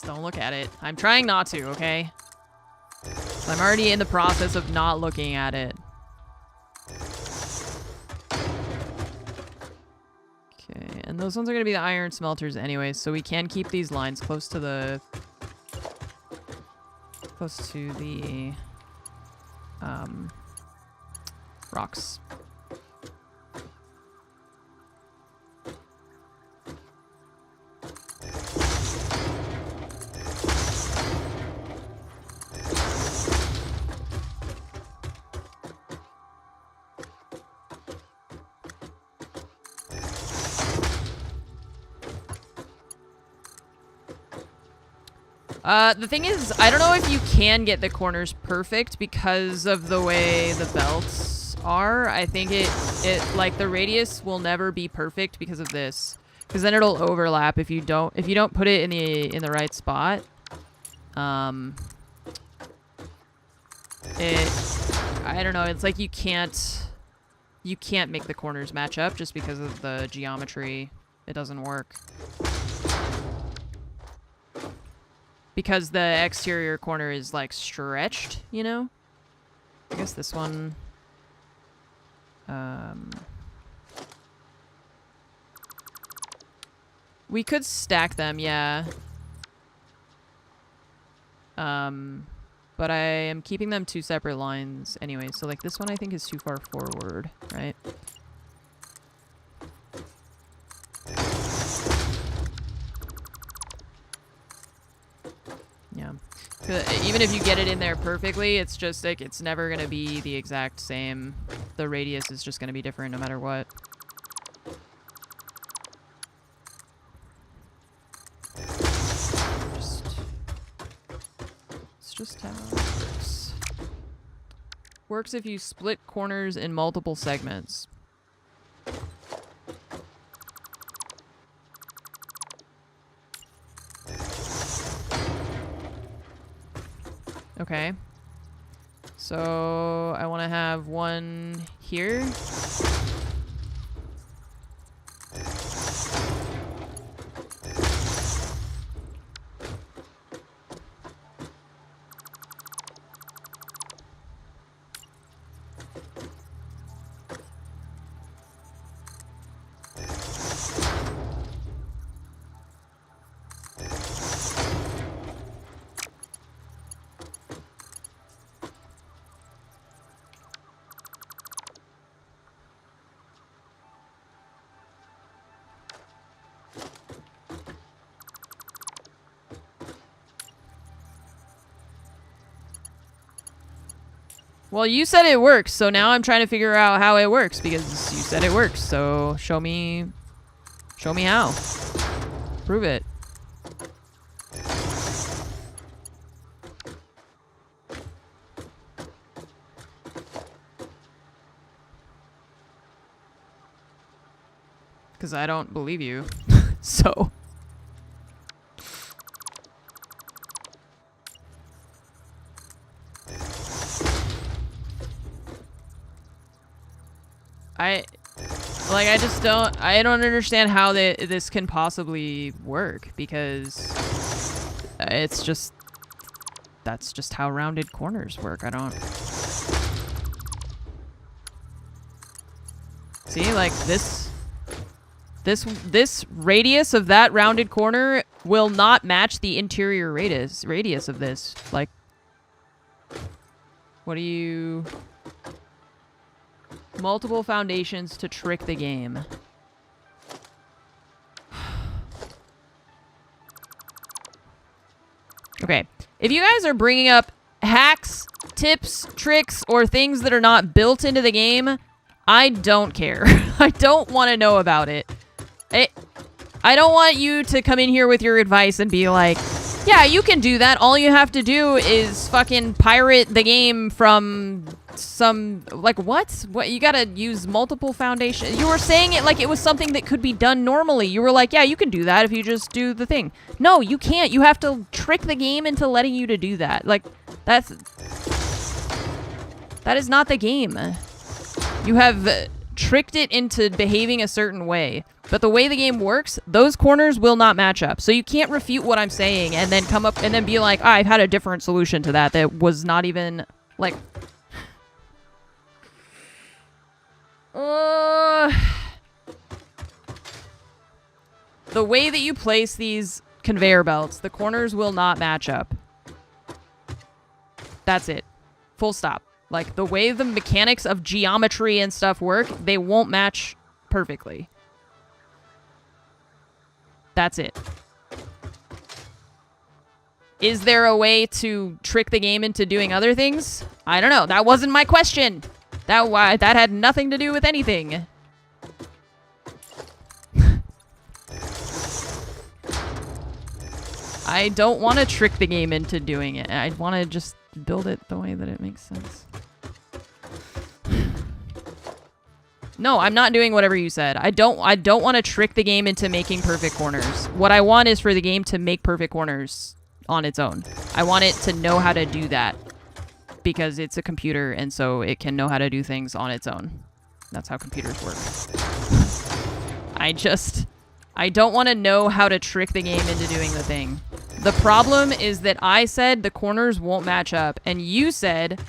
Don't look at it. I'm trying not to, okay? I'm already in the process of not looking at it. Okay, and those ones are gonna be the iron smelters anyway, so we can keep these lines close to the rocks. The thing is, I don't know if you can get the corners perfect because of the way the belts are. I think it like the radius will never be perfect because of this. Because then it'll overlap if you don't put it in the right spot. I don't know, it's like you can't make the corners match up just because of the geometry. It doesn't work. Because the exterior corner is, like, stretched, you know? I guess this one... we could stack them, yeah. But I am keeping them 2 separate lines anyway. So, like, this one I think is too far forward, right? Yeah. Even if you get it in there perfectly, it's just like it's never going to be the exact same. The radius is just going to be different no matter what. Works if you split corners in multiple segments. Okay. So I want to have one here. Well, you said it works, so now I'm trying to figure out how it works because you said it works. So show me how. Prove it. Because I don't believe you. So. I don't understand how this can possibly work because it's just, that's just how rounded corners work. I don't. See, like this radius of that rounded corner will not match the interior radius of this. Like, what do you... Multiple foundations to trick the game. Okay. If you guys are bringing up hacks, tips, tricks, or things that are not built into the game, I don't care. I don't want to know about it. I don't want you to come in here with your advice and be like, yeah, you can do that. All you have to do is fucking pirate the game from some... Like, what? What? You gotta use multiple foundations. You were saying it like it was something that could be done normally. You were like, yeah, you can do that if you just do the thing. No, you can't. You have to trick the game into letting you to do that. Like, that is not the game. You have tricked it into behaving a certain way. But the way the game works, those corners will not match up. So you can't refute what I'm saying and then come up and then be like, I've had a different solution to that that was not even, like... The way that you place these conveyor belts, the corners will not match up. That's it. Full stop. Like, the way the mechanics of geometry and stuff work, they won't match perfectly. That's it. Is there a way to trick the game into doing other things? I don't know. That wasn't my question. That had nothing to do with anything. I don't want to trick the game into doing it. I want to just build it the way that it makes sense. No, I'm not doing whatever you said. I don't want to trick the game into making perfect corners. What I want is for the game to make perfect corners on its own. I want it to know how to do that because it's a computer and so it can know how to do things on its own. That's how computers work. I don't want to know how to trick the game into doing the thing. The problem is that I said the corners won't match up and you said,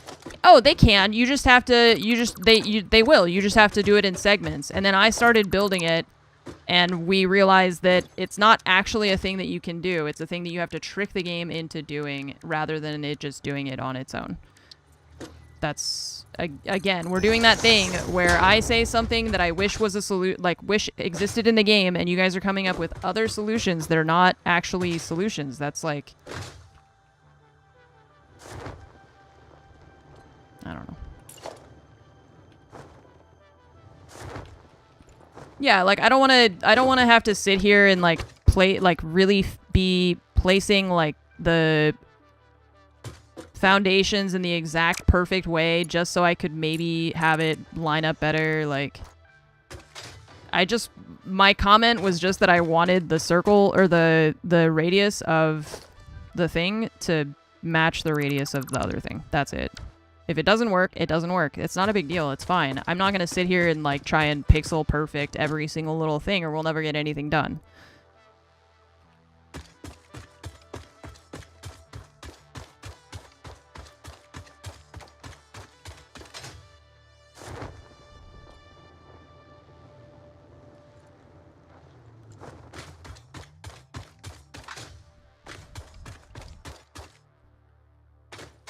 oh, they can. You just have to, they will. You just have to do it in segments. And then I started building it and we realized that it's not actually a thing that you can do. It's a thing that you have to trick the game into doing rather than it just doing it on its own. That's, again, we're doing that thing where I say something that I wish was a solution, like wish existed in the game, and you guys are coming up with other solutions that are not actually solutions. That's like, I don't know. Yeah, like I don't want to have to sit here and like really be placing like the foundations in the exact perfect way just so I could maybe have it line up better. Like, my comment was just that I wanted the circle or the radius of the thing to match the radius of the other thing. That's it. If it doesn't work, it doesn't work. It's not a big deal. It's fine. I'm not going to sit here and like try and pixel perfect every single little thing or we'll never get anything done.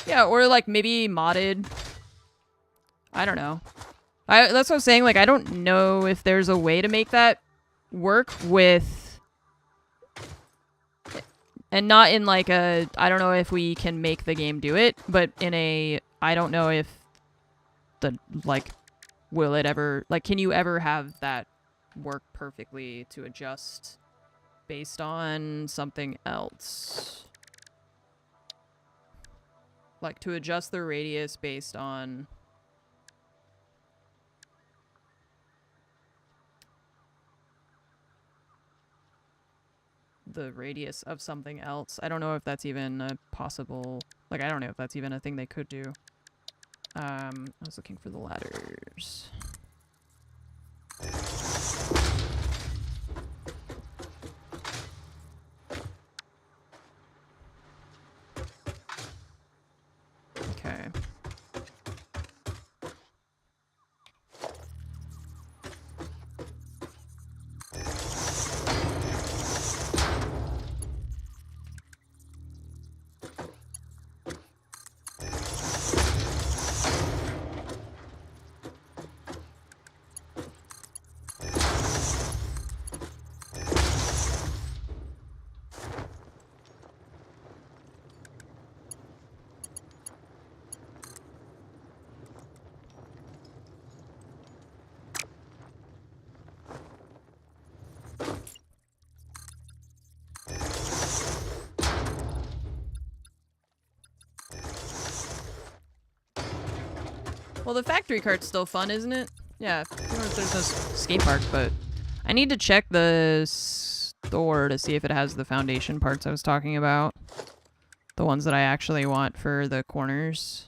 Yeah, or like maybe modded. I don't know. That's what I'm saying. Like, I don't know if there's a way to make that work with, and not in like a, I don't know if we can make the game do it, but in a, I don't know if the, like, will it ever, like, can you ever have that work perfectly to adjust based on something else? Like, to adjust the radius based on the radius of something else. I don't know if that's even a possible... Like, I don't know if that's even a thing they could do. I was looking for the ladders. Okay. Well, the factory cart's still fun, isn't it? Yeah, I don't know if there's no skate park, but I need to check the store to see if it has the foundation parts I was talking about. The ones that I actually want for the corners.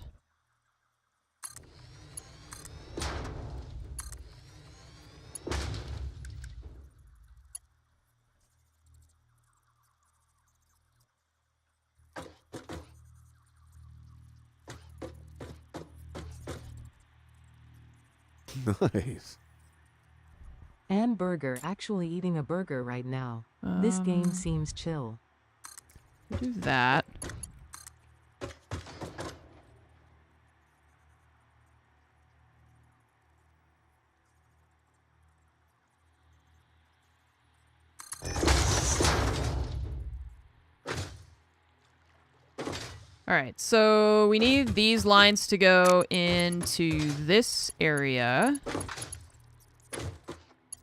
Nice. And Burger actually eating a burger right now. This game seems chill. Do that. Alright, so we need these lines to go into this area.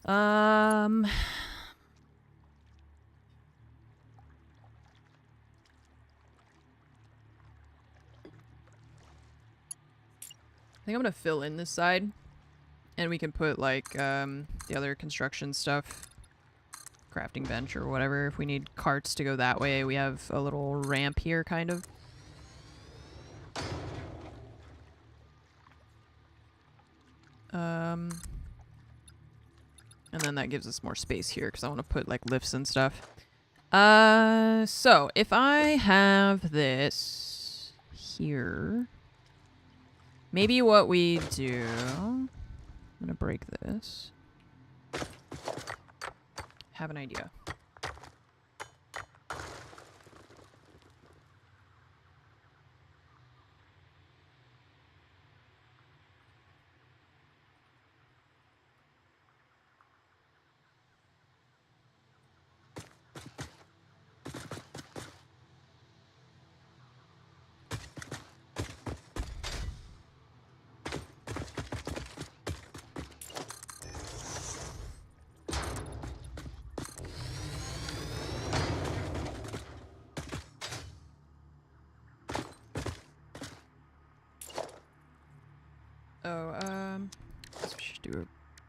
I think I'm gonna fill in this side. And we can put, like, the other construction stuff. Crafting bench or whatever. If we need carts to go that way, we have a little ramp here, kind of. And then that gives us more space here because I want to put like lifts and stuff. So if I have this here, maybe what we do, I'm gonna break this. Have an idea.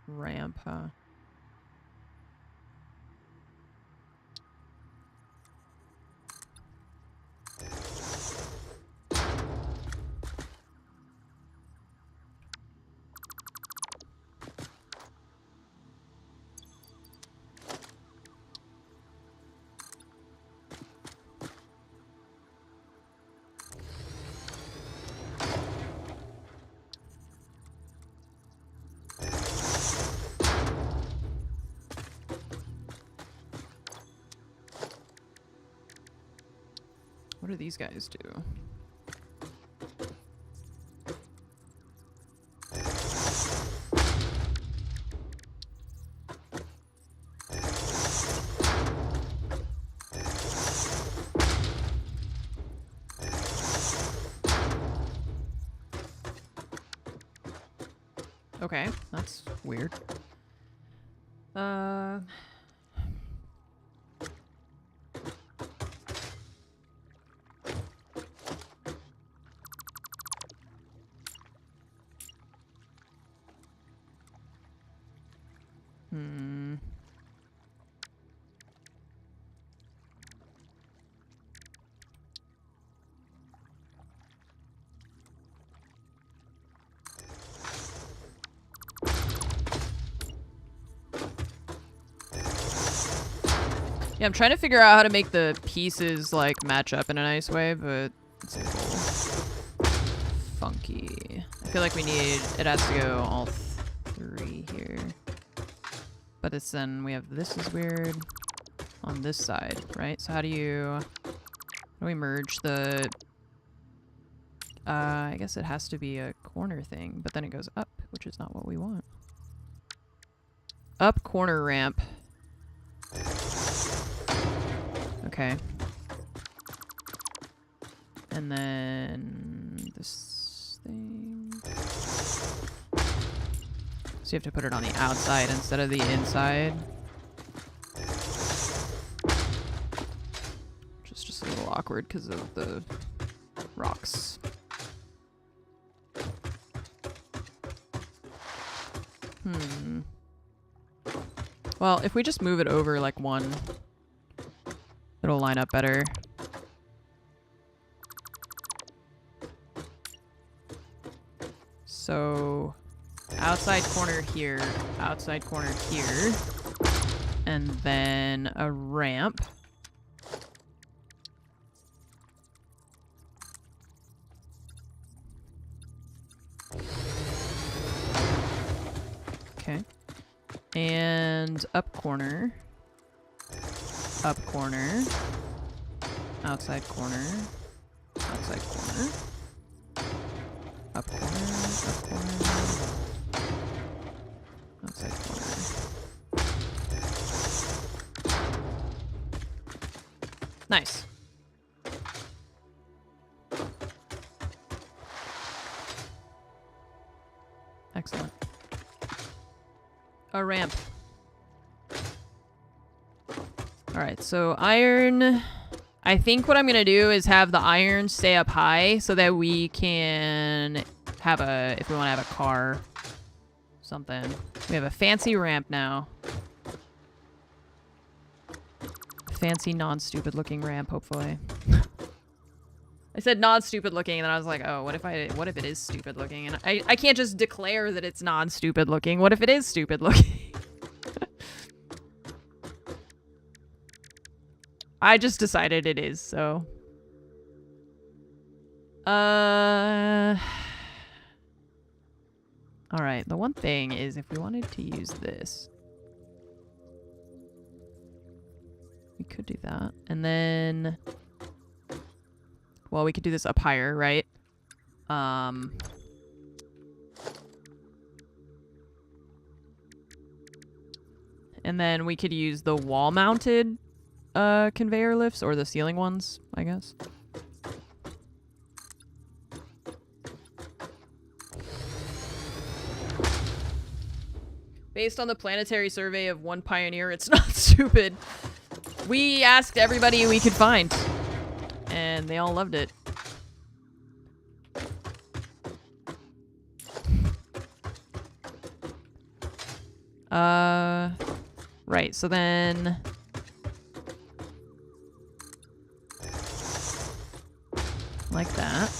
ramp, huh? What do these guys do? Okay, that's weird. Hmm. Yeah, I'm trying to figure out how to make the pieces, like, match up in a nice way, but it's a little funky. I feel like we need... It has to go all three here. But it's then... We have this is weird on this side, right? So how do you... How do we merge the... I guess it has to be a corner thing, but then it goes up, which is not what we want. Up corner ramp. Okay. And then this thing. So you have to put it on the outside instead of the inside. Which is just a little awkward because of the rocks. Well, if we just move it over like one, it'll line up better. So, outside corner here, and then a ramp. Okay. And up corner, outside corner, outside corner, up corner, outside corner. Nice. Excellent. A ramp. Alright, so iron... I think what I'm gonna do is have the iron stay up high so that we can have a... If we want to have a car. Something. We have a fancy ramp now. Fancy, non-stupid looking ramp, hopefully. I said non-stupid looking, and then I was like, oh, what if it is stupid looking? And I can't just declare that it's non-stupid looking. What if it is stupid looking? I just decided it is, so. Alright, the one thing is if we wanted to use this, we could do that. And then, well, we could do this up higher, right? And then we could use the wall-mounted conveyor lifts, or the ceiling ones, I guess. Based on the planetary survey of one pioneer, it's not stupid. We asked everybody we could find, and they all loved it. Right, so then... like that.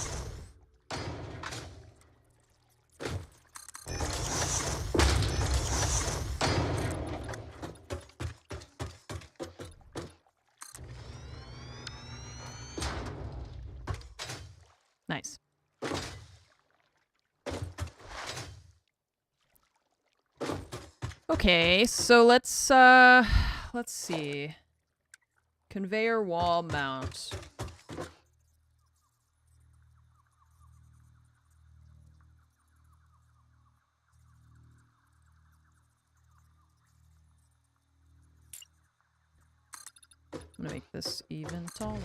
Nice. Okay, so let's see. Conveyor wall mount. I'm gonna make this even taller.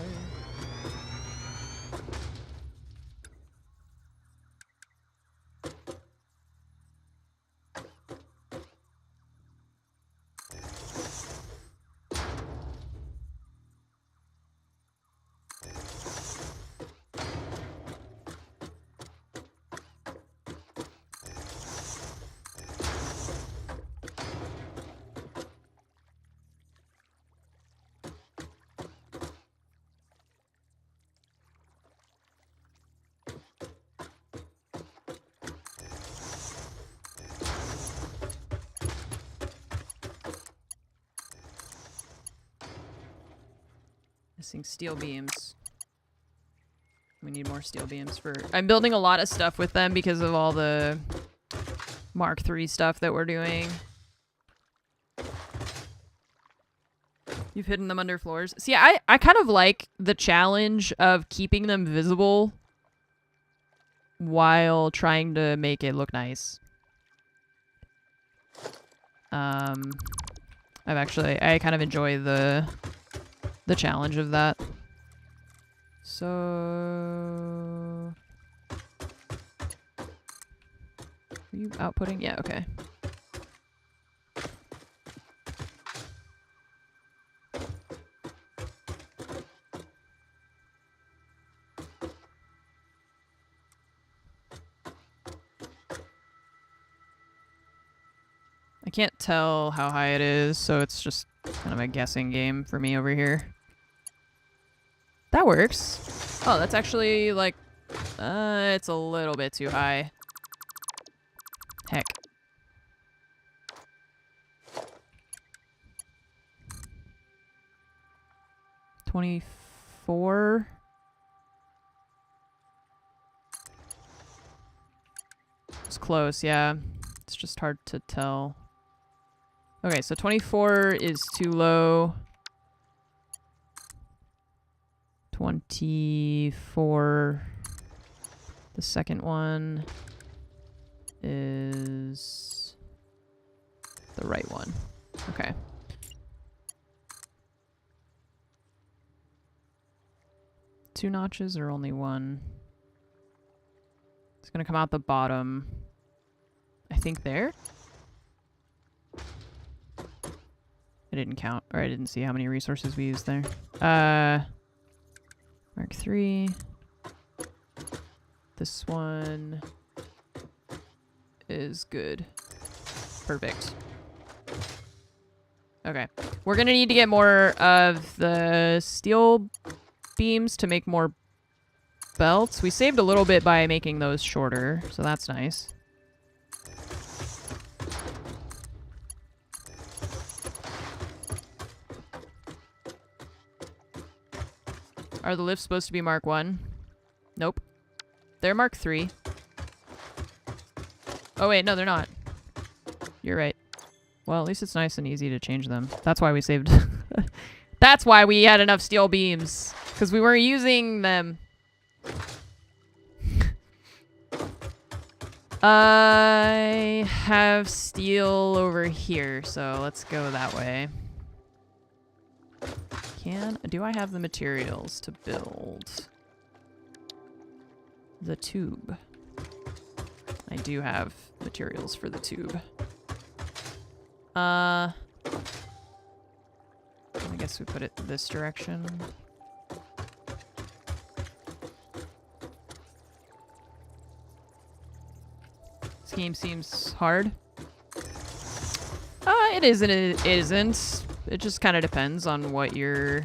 Missing steel beams. We need more steel beams for... I'm building a lot of stuff with them because of all the Mark III stuff that we're doing. You've hidden them under floors. See, I kind of like the challenge of keeping them visible while trying to make it look nice. I kind of enjoy the challenge of that. So... are you outputting? Yeah, okay. I can't tell how high it is, so it's just kind of a guessing game for me over here. That works. Oh, that's actually, like, it's a little bit too high. Heck. $24. It's close, yeah. It's just hard to tell. Okay, so 24 is too low. 24. The second one is the right one. Okay. Two notches or only one? It's gonna come out the bottom. I think there? I didn't count, or I didn't see how many resources we used there. Mark III. This one is good. Perfect. Okay. We're gonna need to get more of the steel beams to make more belts. We saved a little bit by making those shorter, so that's nice. Are the lifts supposed to be Mark 1? Nope. They're Mark 3. Oh wait, no they're not. You're right. Well, at least it's nice and easy to change them. That's why we saved... That's why we had enough steel beams. Because we weren't using them. I have steel over here, so let's go that way. Do I have the materials to build the tube? I do have materials for the tube. I guess we put it this direction. This game seems hard. It isn't. It isn't. It just kind of depends on what you're...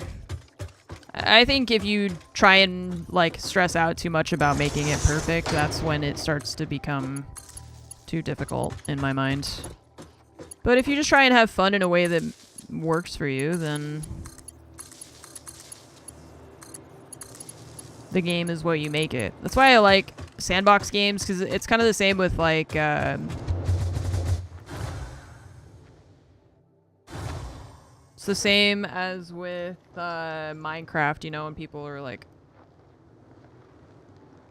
I think if you try and, like, stress out too much about making it perfect, that's when it starts to become too difficult, in my mind. But if you just try and have fun in a way that works for you, then the game is what you make it. That's why I like sandbox games, because it's kind of the same with, like, it's the same as with Minecraft, you know, when people are like,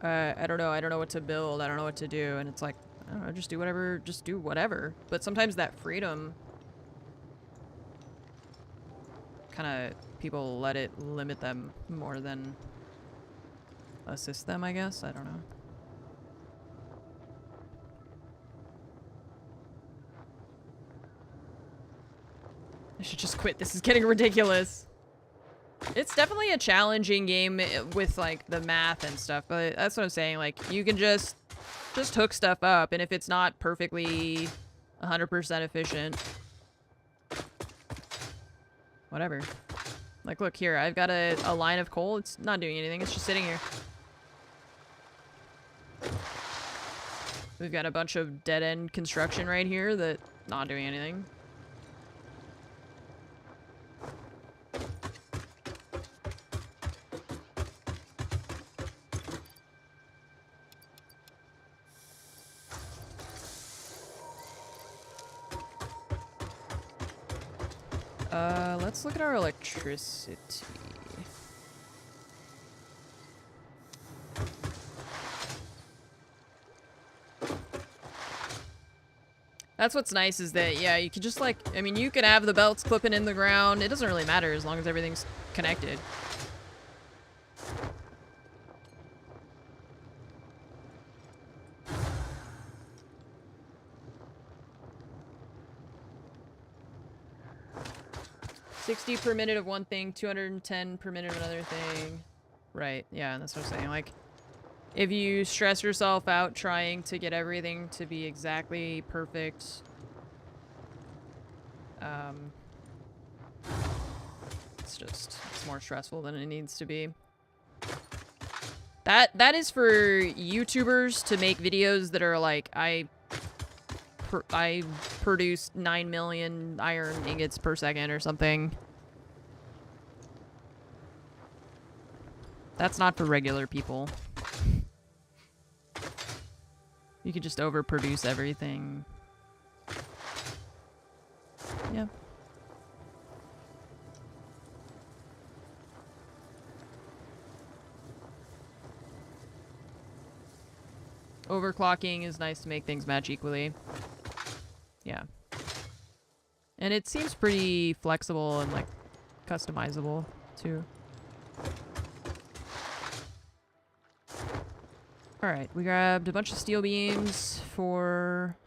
I don't know what to build, I don't know what to do, and it's like, I don't know, just do whatever. But sometimes that freedom, kind of, people let it limit them more than assist them, I guess. I don't know. I should just quit. This is getting ridiculous. It's definitely a challenging game with, like, the math and stuff, but that's what I'm saying. Like, you can just hook stuff up, and if it's not perfectly 100% efficient, whatever. Like, look here, I've got a line of coal. It's not doing anything. It's just sitting here. We've got a bunch of dead-end construction right here that not doing anything. Let's look at our electricity. That's what's nice is that, yeah, you can just, like, I mean, you can have the belts clipping in the ground. It doesn't really matter as long as everything's connected. $60 per minute of one thing, 210 per minute of another thing. Right, yeah, that's what I'm saying. Like, if you stress yourself out trying to get everything to be exactly perfect, it's more stressful than it needs to be. That is for YouTubers to make videos that are like, I produced 9 million iron ingots per second or something. That's not for regular people. You could just overproduce everything. Yeah. Overclocking is nice to make things match equally. Yeah. And it seems pretty flexible and, like, customizable, too. Alright, we grabbed a bunch of steel beams for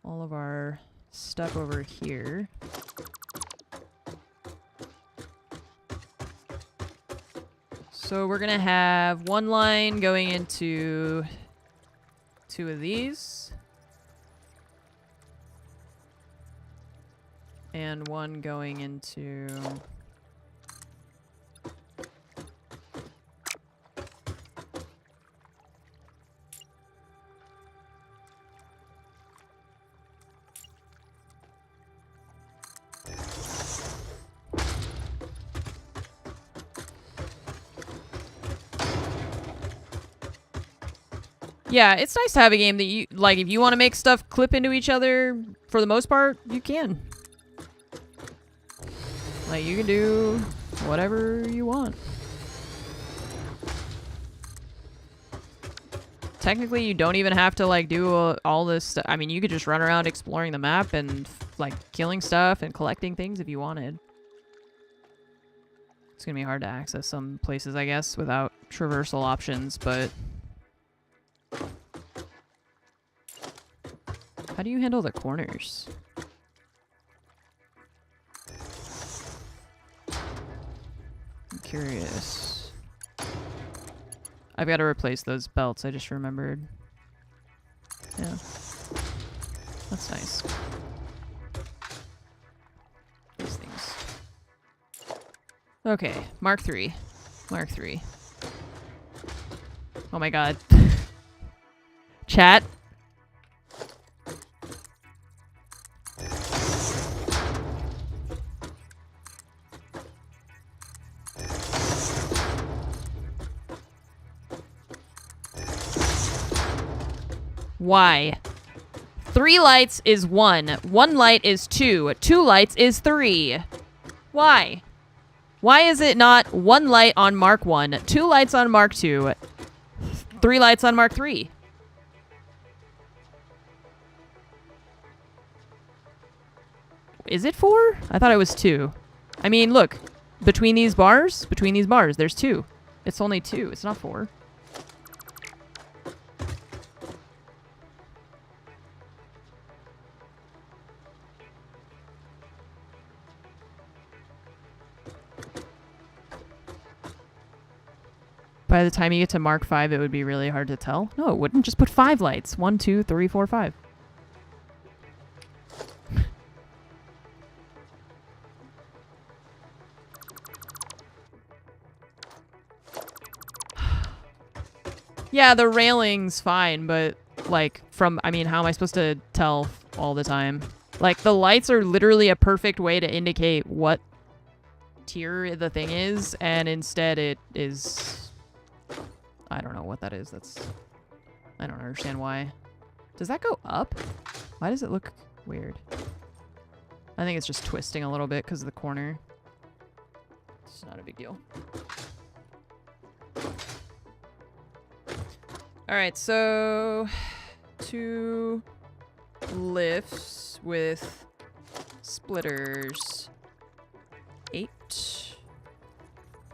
all of our stuff over here. So we're gonna have one line going into 2 of these. And one going into... Yeah, it's nice to have a game that you, like, if you want to make stuff clip into each other, for the most part, you can. Like, you can do whatever you want. Technically, you don't even have to, like, do all this stuff. I mean, you could just run around exploring the map and, like, killing stuff and collecting things if you wanted. It's gonna be hard to access some places, I guess, without traversal options, but... How do you handle the corners? I'm curious. I've got to replace those belts, I just remembered. Yeah. That's nice. Okay, Mark 3. Mark 3. Oh my god. Chat. Why? 3 lights is 1. 1 light is 2. 2 lights is 3. Why? Why is it not 1 light on Mark 1, 2 lights on Mark 2, 3 lights on Mark 3? Is it 4? I thought it was 2. I mean, look. Between these bars, there's 2. It's only 2. It's not 4. By the time you get to Mark 5, it would be really hard to tell. No, it wouldn't. Just put 5 lights. 1, 2, 3, 4, 5. Yeah, the railing's fine, but, like, I mean, how am I supposed to tell all the time? Like, the lights are literally a perfect way to indicate what tier the thing is, and instead it is... I don't know what that is. I don't understand why. Does that go up? Why does it look weird? I think it's just twisting a little bit because of the corner. It's not a big deal. Alright, so 2 lifts with splitters. 8.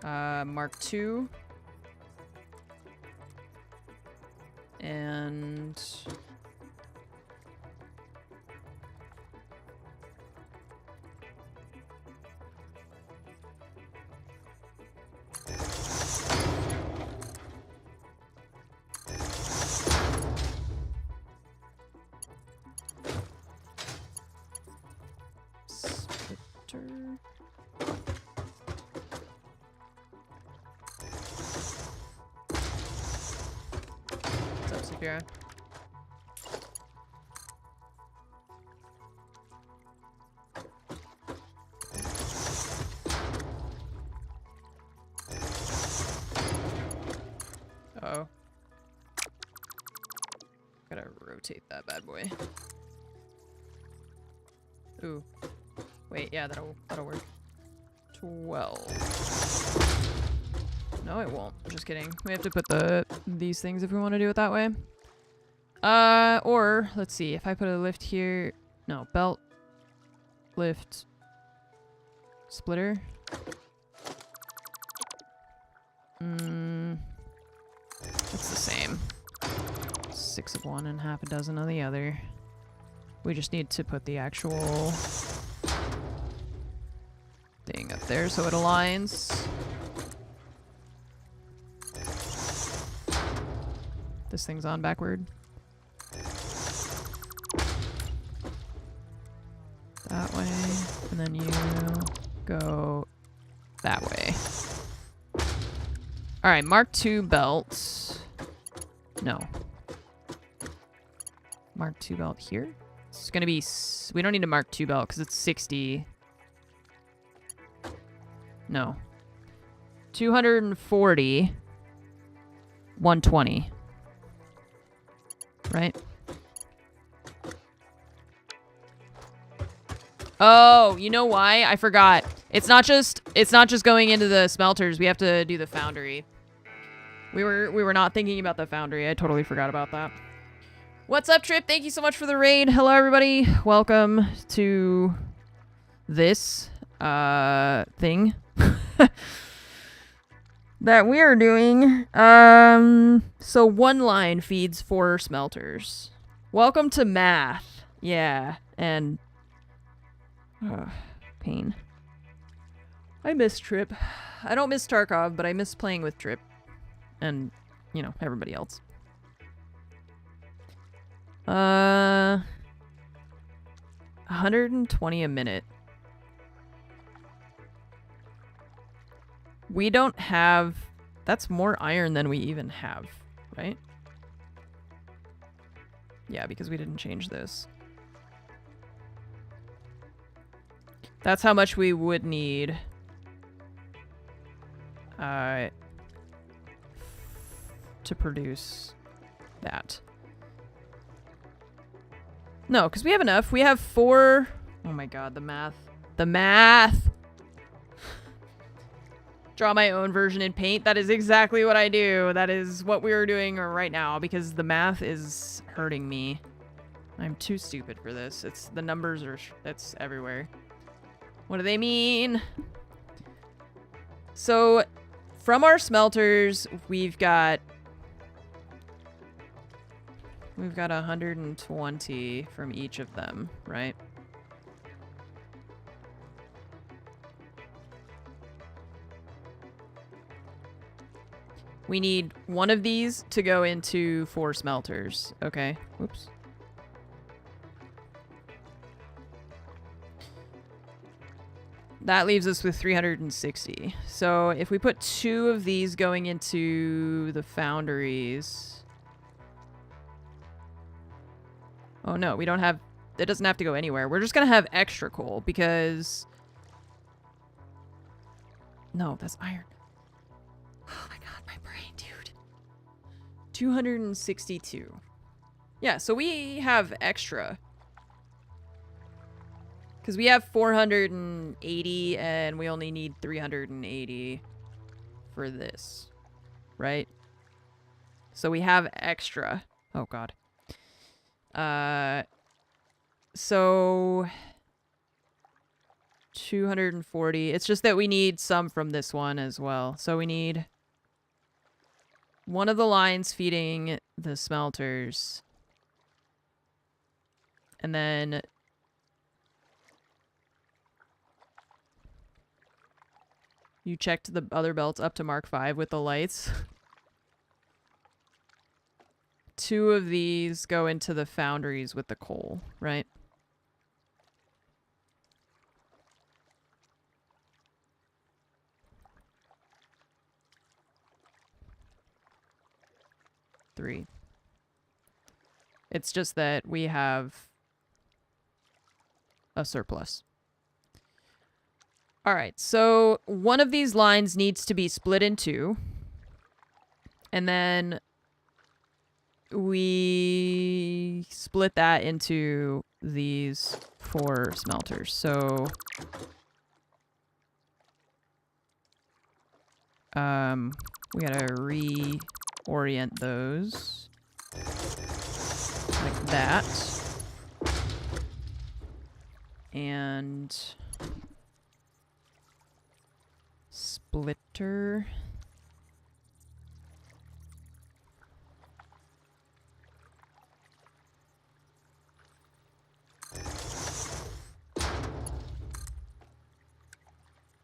Mark 2. And splitter. What's up, Saphira? Uh-oh. Gotta rotate that bad boy. Ooh. Wait, yeah, that'll work. 12. No, it won't. Just kidding. We have to put these things if we want to do it that way. Or let's see. If I put a lift here, no, belt, lift, splitter. It's the same. 6 of one and half a dozen of the other. We just need to put the actual thing up there so it aligns. This thing's on backward. That way. And then you go that way. Alright, Mark II belt. No. Mark II belt here? It's gonna be... We don't need a Mark II belt because it's 60. No. 240. 120. Right? Oh, you know why? I forgot. It's not just going into the smelters. We have to do the foundry. We were not thinking about the foundry. I totally forgot about that. What's up, Trip? Thank you so much for the raid. Hello, everybody. Welcome to this thing that we are doing. So 1 line feeds 4 smelters. Welcome to math. Yeah, and pain. I miss Trip. I don't miss Tarkov, but I miss playing with Trip. And, you know, everybody else. 120 a minute. We don't have... That's more iron than we even have, right? Yeah, because we didn't change this. That's how much we would need. To produce that. No, because we have enough. We have 4... Oh my god, the math. The math! Draw my own version in Paint. That is exactly what I do. That is what we are doing right now because the math is hurting me. I'm too stupid for this. It's the numbers are... It's everywhere. What do they mean? So, from our smelters, we've got 120 from each of them, right? We need one of these to go into 4 smelters. Okay. Whoops. That leaves us with 360. So if we put 2 of these going into the foundries... Oh no, we don't have... It doesn't have to go anywhere. We're just gonna have extra coal because... No, that's iron. Oh my god, my brain, dude. 262. Yeah, so we have extra. Because we have 480 and we only need 380 for this. Right? So we have extra. Oh god. So 240. It's just that we need some from this one as well. So we need one of the lines feeding the smelters. And then you checked the other belts up to Mark 5 with the lights. 2 of these go into the foundries with the coal, right? Three. It's just that we have a surplus. Alright, so one of these lines needs to be split in 2. And then we split that into these 4 smelters. So we gotta reorient those like that. And splitter.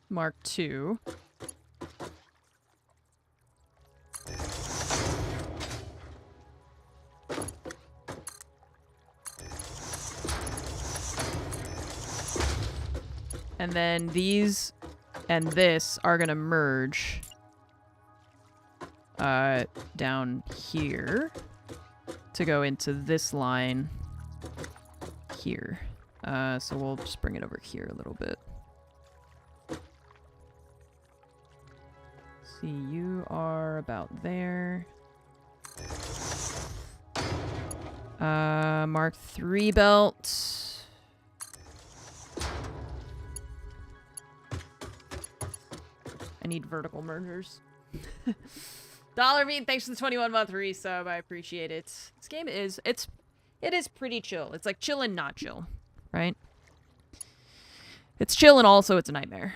Mark 2. And then these and this are gonna merge down here to go into this line here. So we'll just bring it over here a little bit. See, you are about there. Mark 3 belt. I need vertical mergers. Dollar Mean, thanks for the 21-month resub. I appreciate it. This game is, it is pretty chill. It's like chill and not chill, right? It's chill and also it's a nightmare.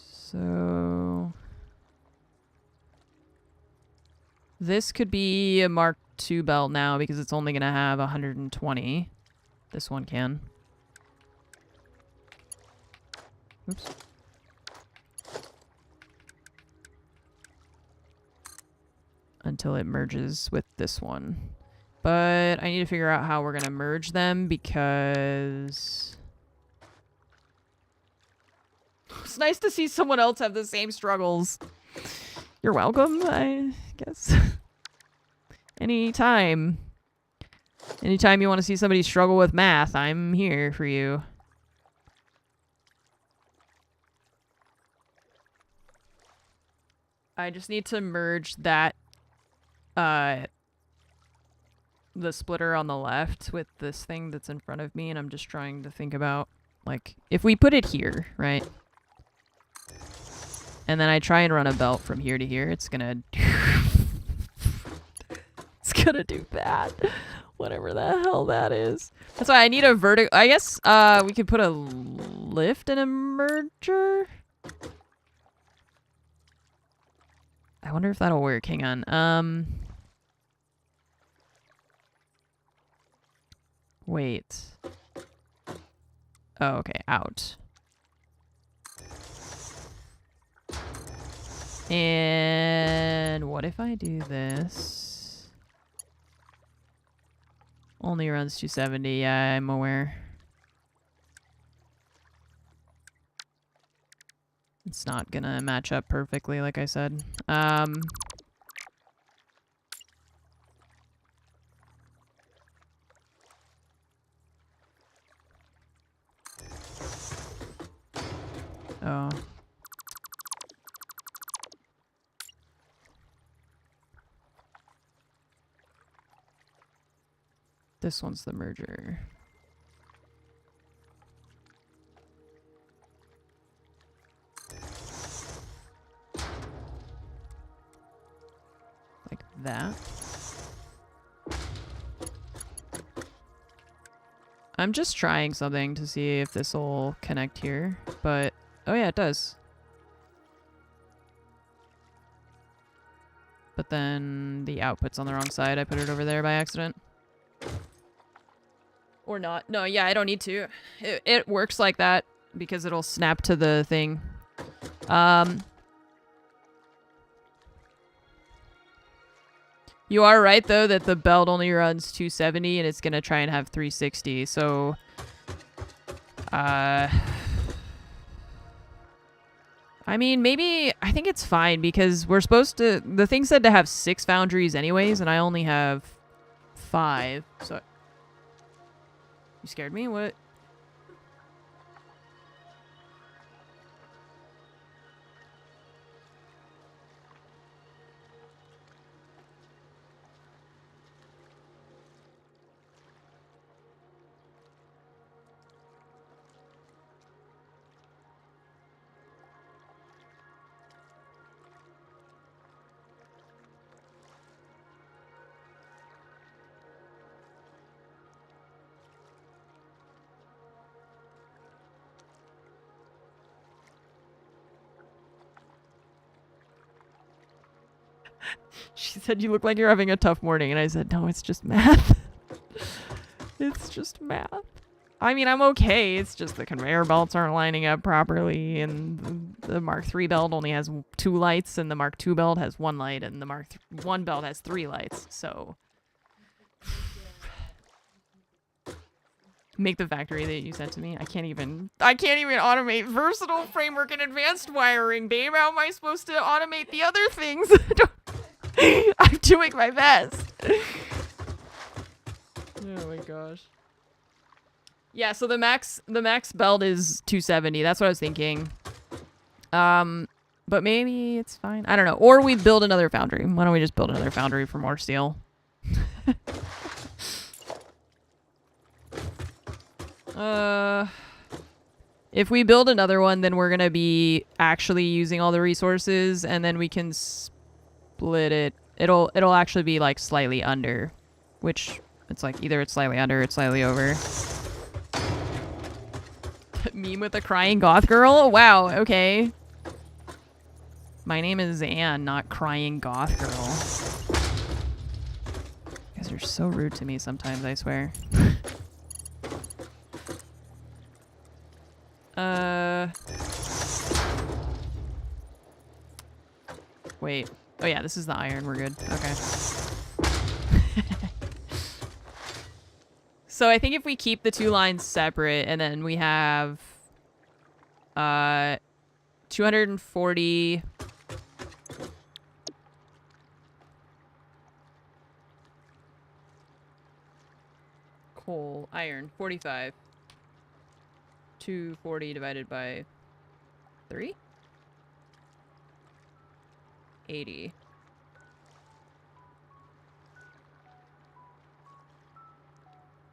So this could be a Mark 2 belt now because it's only gonna have 120. This one can. Oops. Until it merges with this one. But I need to figure out how we're gonna merge them because it's nice to see someone else have the same struggles. You're welcome, I guess. Anytime you want to see somebody struggle with math, I'm here for you. I just need to merge that the splitter on the left with this thing that's in front of me, and I'm just trying to think about, like, if we put it here, right? And then I try and run a belt from here to here, it's gonna it's gonna do that. Whatever the hell that is. That's why I need a vertical. I guess we could put a lift and a merger. I wonder if that'll work. Hang on. Wait. Oh, okay. Out. And what if I do this? Only runs 270. Yeah, I'm aware. It's not gonna match up perfectly, like I said. Oh. This one's the merger. Like that. I'm just trying something to see if this will connect here, but oh yeah, it does. But then the output's on the wrong side. I put it over there by accident. Or not. No, yeah, I don't need to. It works like that because it'll snap to the thing. You are right, though, that the belt only runs 270 and it's going to try and have 360. So, I mean, maybe, I think it's fine because we're supposed to, the thing said to have 6 foundries anyways, and I only have 5. So, you scared me? What? She said, you look like you're having a tough morning. And I said, no, it's just math. It's just math. I mean, I'm okay. It's just the conveyor belts aren't lining up properly. And the Mark III belt only has 2 lights. And the Mark II belt has 1 light. And the Mark I belt has 3 lights. So make the factory that you sent to me. I can't even automate versatile framework and advanced wiring, babe. How am I supposed to automate the other things? I'm doing my best. Oh my gosh. Yeah, so the max belt is 270. That's what I was thinking. But maybe it's fine. I don't know. Or we build another foundry. Why don't we just build another foundry for more steel? If we build another one, then we're gonna be actually using all the resources, and then we can split it. It'll actually be like slightly under, which it's like either it's slightly under or it's slightly over. Meme with a crying goth girl? Wow, okay. My name is Anne, not crying goth girl. You guys are so rude to me sometimes, I swear. Wait. Oh yeah, this is the iron. We're good. Okay. So I think if we keep the 2 lines separate and then we have 240 coal, iron, 45. 240 divided by 3? 80.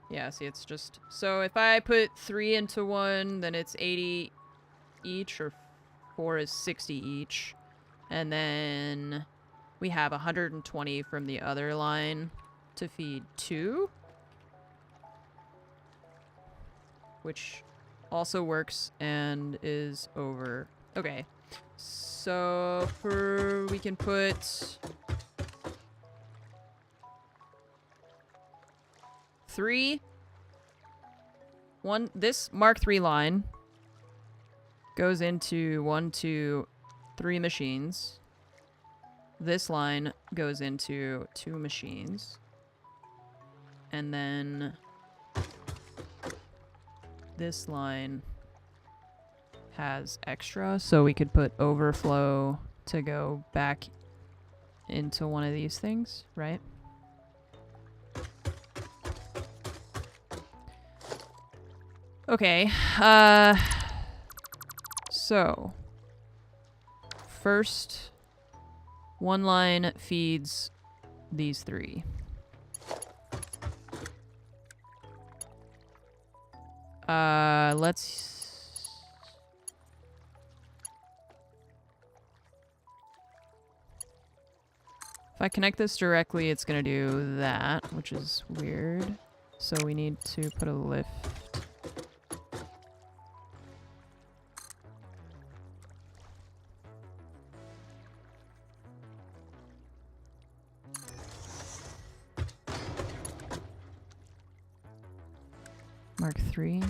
Yeah, see, it's just... So if I put 3 into 1, then it's 80 each, or 4 is 60 each. And then we have 120 from the other line to feed 2. Which also works and is over. Okay. So we can put 3. This Mark III line goes into 1, 2, 3 machines. This line goes into 2 machines. And then this line has extra, so we could put overflow to go back into one of these things, right? Okay, so first one line feeds these 3. Let's... If I connect this directly, it's gonna do that, which is weird. So we need to put a lift. Mark III.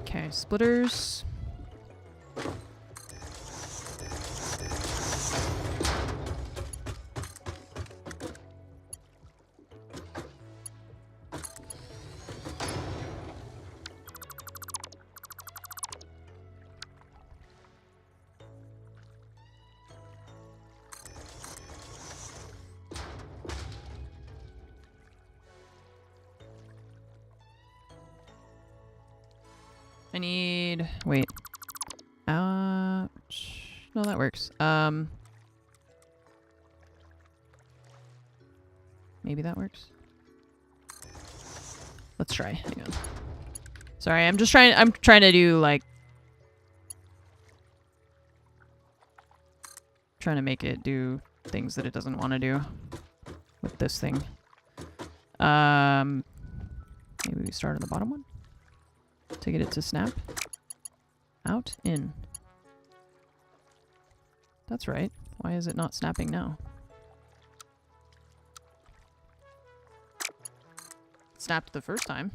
Okay, splitters. I need... Wait. No, that works. Maybe that works. Let's try. Hang on. Sorry, I'm trying to do, like... Trying to make it do things that it doesn't want to do with this thing. Maybe we start on the bottom one to get it to snap. Out, in. That's right. Why is it not snapping now? It snapped the first time.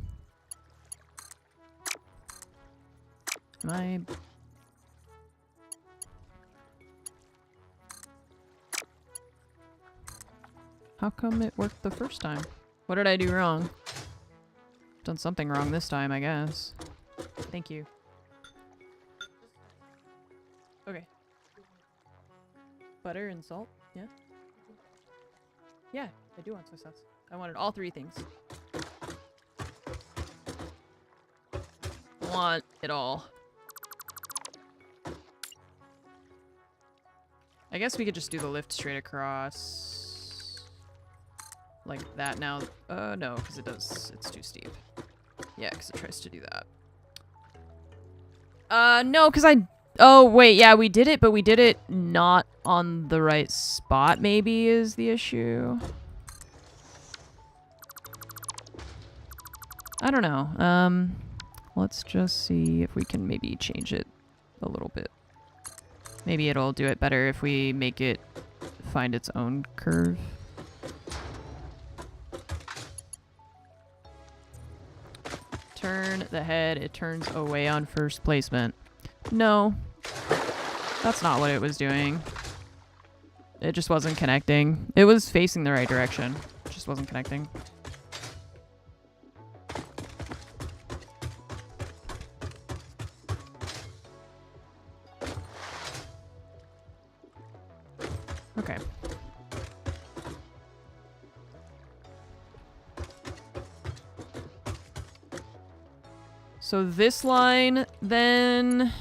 Am I... How come it worked the first time? What did I do wrong? Done something wrong this time, I guess. Thank you. Okay. Butter and salt, yeah? Yeah, I do want soy sauce. I wanted all 3 things. I want it all. I guess we could just do the lift straight across. Like that now. No, because it's too steep. Yeah, because it tries to do that. No, because oh, wait, yeah, we did it, but we did it not on the right spot, maybe, is the issue. I don't know. Let's just see if we can maybe change it a little bit. Maybe it'll do it better if we make it find its own curve. Turn the head. It turns away on first placement. No. That's not what it was doing. It just wasn't connecting. It was facing the right direction. It just wasn't connecting. Okay. So this line then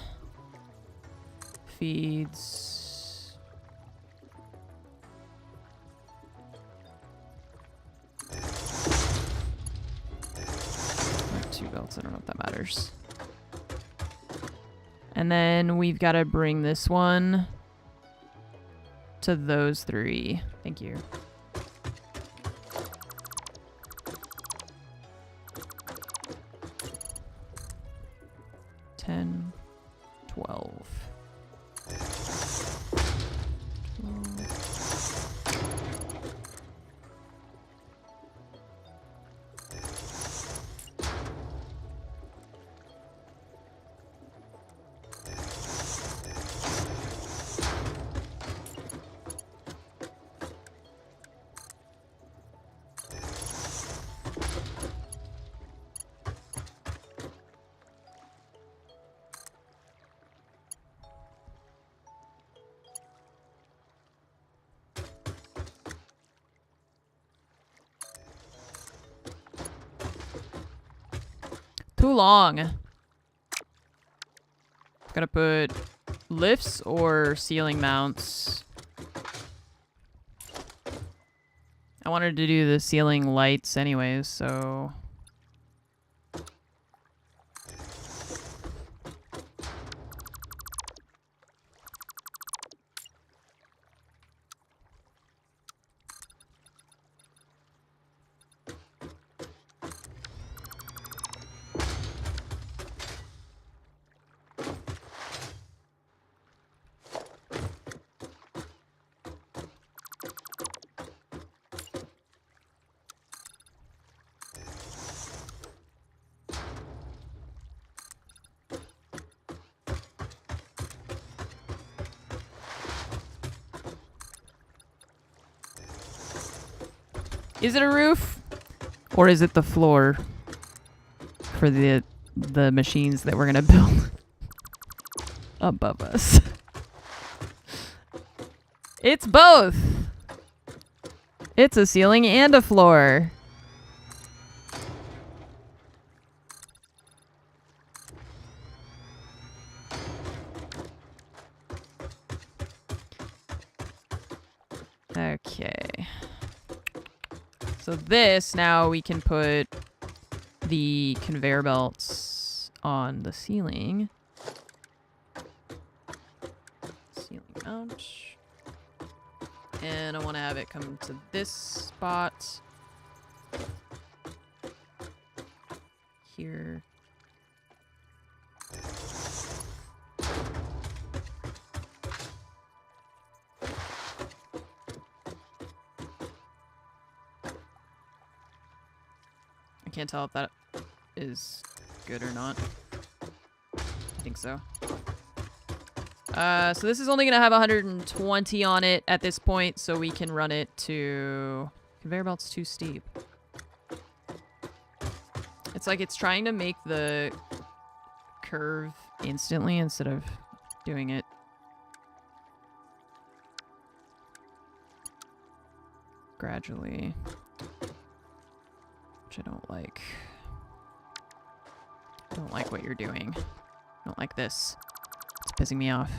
feeds two belts. I don't know if that matters. And then we've got to bring this one to those three. Thank you. $10, $12. Too long. Gonna put lifts or ceiling mounts. I wanted to do the ceiling lights anyways, so... Is it a roof? Or is it the floor for the machines that we're gonna build above us? It's both. It's a ceiling and a floor. Okay. So this, now we can put the conveyor belts on the ceiling. Ceiling mount. And I want to have it come to this spot. Here. I can't tell if that is good or not. I think so. So this is only going to have 120 on it at this point, so we can run it to... Conveyor belt's too steep. It's like it's trying to make the curve instantly instead of doing it gradually. Which I don't like. I don't like what you're doing. I don't like this. It's pissing me off.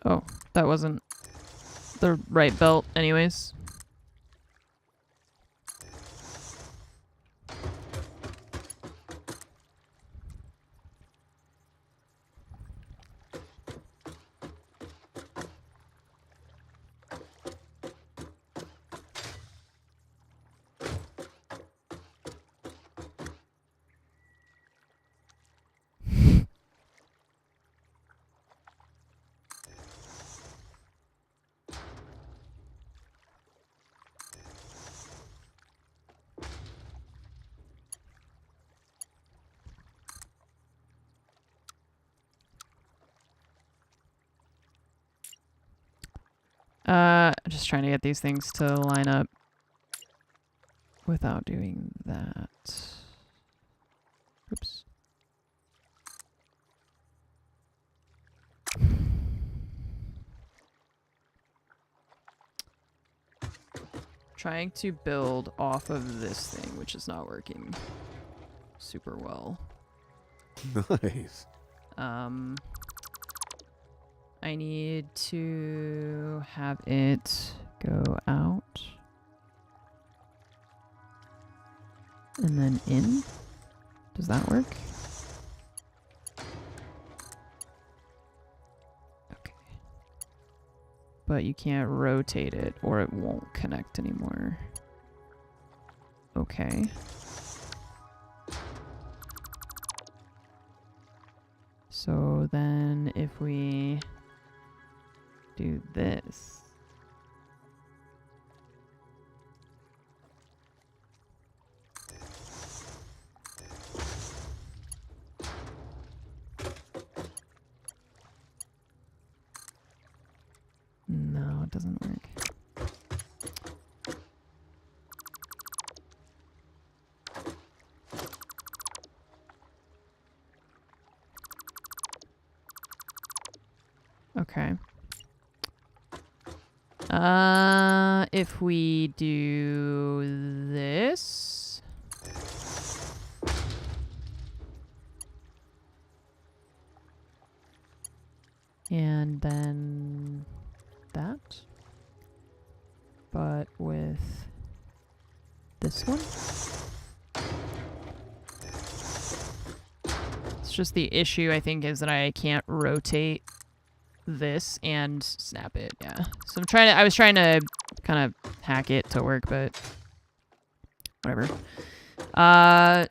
Oh, that wasn't the right belt anyways. Just trying to get these things to line up without doing that. Oops. Trying to build off of this thing, which is not working super well. Nice. I need to have it go out and then in. Does that work? Okay. But you can't rotate it or it won't connect anymore. Okay. So then if we do this. No, it doesn't work. Okay. If we do this. And then that. But with this one. It's just the issue, I think, is that I can't rotate this and snap it. Yeah. So I was trying to kind of hack it to work, but whatever.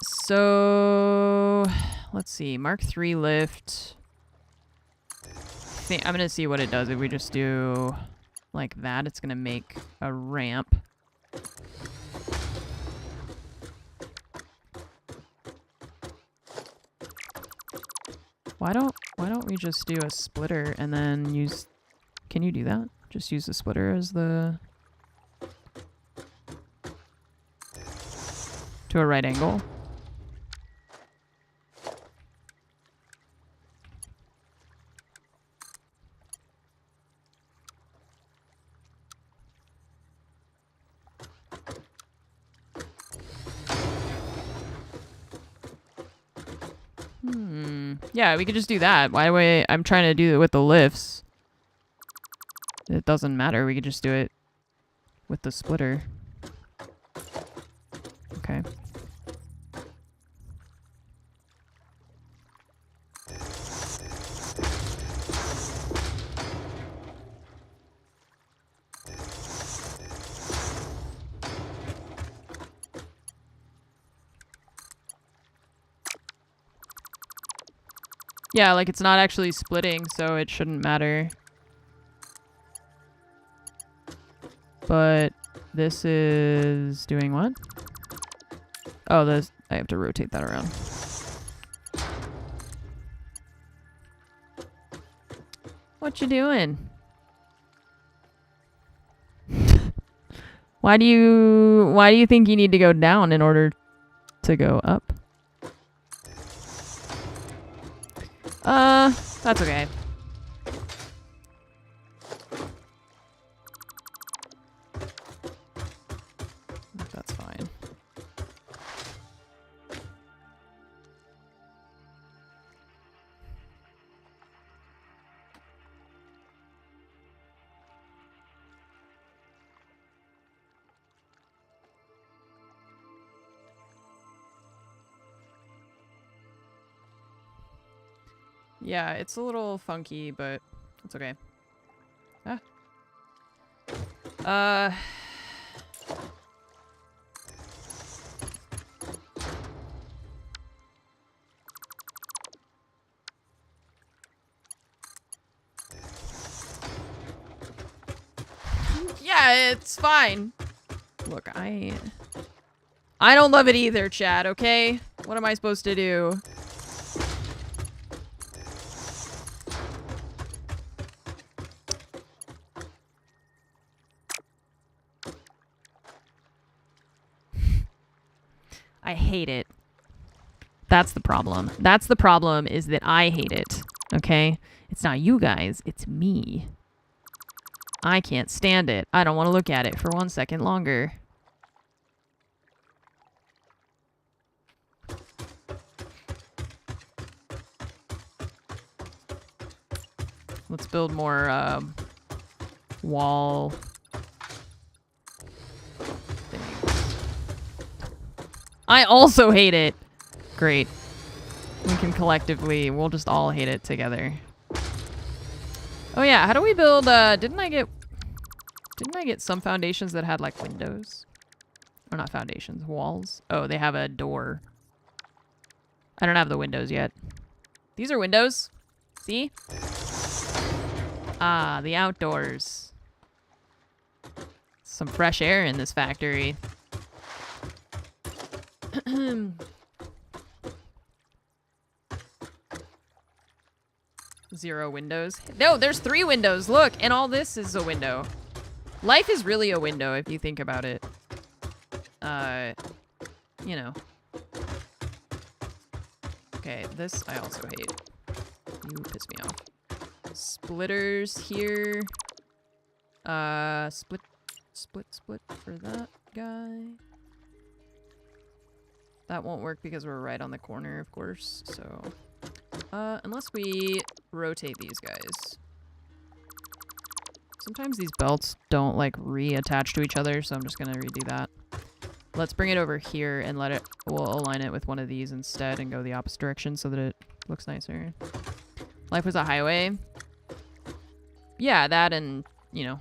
So let's see. Mark III lift. I'm gonna see what it does if we just do like that. It's gonna make a ramp. Why don't we just do a splitter and then use... Can you do that? Just use the splitter as the... To a right angle? Yeah, we could just do that. Why I'm trying to do it with the lifts. It doesn't matter. We could just do it with the splitter. Okay. Yeah, like it's not actually splitting, so it shouldn't matter. But this is doing what? Oh, I have to rotate that around. What you doing? Why do you think you need to go down in order to go up? That's okay. That's fine. Yeah, it's a little funky, but it's okay. Ah. Yeah, it's fine. Look, I don't love it either, Chad, okay? What am I supposed to do? I hate it. That's the problem. That's the problem, is that I hate it, okay? It's not you guys, it's me. I can't stand it. I don't want to look at it for 1 second longer. Let's build more, wall things. I also hate it. Great. We can collectively, we'll just all hate it together. Oh yeah, how do we build, didn't I get some foundations that had like windows? Or not foundations, walls. Oh, they have a door. I don't have the windows yet. These are windows. See? Ah, the outdoors. Some fresh air in this factory. 0 windows. No, there's 3 windows. Look, and all this is a window. Life is really a window if you think about it. You know. Okay, this I also hate. You piss me off. Splitters here. Split for that guy. That won't work because we're right on the corner, of course, so... unless we rotate these guys. Sometimes these belts don't, like, reattach to each other, so I'm just gonna redo that. Let's bring it over here and we'll align it with one of these instead and go the opposite direction so that it looks nicer. Life was a highway. Yeah, that and, you know,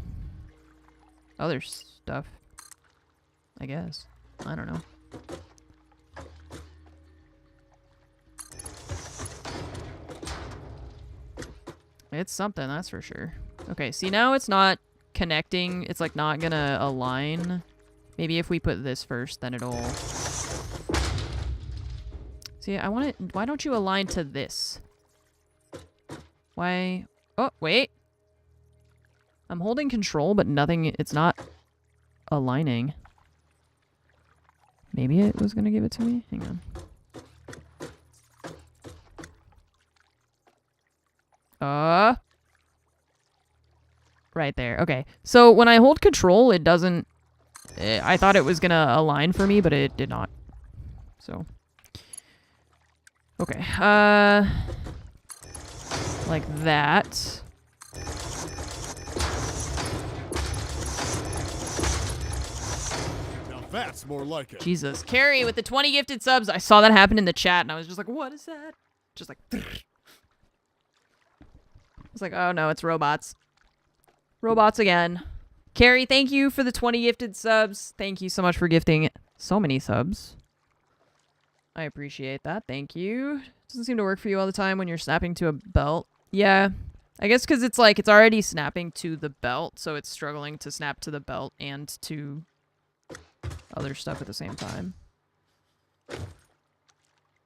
other stuff. I guess. I don't know. It's something, that's for sure. Okay, see now it's not connecting. It's like not gonna align. Maybe if we put this first, then it'll... See, I want it... Why don't you align to this? Why... Oh, wait. I'm holding control, but nothing... It's not aligning. Maybe it was gonna give it to me? Hang on. Right there. Okay. So when I hold control, it doesn't... I thought it was gonna align for me, but it did not. So. Okay. Like that. Now that's more like it. Jesus. Carrie with the 20 gifted subs. I saw that happen in the chat, and I was just like, what is that? Just like... I was like, oh no, it's robots. Robots again. Carrie, thank you for the 20 gifted subs. Thank you so much for gifting so many subs. I appreciate that. Thank you. Doesn't seem to work for you all the time when you're snapping to a belt. Yeah. I guess because it's like, it's already snapping to the belt, so it's struggling to snap to the belt and to other stuff at the same time.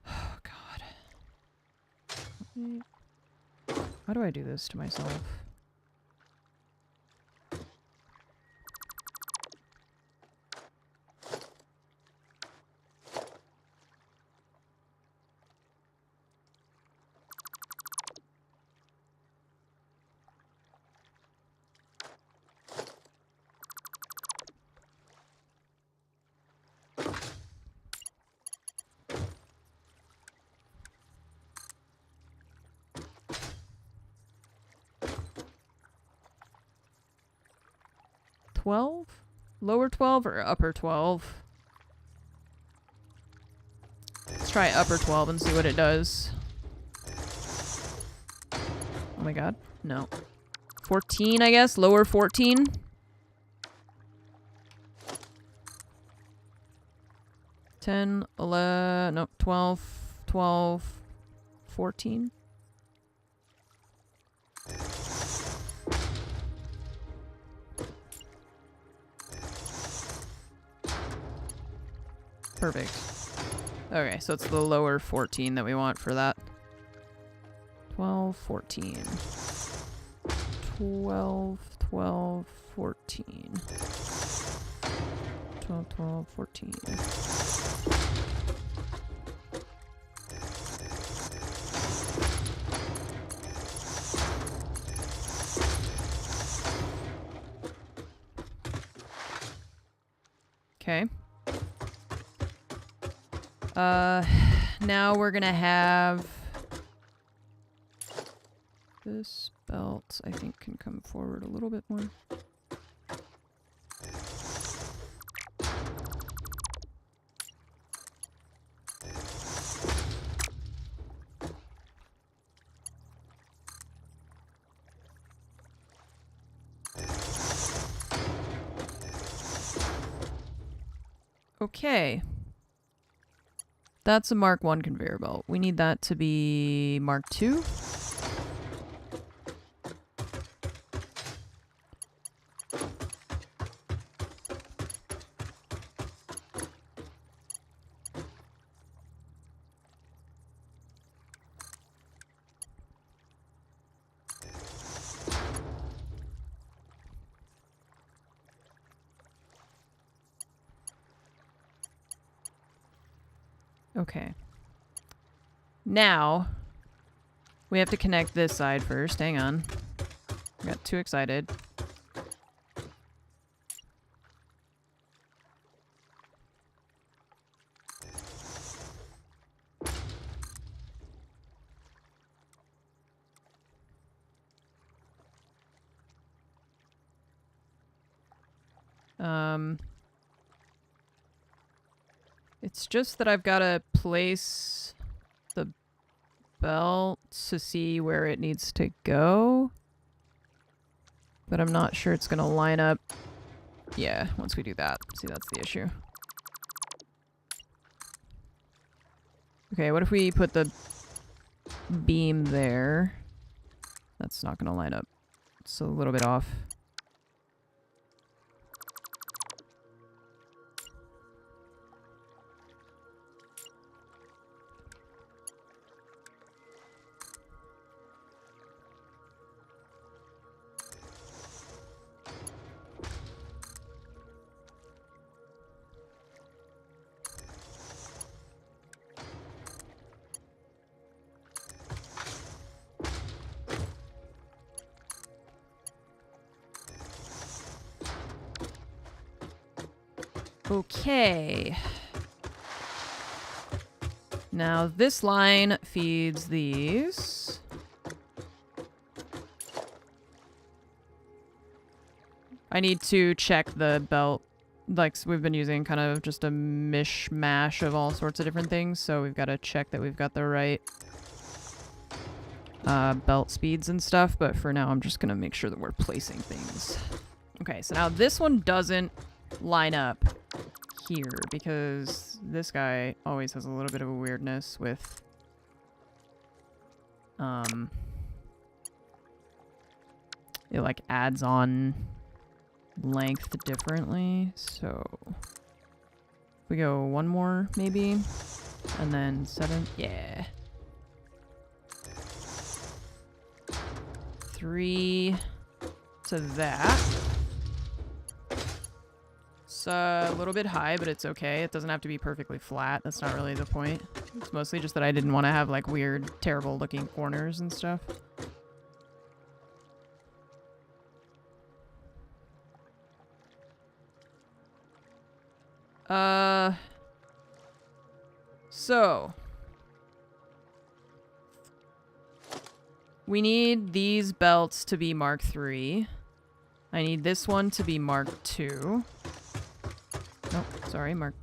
Oh, God. How do I do this to myself? Lower 12 or upper 12? Let's try upper 12 and see what it does. my god. No. 14, I guess? Lower 14? $10, 11, no, 12, 12, 14? Perfect. Okay, so it's the lower 14 that we want for that. 12, 14. 12, 12, 14. 12, 12, 14. Okay. Now we're gonna have this belt, I think, can come forward a little bit more. Okay. That's a Mark 1 conveyor belt. We need that to be Mark 2. Okay. Now, we have to connect this side first. Hang on. I got too excited. It's just that I've got to place the belt to see where it needs to go. But I'm not sure it's going to line up. Yeah, once we do that. See, that's the issue. Okay, what if we put the beam there? That's not going to line up. It's a little bit off. Okay. Now this line feeds these. I need to check the belt. Like, we've been using kind of just a mishmash of all sorts of different things, so we've got to check that we've got the right belt speeds and stuff, but for now I'm just going to make sure that we're placing things. Okay, so now this one doesn't line up here because this guy always has a little bit of a weirdness with it like adds on length differently. So if we go one more maybe and then 7, yeah, 3 to that. It's a little bit high, but it's okay. It doesn't have to be perfectly flat. That's not really the point. It's mostly just that I didn't want to have like weird, terrible looking corners and stuff. So we need these belts to be Mark 3. I need this one to be Mark 2. Nope, sorry, Mark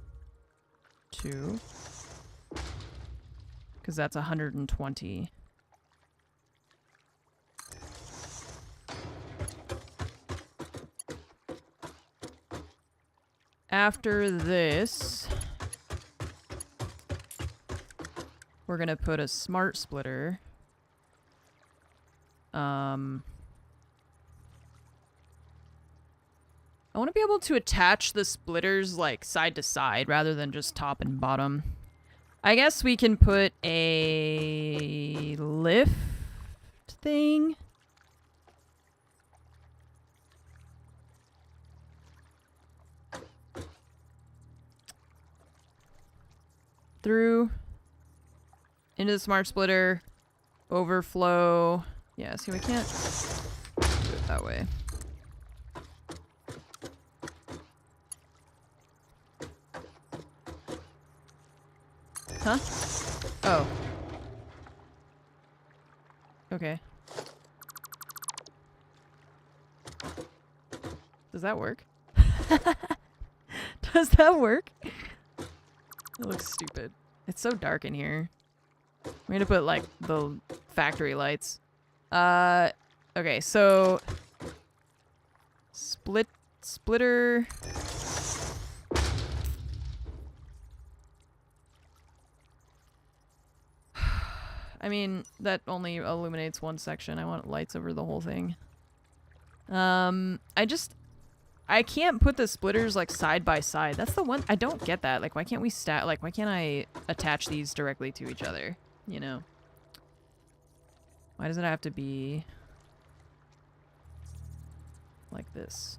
2. Because that's 120. after this, we're gonna put a smart splitter. I want to be able to attach the splitters like side to side rather than just top and bottom. I guess we can put a lift thing. Through into the smart splitter, overflow. Yeah, see, we can't do it that way. Huh? Oh. Okay. Does that work? Does that work? It looks stupid. It's so dark in here. We're gonna put like the factory lights. Okay, so splitter. I mean, that only illuminates one section. I want lights over the whole thing. I can't put the splitters like side by side. That's the one I don't get that. Like, why can't we why can't I attach these directly to each other? You know? Why does it have to be like this?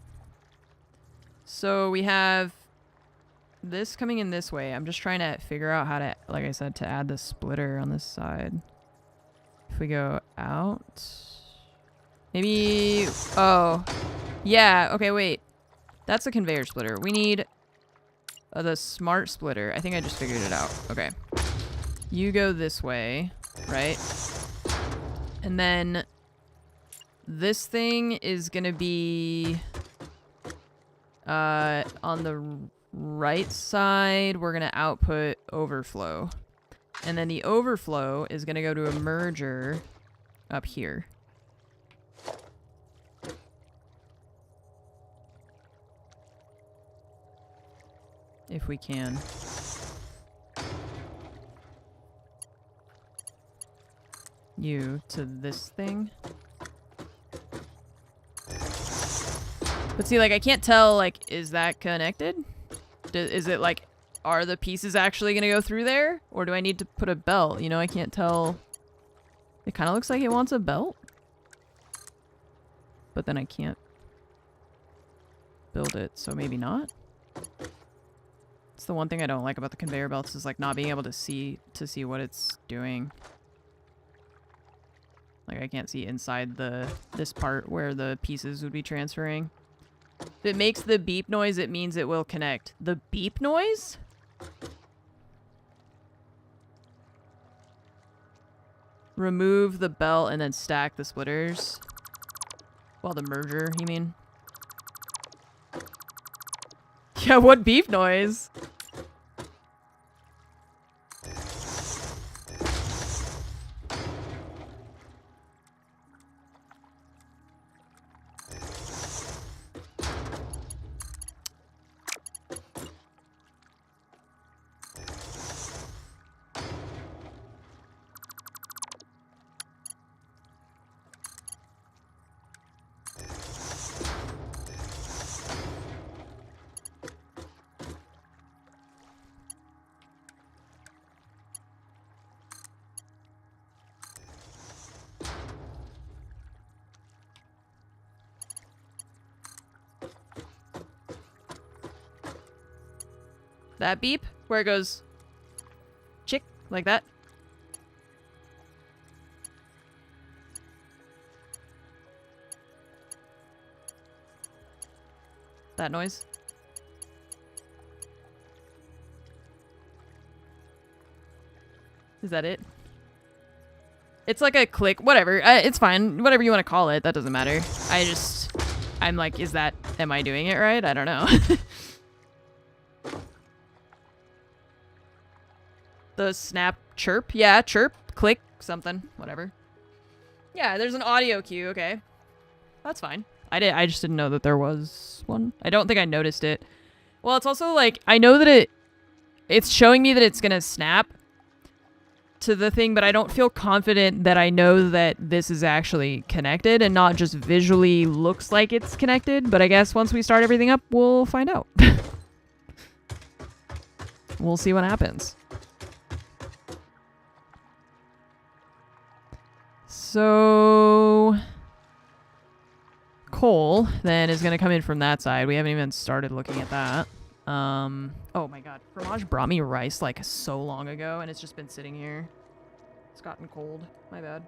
So we have this coming in this way. I'm just trying to figure out how to, like I said, to add the splitter on this side. If we go out, maybe, oh, yeah, okay, wait. That's a conveyor splitter. We need the smart splitter. I think I just figured it out. Okay. You go this way, right? And then this thing is going to be on the right side. We're going to output overflow. And then the overflow is going to go to a merger up here. If we can. You to this thing. But see, like, I can't tell, like, is that connected? Is it, like, are the pieces actually gonna go through there? Or do I need to put a belt? You know, I can't tell. It kind of looks like it wants a belt. But then I can't build it, so maybe not. It's the one thing I don't like about the conveyor belts is, like, not being able to see what it's doing. Like, I can't see inside this part where the pieces would be transferring. If it makes the beep noise, it means it will connect. The beep noise? Remove the belt and then stack the splitters. Well, the merger, you mean? Yeah, what beep noise? That beep? Where it goes chick, like that? That noise? Is that it? It's like a click, whatever. It's fine. Whatever you want to call it, that doesn't matter. I'm like, am I doing it right? I don't know. The snap chirp? Yeah, chirp, click, something, whatever. Yeah, there's an audio cue, okay. That's fine. I just didn't know that there was one. I don't think I noticed it. Well, it's also like, I know that it's showing me that it's gonna snap to the thing, but I don't feel confident that I know that this is actually connected and not just visually looks like it's connected. But I guess once we start everything up, we'll find out. We'll see what happens. So coal then is going to come in from that side. We haven't even started looking at that. Oh my god. Fromage brought me rice like so long ago and it's just been sitting here. It's gotten cold. My bad.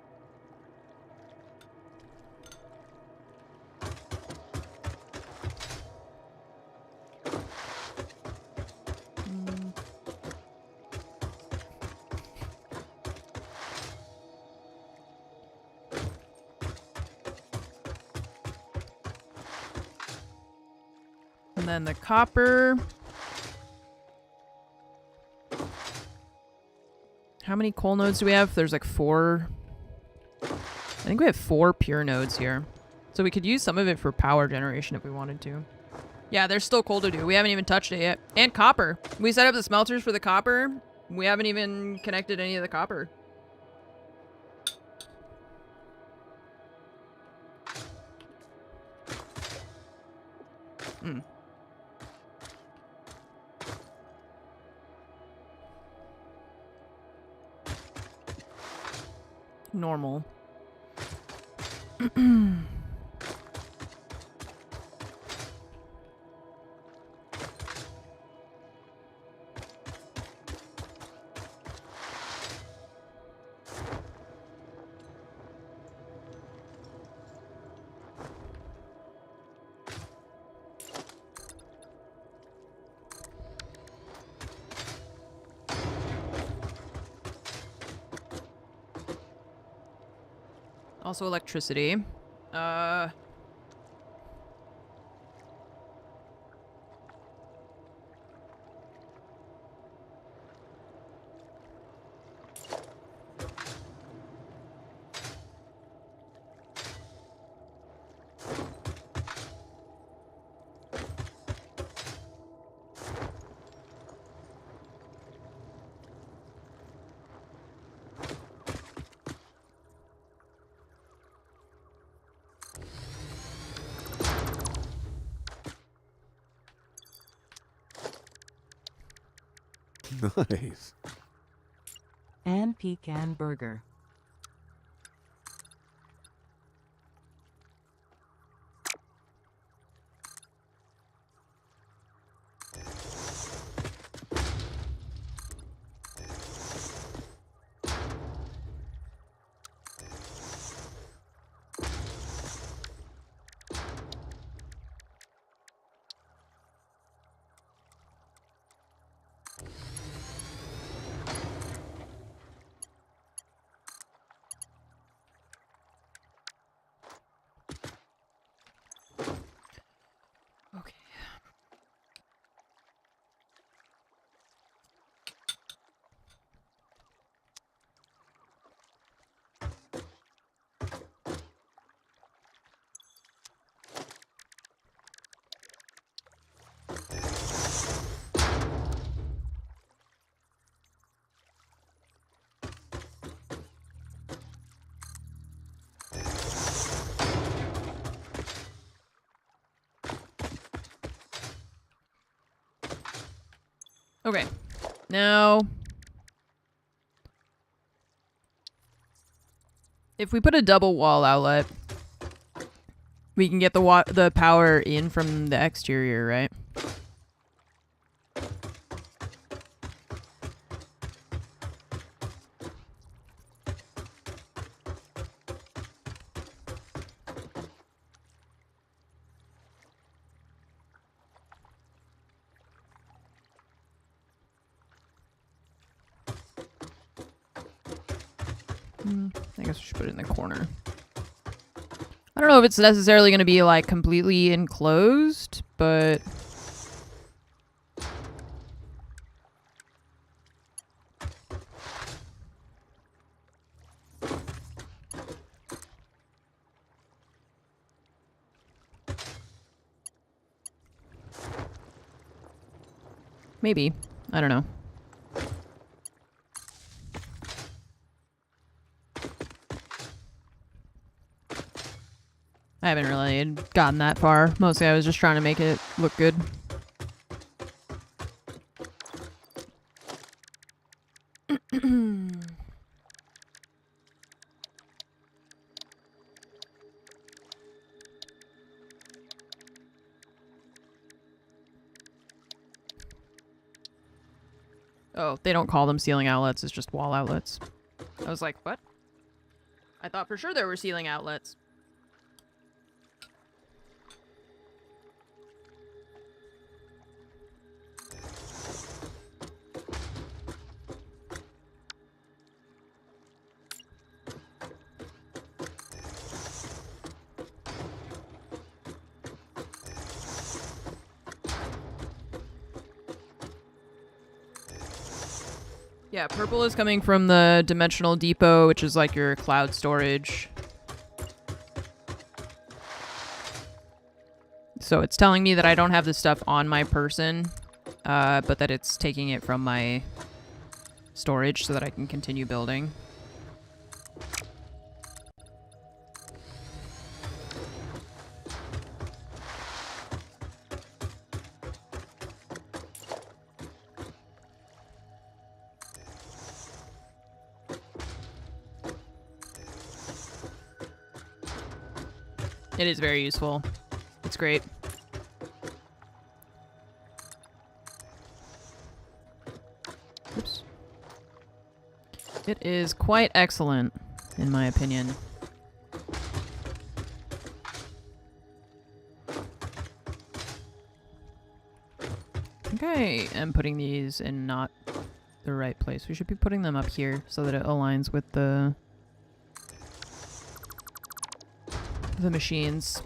And then the copper. How many coal nodes do we have? There's like 4. I think we have 4 pure nodes here. So we could use some of it for power generation if we wanted to. Yeah, there's still coal to do. We haven't even touched it yet. And copper. We set up the smelters for the copper. We haven't even connected any of the copper. Hmm. Normal. Also electricity. Nice. And pecan burger. Okay. Okay. Now, if we put a double wall outlet, we can get the power in from the exterior, right? I guess we should put it in the corner. I don't know if it's necessarily going to be like completely enclosed, but Maybe. I don't know. I haven't really gotten that far. Mostly I was just trying to make it look good. Oh, they don't call them ceiling outlets, it's just wall outlets. I was like, what? I thought for sure there were ceiling outlets. Yeah, purple is coming from the dimensional depot, which is like your cloud storage. So it's telling me that I don't have this stuff on my person, but that it's taking it from my storage so that I can continue building. It is very useful. It's great. Oops. It is quite excellent, in my opinion. I think I am putting these in not the right place. We should be putting them up here so that it aligns with the machines.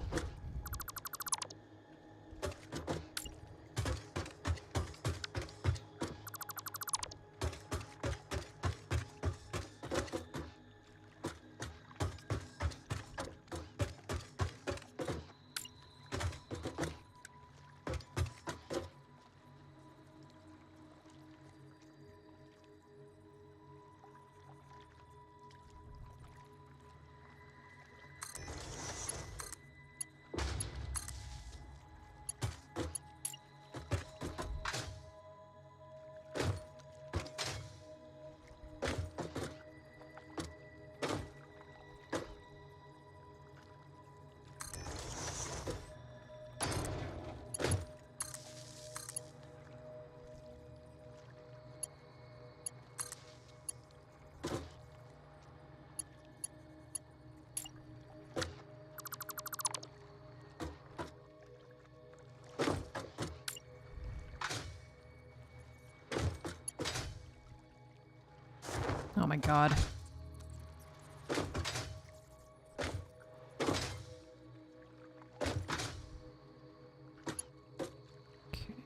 Oh my god.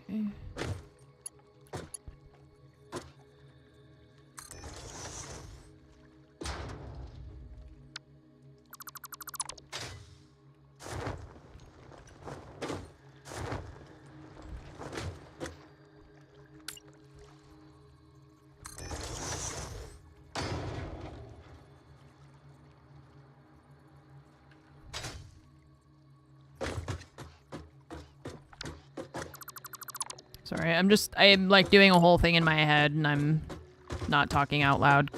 Okay. Sorry, I'm like doing a whole thing in my head and I'm not talking out loud.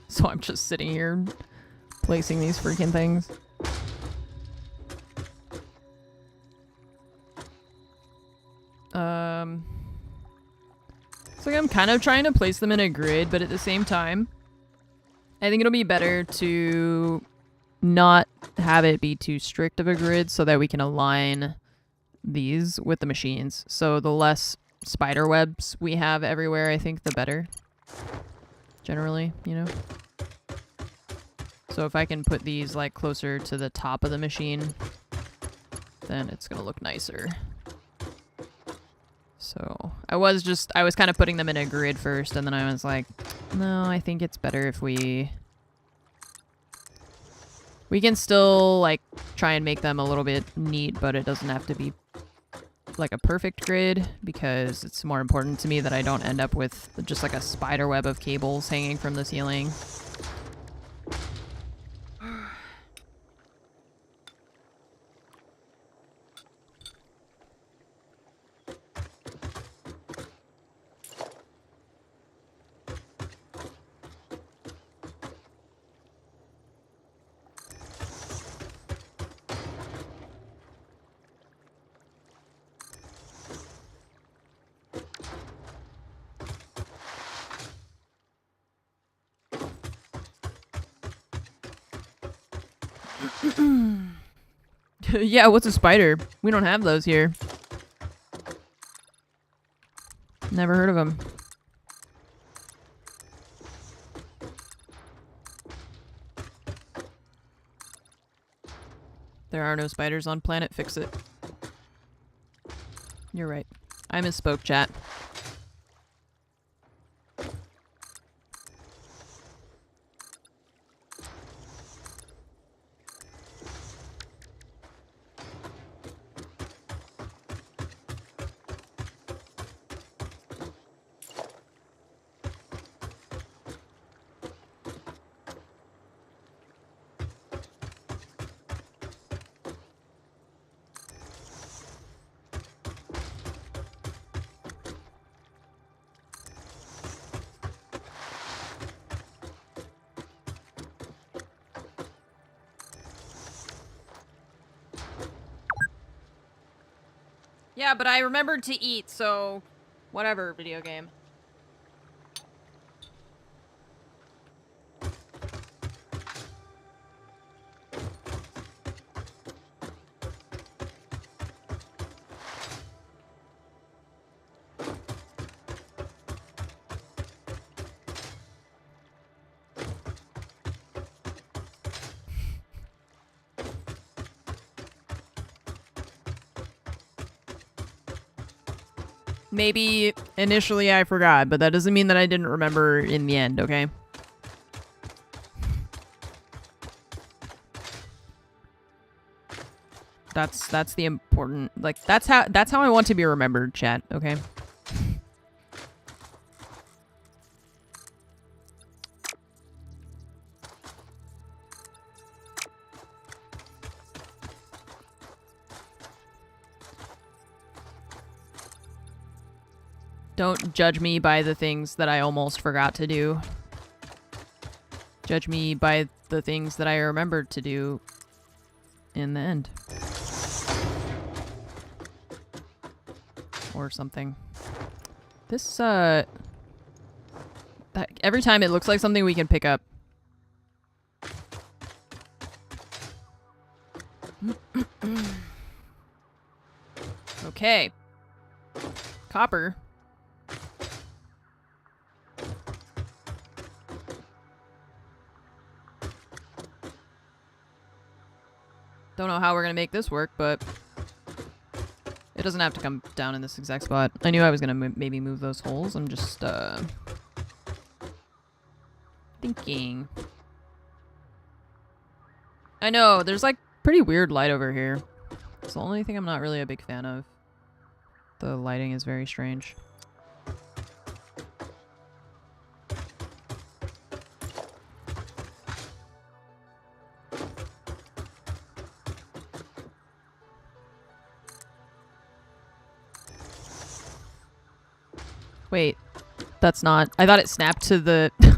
So I'm just sitting here placing these freaking things. So I'm kind of trying to place them in a grid, but at the same time, I think it'll be better to not have it be too strict of a grid so that we can align these with the machines. So the less spider webs we have everywhere, I think the better. Generally, you know? So if I can put these like closer to the top of the machine, then it's gonna look nicer. So I was kind of putting them in a grid first, and then I was like, no, I think it's better if we can still like try and make them a little bit neat, but it doesn't have to be like a perfect grid because it's more important to me that I don't end up with just like a spider web of cables hanging from the ceiling. Yeah, what's a spider? We don't have those here. Never heard of them. There are no spiders on planet Fix-It. You're right. I misspoke, chat. Yeah, but I remembered to eat, so whatever, video game. Maybe initially I forgot, but that doesn't mean that I didn't remember in the end, okay? That's the important, like, that's how I want to be remembered, chat, okay? Don't judge me by the things that I almost forgot to do. Judge me by the things that I remembered to do in the end. Or something. This, that, every time it looks like something we can pick up. Okay. Copper. Don't know how we're gonna make this work, but it doesn't have to come down in this exact spot. I knew I was gonna maybe move those holes. I'm just, thinking. I know, there's like pretty weird light over here. It's the only thing I'm not really a big fan of. The lighting is very strange. Wait, that's not... I thought it snapped to the... I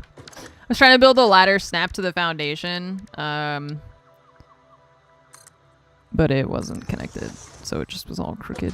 was trying to build a ladder, snap to the foundation. But it wasn't connected, so it just was all crooked.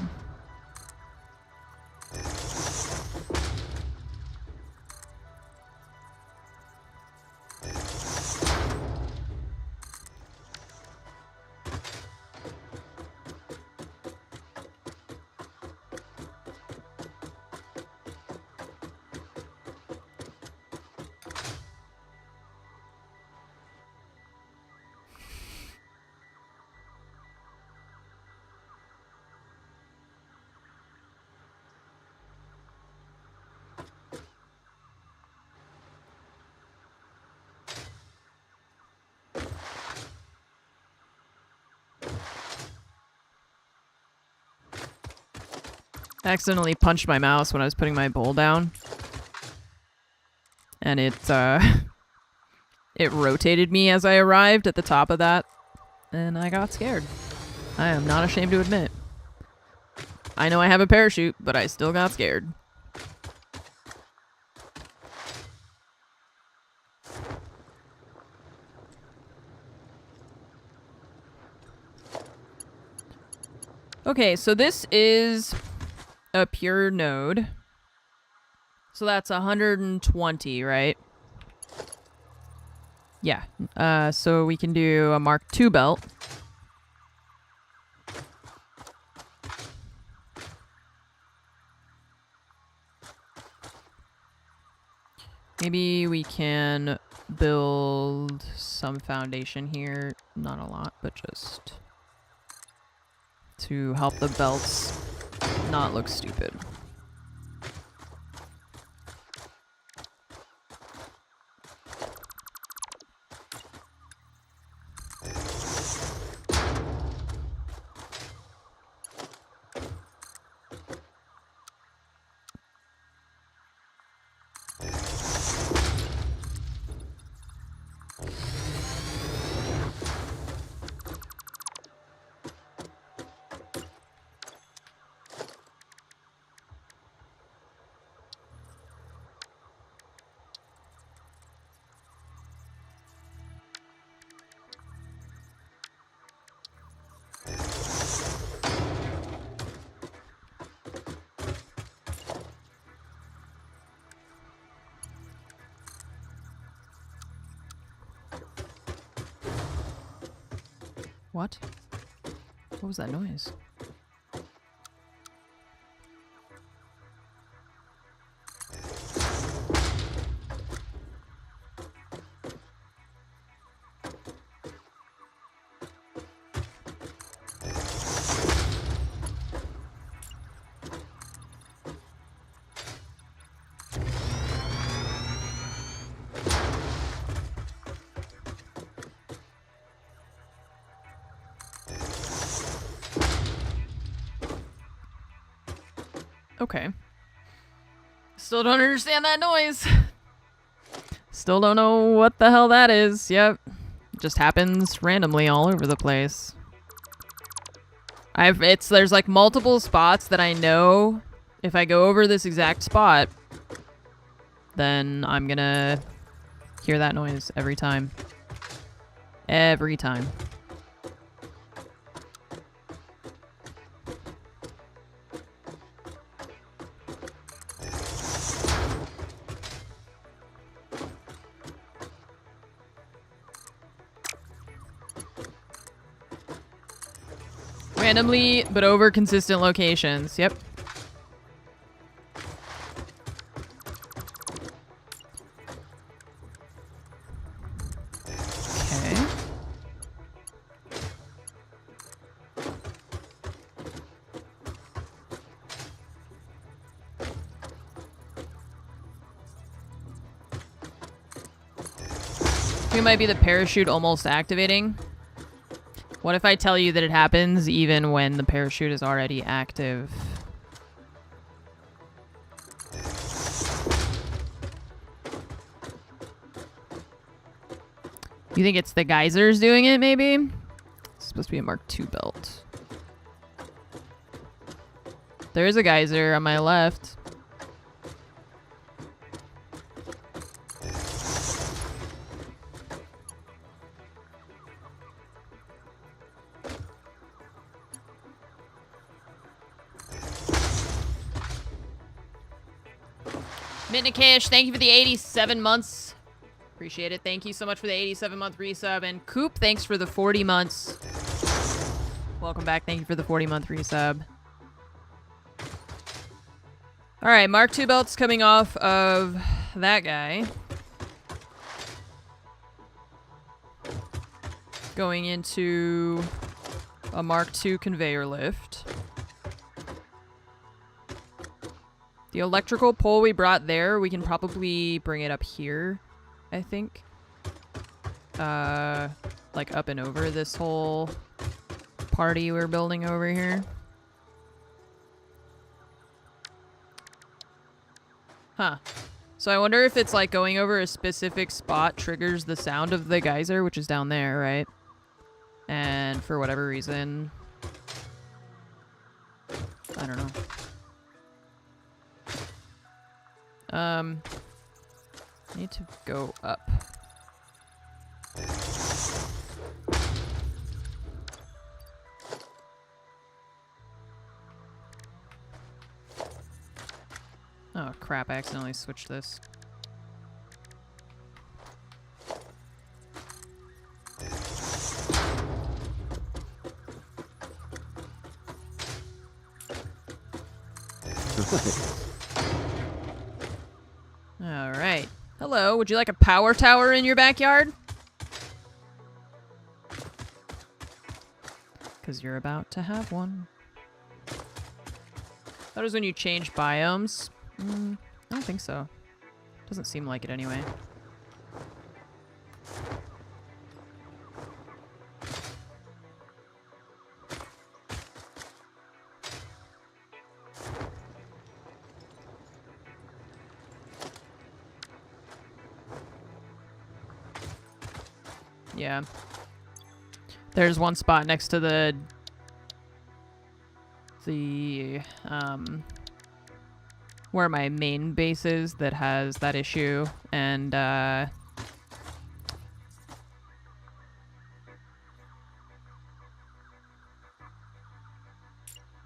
I accidentally punched my mouse when I was putting my bowl down. And it rotated me as I arrived at the top of that. And I got scared. I am not ashamed to admit. I know I have a parachute, but I still got scared. Okay, so this is a pure node. So that's 120, right? Yeah. So we can do a Mark II belt. Maybe we can build some foundation here. Not a lot, but just to help the belts not look stupid. What? What was that noise? Okay. Still don't understand that noise. Still don't know what the hell that is. Yep. Just happens randomly all over the place. There's like multiple spots that I know if I go over this exact spot, then I'm gonna hear that noise every time. Every time. Randomly, but over consistent locations. Yep. Okay. It might be the parachute almost activating. What if I tell you that it happens even when the parachute is already active? You think it's the geysers doing it, maybe? It's supposed to be a Mark II belt. There is a geyser on my left. Mitnikash, thank you for the 87 months. Appreciate it. Thank you so much for the 87-month resub. And Coop, thanks for the 40 months. Welcome back. Thank you for the 40-month resub. All right, Mark II belt's coming off of that guy. Going into a Mark II conveyor lift. The electrical pole we brought there, we can probably bring it up here, I think. Like up and over this whole party we're building over here. Huh. So I wonder if it's like going over a specific spot triggers the sound of the geyser, which is down there, right? And for whatever reason... I don't know. I need to go up. Oh crap, I accidentally switched this. Alright. Hello, would you like a power tower in your backyard? Because you're about to have one. That was when you change biomes. I don't think so. Doesn't seem like it anyway. Yeah. There's one spot next to the where my main base is that has that issue, and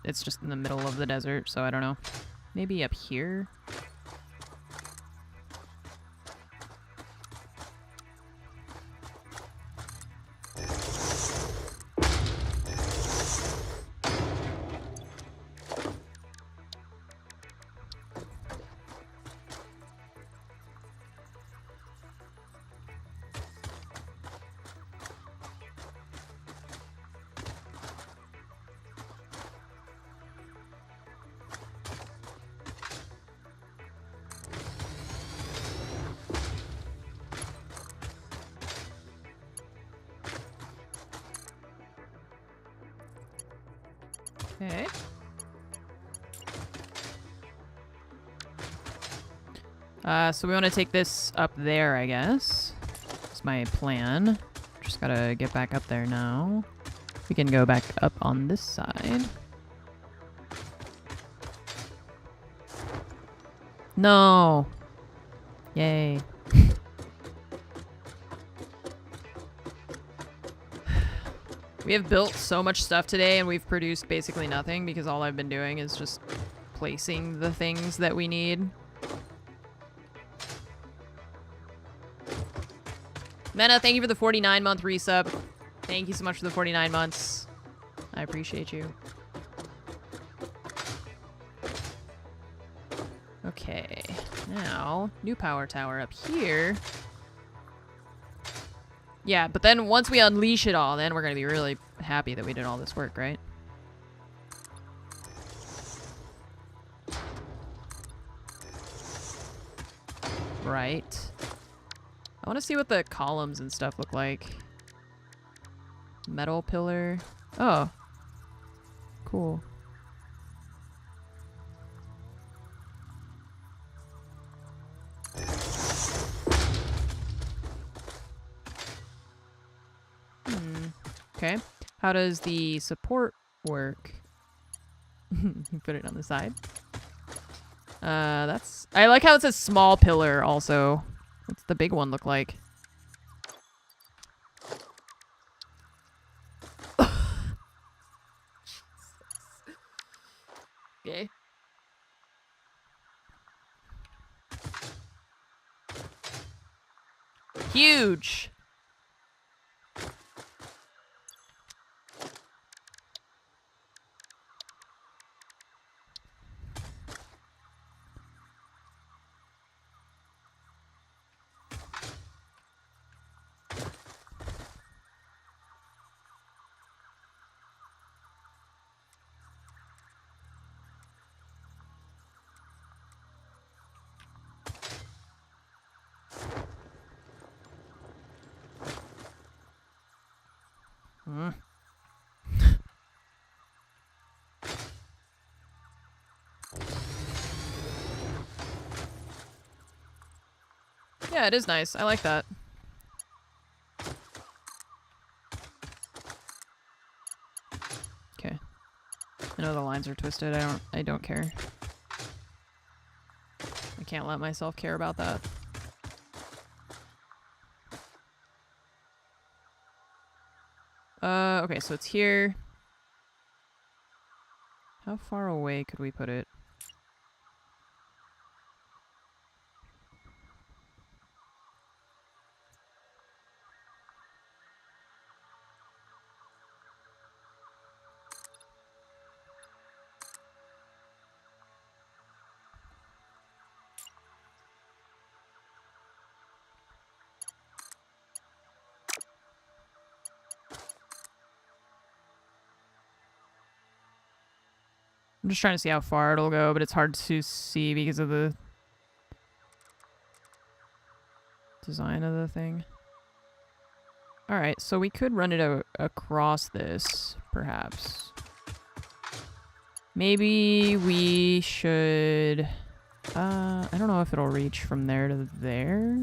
it's just in the middle of the desert, so I don't know. Maybe up here? Okay. So we want to take this up there, I guess. That's my plan. Just gotta get back up there now. We can go back up on this side. No! Yay. We have built so much stuff today and we've produced basically nothing because all I've been doing is just placing the things that we need. Mena, thank you for the 49-month resub. Thank you so much for the 49 months. I appreciate you. Okay, now, new power tower up here. Yeah, but then once we unleash it all, then we're going to be really happy that we did all this work, right? Right. I want to see what the columns and stuff look like. Metal pillar. Oh. Cool. Okay. How does the support work? You put it on the side. That's... I like how it says small pillar also. What's the big one look like? Okay. Huge! Yeah, it is nice. I like that. Okay. I know the lines are twisted. I don't care. I can't let myself care about that. Okay, so it's here. How far away could we put it? I'm just trying to see how far it'll go, but it's hard to see because of the design of the thing. Alright, so we could run it across this, perhaps. Maybe we should... I don't know if it'll reach from there to there.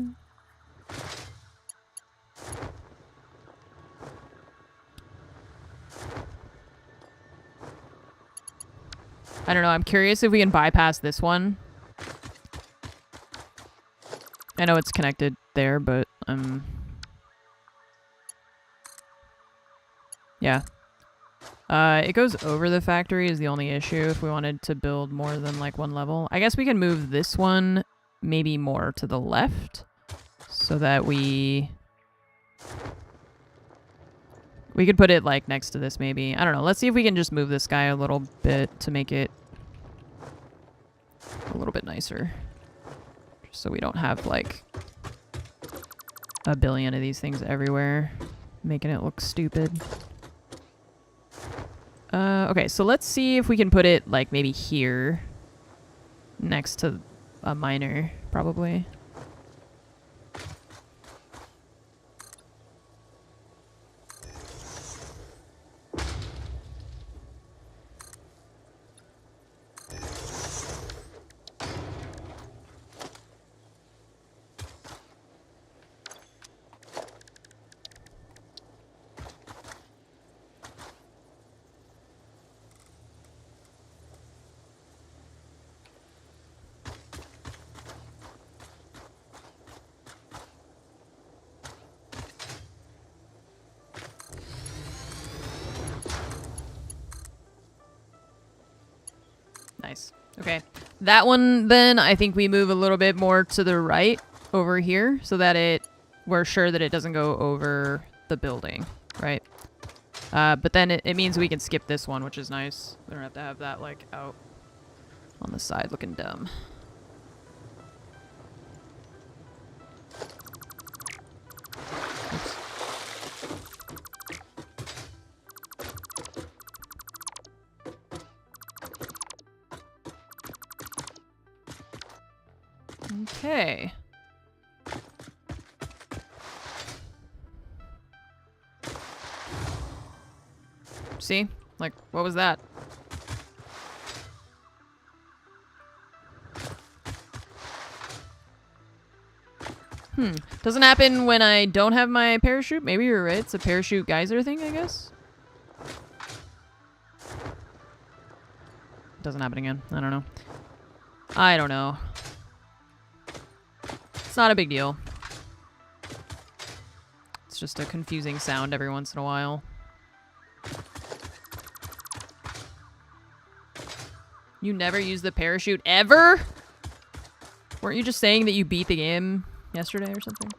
I don't know, I'm curious if we can bypass this one. I know it's connected there, but, yeah. It goes over the factory is the only issue if we wanted to build more than, like, one level. I guess we can move this one maybe more to the left so that we could put it, like, next to this maybe. I don't know. Let's see if we can just move this guy a little bit to make it a little bit nicer. Just so we don't have, like, a billion of these things everywhere, making it look stupid. Okay, so let's see if we can put it, like, maybe here. Next to a miner, probably. Nice. Okay. That one, then, I think we move a little bit more to the right over here so that we're sure that it doesn't go over the building, right? But then it means we can skip this one, which is nice. We don't have to have that, like, out on the side looking dumb. Oops. Okay. See? Like, what was that? Doesn't happen when I don't have my parachute? Maybe you're right. It's a parachute geyser thing, I guess? Doesn't happen again. I don't know. I don't know. It's not a big deal. It's just a confusing sound every once in a while. You never use the parachute ever? Weren't you just saying that you beat the game yesterday or something?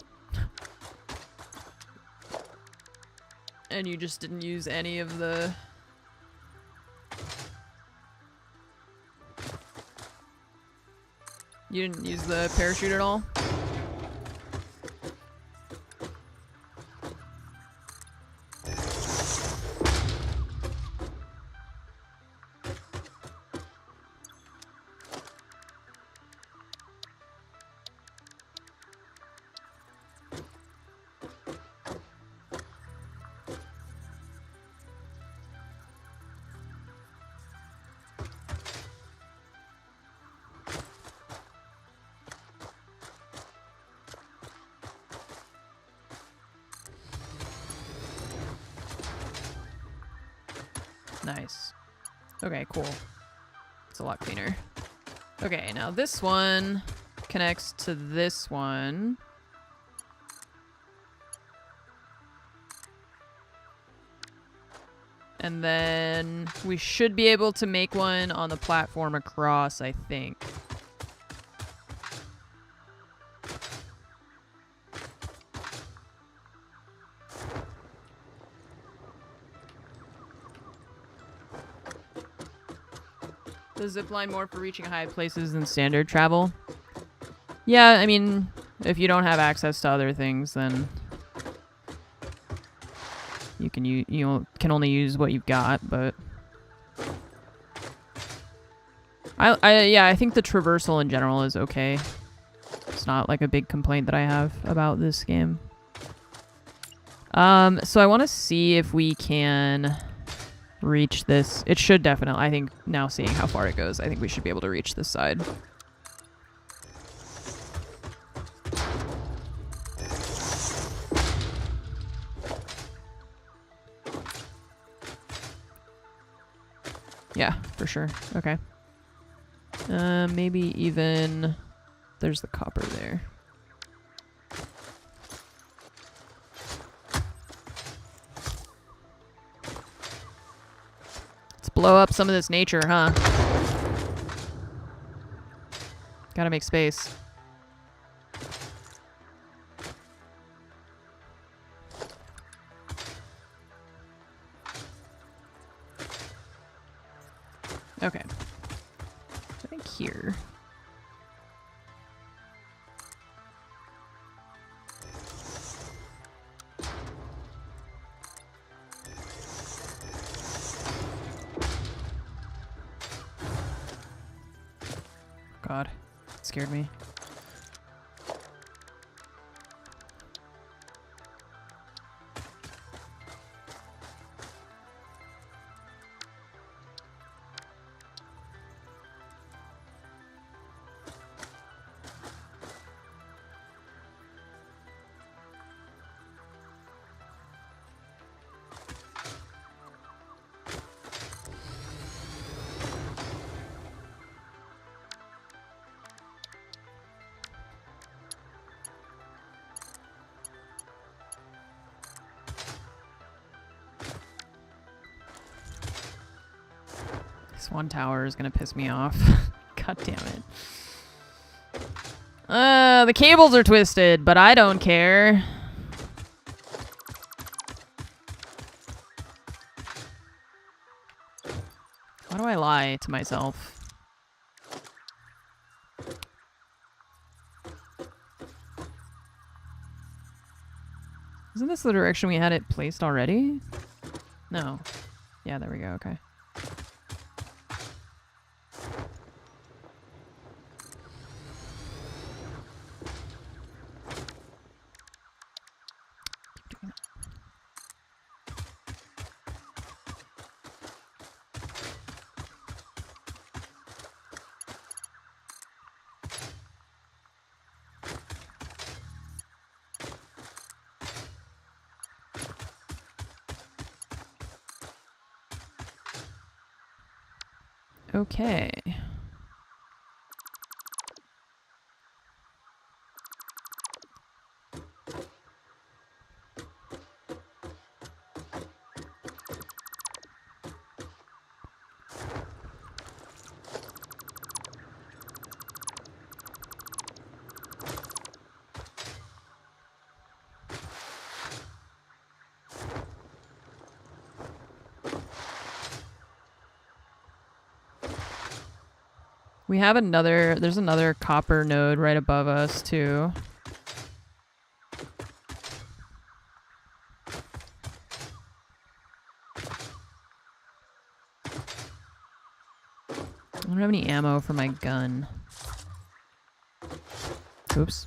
And you just didn't use any of the... You didn't use the parachute at all? Nice. Okay, cool. It's a lot cleaner. Okay, now this one connects to this one. And then we should be able to make one on the platform across, I think. The zipline more for reaching high places than standard travel. Yeah, I mean, if you don't have access to other things, then you can only use what you've got. But I think the traversal in general is okay. It's not like a big complaint that I have about this game. So I want to see if we can reach this. It should definitely. I think now seeing how far it goes, I think we should be able to reach this side. Yeah, for sure. Okay. Maybe even there's the copper there. Blow up some of this nature, huh? Gotta make space. Okay. I think here. God, it scared me. This one tower is gonna piss me off. God damn it. The cables are twisted, but I don't care. Why do I lie to myself? Isn't this the direction we had it placed already? No. Yeah, there we go, okay. Okay. We have there's another copper node right above us too. I don't have any ammo for my gun. Oops.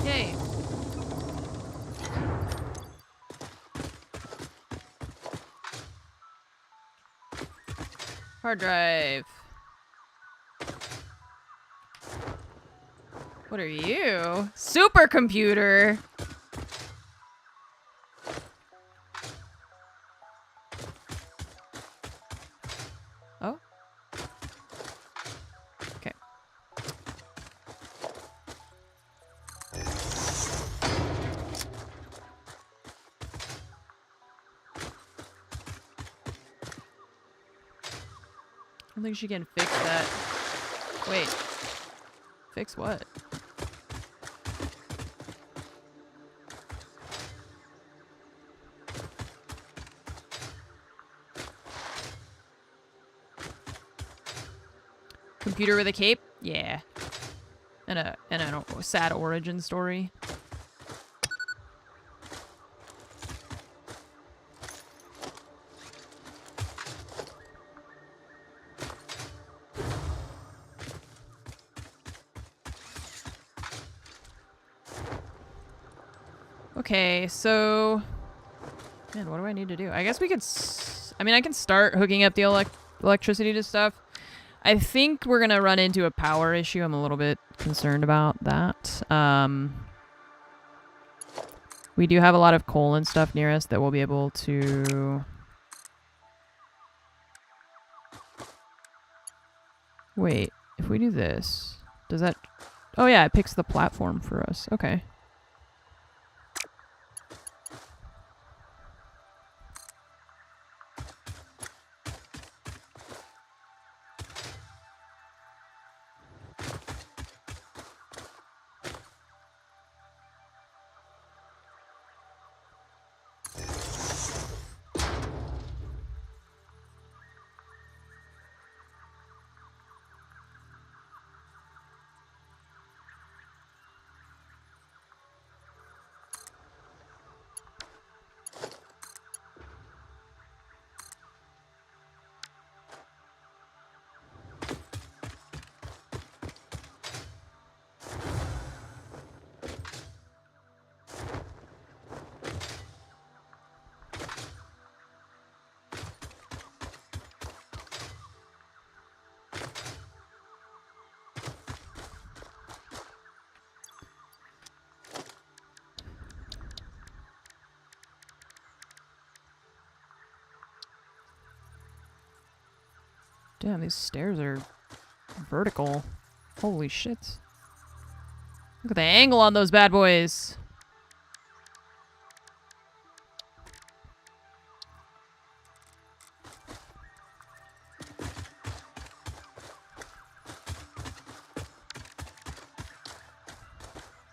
Yay. Hard drive. What are you? Supercomputer. Oh. Okay. I don't think she can fix that. Wait. Fix what? Computer with a cape? Yeah. And a sad origin story. Okay, so... Man, what do I need to do? I guess we could... I mean, I can start hooking up the electricity to stuff. I think we're gonna run into a power issue. I'm a little bit concerned about that. We do have a lot of coal and stuff near us that we'll be able to... Wait, if we do this, does that... Oh yeah, it picks the platform for us. Okay. Damn, these stairs are vertical. Holy shit. Look at the angle on those bad boys.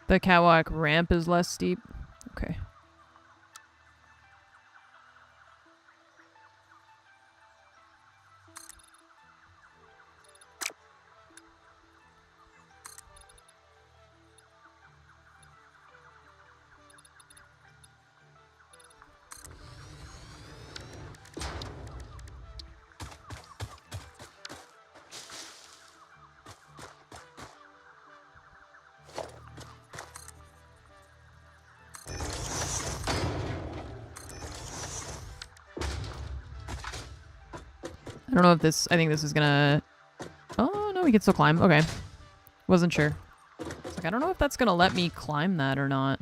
The catwalk ramp is less steep. Okay. I don't know if this... I think this is gonna... Oh, no, we can still climb. Okay. Wasn't sure. It's like, I don't know if that's gonna let me climb that or not.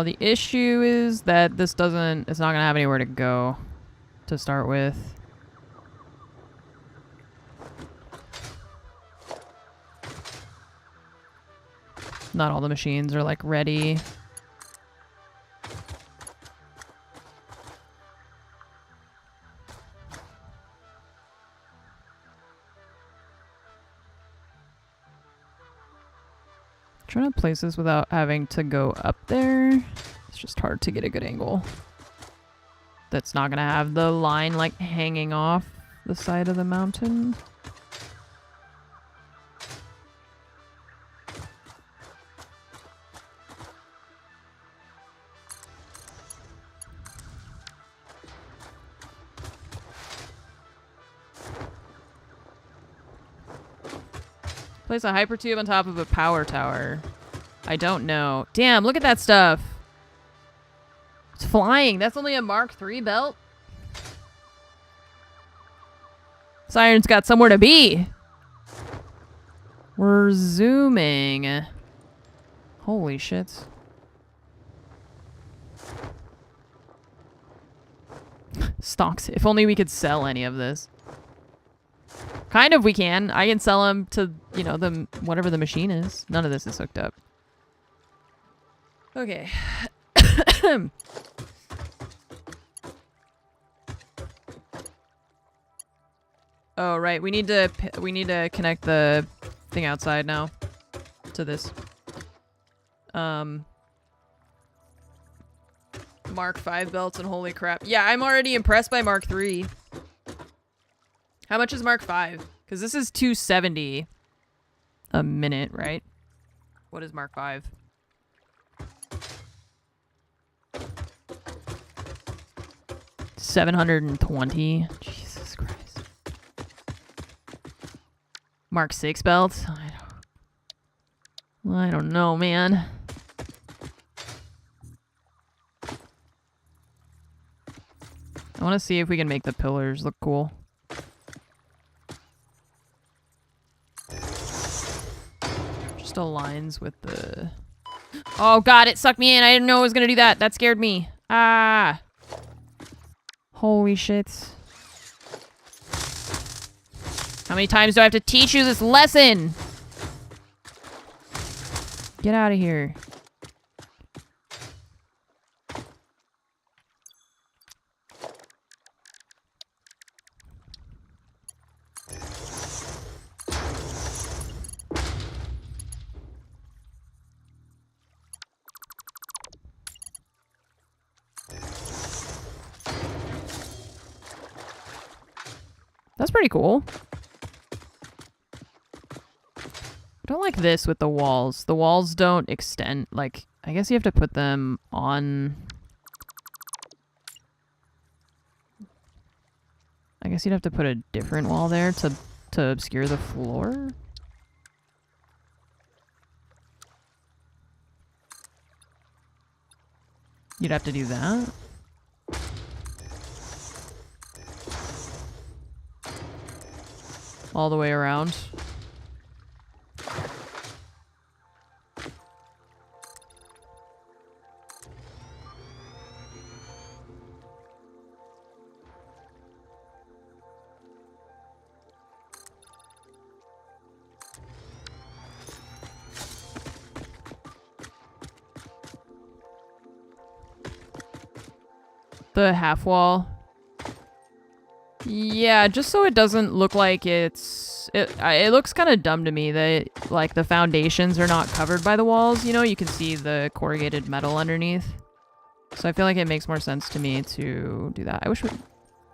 the issue is that this doesn't... It's not going to have anywhere to go to start with. Not all the machines are, like, ready. Trying to place this without having to go up there. It's just hard to get a good angle. That's not gonna have the line like hanging off the side of the mountain. Place a hypertube on top of a power tower. I don't know. Damn, look at that stuff. It's flying. That's only a Mark III belt. Siren's got somewhere to be. We're zooming. Holy shit. Stocks. If only we could sell any of this. Kind of we can. I can sell them to, you know, the whatever the machine is. None of this is hooked up. Okay. Oh, right. We need to connect the thing outside now to this. Mark V belts and holy crap. Yeah, I'm already impressed by Mark III. How much is Mark V? Because this is $270 a minute, right? What is Mark V? $720. Jesus Christ. Mark VI belts? I don't know, man. I want to see if we can make the pillars look cool. Just aligns with the... Oh god, it sucked me in. I didn't know it was gonna do that. That scared me. Ah. Holy shit. How many times do I have to teach you this lesson? Get out of here. That's pretty cool. I don't like this with the walls. The walls don't extend. Like, I guess you have to put them on... I guess you'd have to put a different wall there to obscure the floor? You'd have to do that? All the way around. The half wall. Yeah, just so it doesn't look like it's... It looks kind of dumb to me that, like, the foundations are not covered by the walls, you know? You can see the corrugated metal underneath. So I feel like it makes more sense to me to do that. I wish we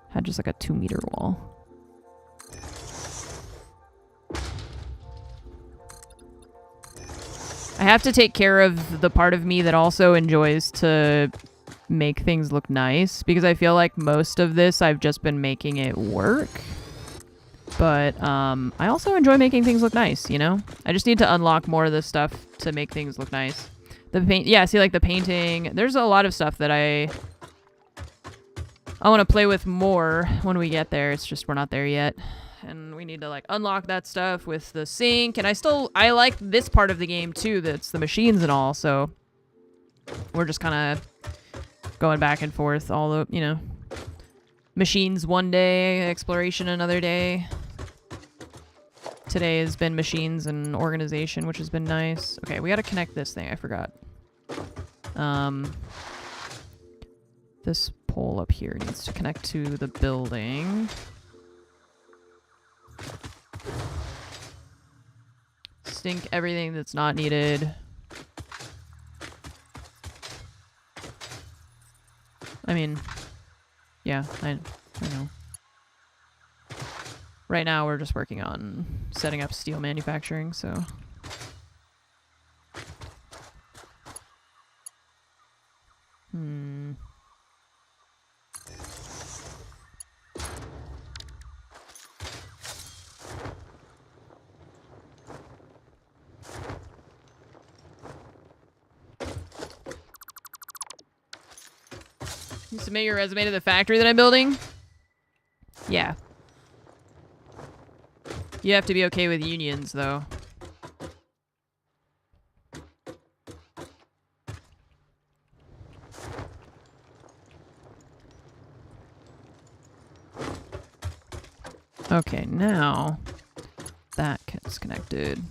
had just, like, a 2-meter wall. I have to take care of the part of me that also enjoys to make things look nice, because I feel like most of this I've just been making it work. But I also enjoy making things look nice, you know? I just need to unlock more of this stuff to make things look nice. The paint, yeah, see, like the painting, there's a lot of stuff that I want to play with more when we get there. It's just we're not there yet. And we need to like unlock that stuff with the sink. And I like this part of the game too, that's the machines and all, so we're just kind of going back and forth. All the, you know, machines one day, exploration another day. Today has been machines and organization, which has been nice. Okay, we gotta connect this thing. I forgot. This pole up here needs to connect to the building. Stink everything that's not needed. I mean, yeah, I know. Right now we're just working on setting up steel manufacturing, so. You submit your resume to the factory that I'm building? Yeah. You have to be okay with unions, though. Okay, now that gets connected.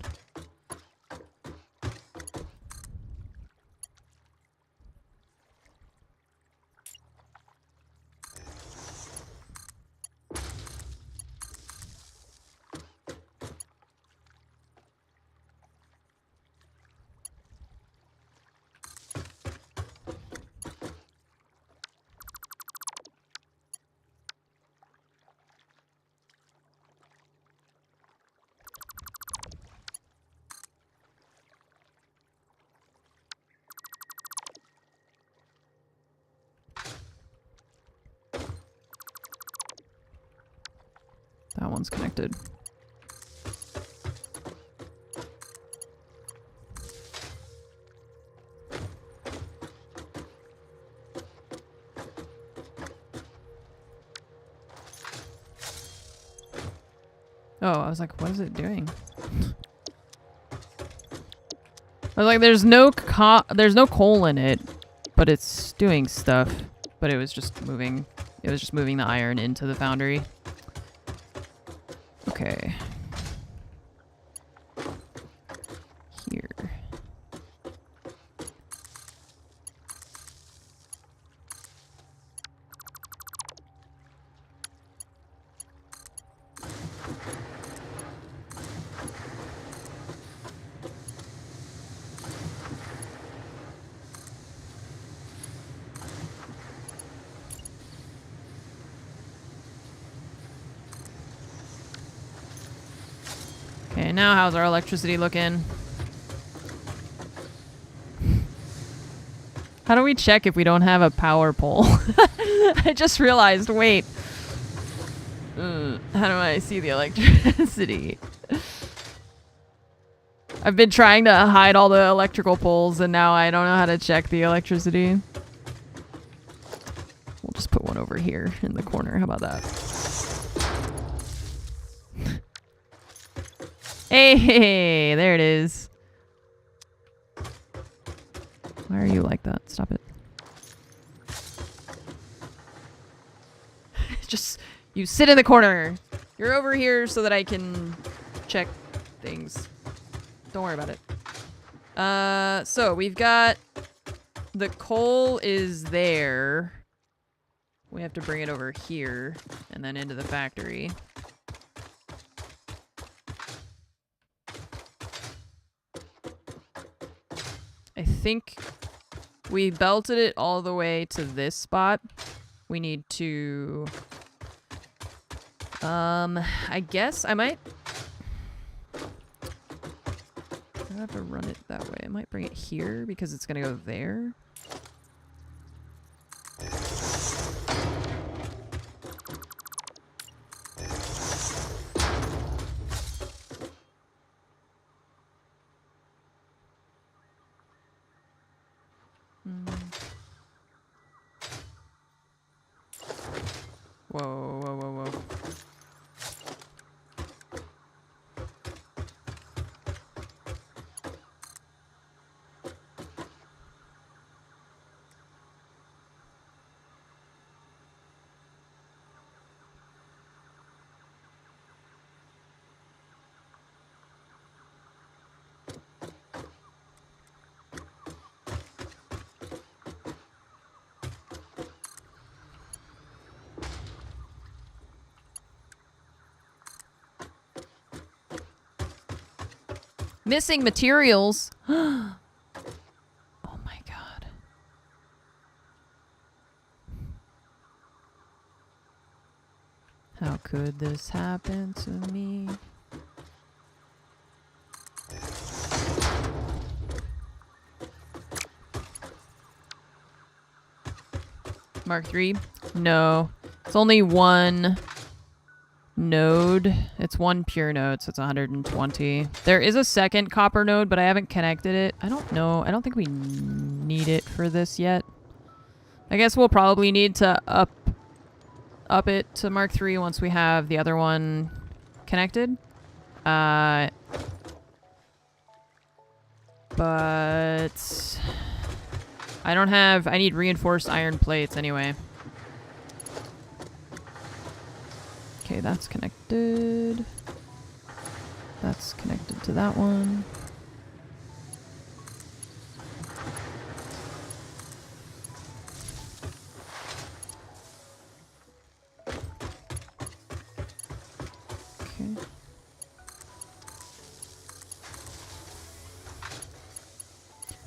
That one's connected. Oh, I was like, what is it doing? I was like, there's no coal in it, but it's doing stuff. But it was just moving. It was just moving the iron into the foundry. Okay. Here. Okay, now how's our electricity looking? How do we check if we don't have a power pole? I just realized, wait. How do I see the electricity? I've been trying to hide all the electrical poles and now I don't know how to check the electricity. We'll just put one over here in the corner. How about that? Hey, there it is. Why are you like that? Stop it. Just, you sit in the corner. You're over here so that I can check things. Don't worry about it. So we've got the coal is there. We have to bring it over here and then into the factory. I think we belted it all the way to this spot. We need to... I guess I might... I have to run it that way. I might bring it here because it's gonna go there. Whoa, whoa, whoa, whoa. Missing materials. Oh my god. How could this happen to me? Mark 3? No. It's only one node. It's one pure node, so it's 120. There is a second copper node, but I haven't connected it. I don't know. I don't think we need it for this yet. I guess we'll probably need to up it to Mark 3 once we have the other one connected. But I don't have... I need reinforced iron plates anyway. Okay, that's connected. That's connected to that one. Okay.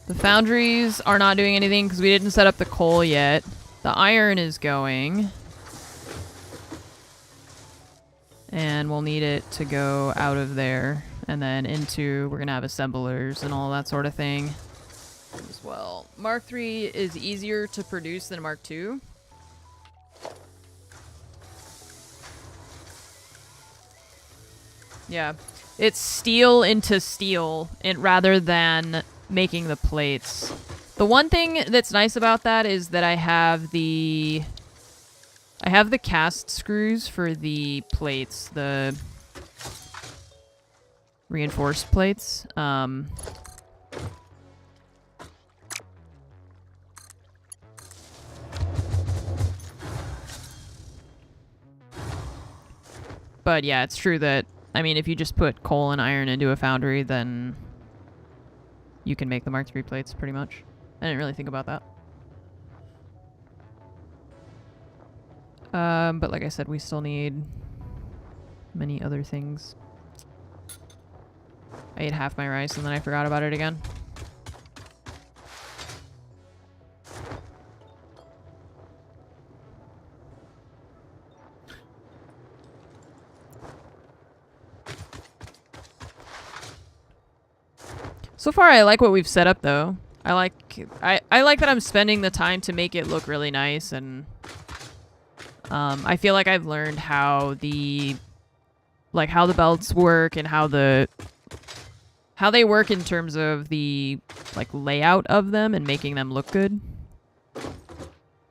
The foundries are not doing anything because we didn't set up the coal yet. The iron is going. And we'll need it to go out of there. And then into, we're going to have assemblers and all that sort of thing as well. Mark 3 is easier to produce than Mark 2. Yeah. It's steel into steel rather than making the plates. The one thing that's nice about that is that I have the cast screws for the plates, the reinforced plates. But yeah, it's true that, I mean, if you just put coal and iron into a foundry, then you can make the Mark III plates pretty much. I didn't really think about that. But like I said, we still need many other things. I ate half my rice and then I forgot about it again. So far, I like what we've set up, though. I like that I'm spending the time to make it look really nice, and I feel like I've learned how the belts work and how they work in terms of the layout of them and making them look good.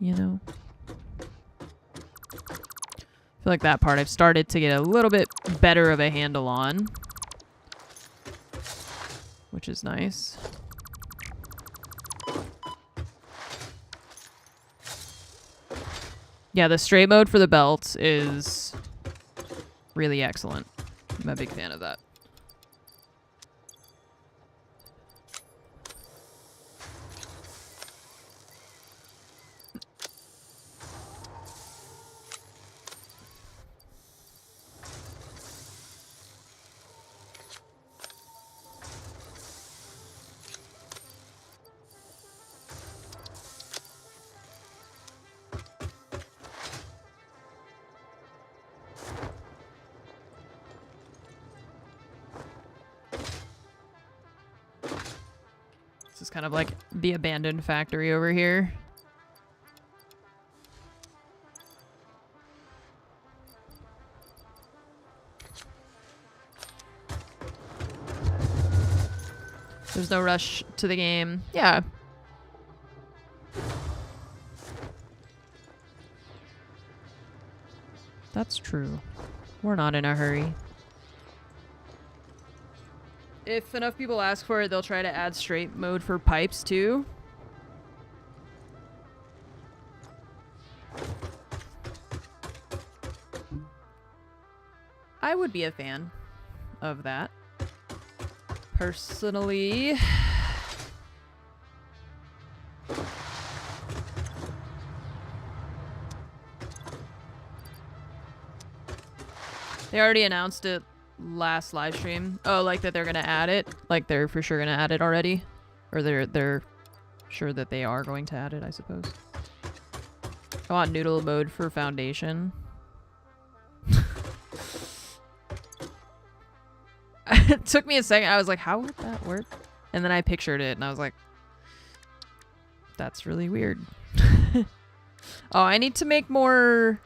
You know, I feel like that part I've started to get a little bit better of a handle on, which is nice. Yeah, the straight mode for the belts is really excellent. I'm a big fan of that. This is kind of like the abandoned factory over here. There's no rush to the game. Yeah. That's true. We're not in a hurry. If enough people ask for it, they'll try to add straight mode for pipes too. I would be a fan of that. Personally. They already announced it last live stream. Oh, like that they're gonna add it? Like they're for sure gonna add it already? Or they're sure that they are going to add it, I suppose. I want noodle mode for foundation. It took me a second. I was like, how would that work? And then I pictured it and I was like, that's really weird. Oh, I need to make more...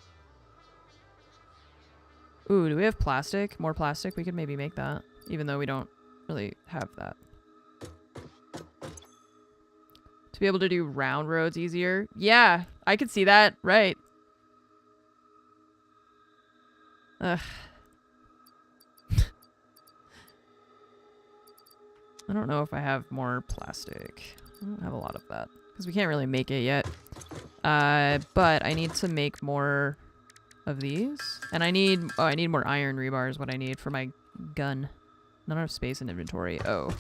Ooh, do we have plastic? More plastic? We could maybe make that. Even though we don't really have that. To be able to do round roads easier. Yeah, I could see that. Right. Ugh. I don't know if I have more plastic. I don't have a lot of that. Because we can't really make it yet. But I need to make more of these. And I need... Oh, I need more iron rebar is what I need for my gun. Not enough space in inventory. Oh.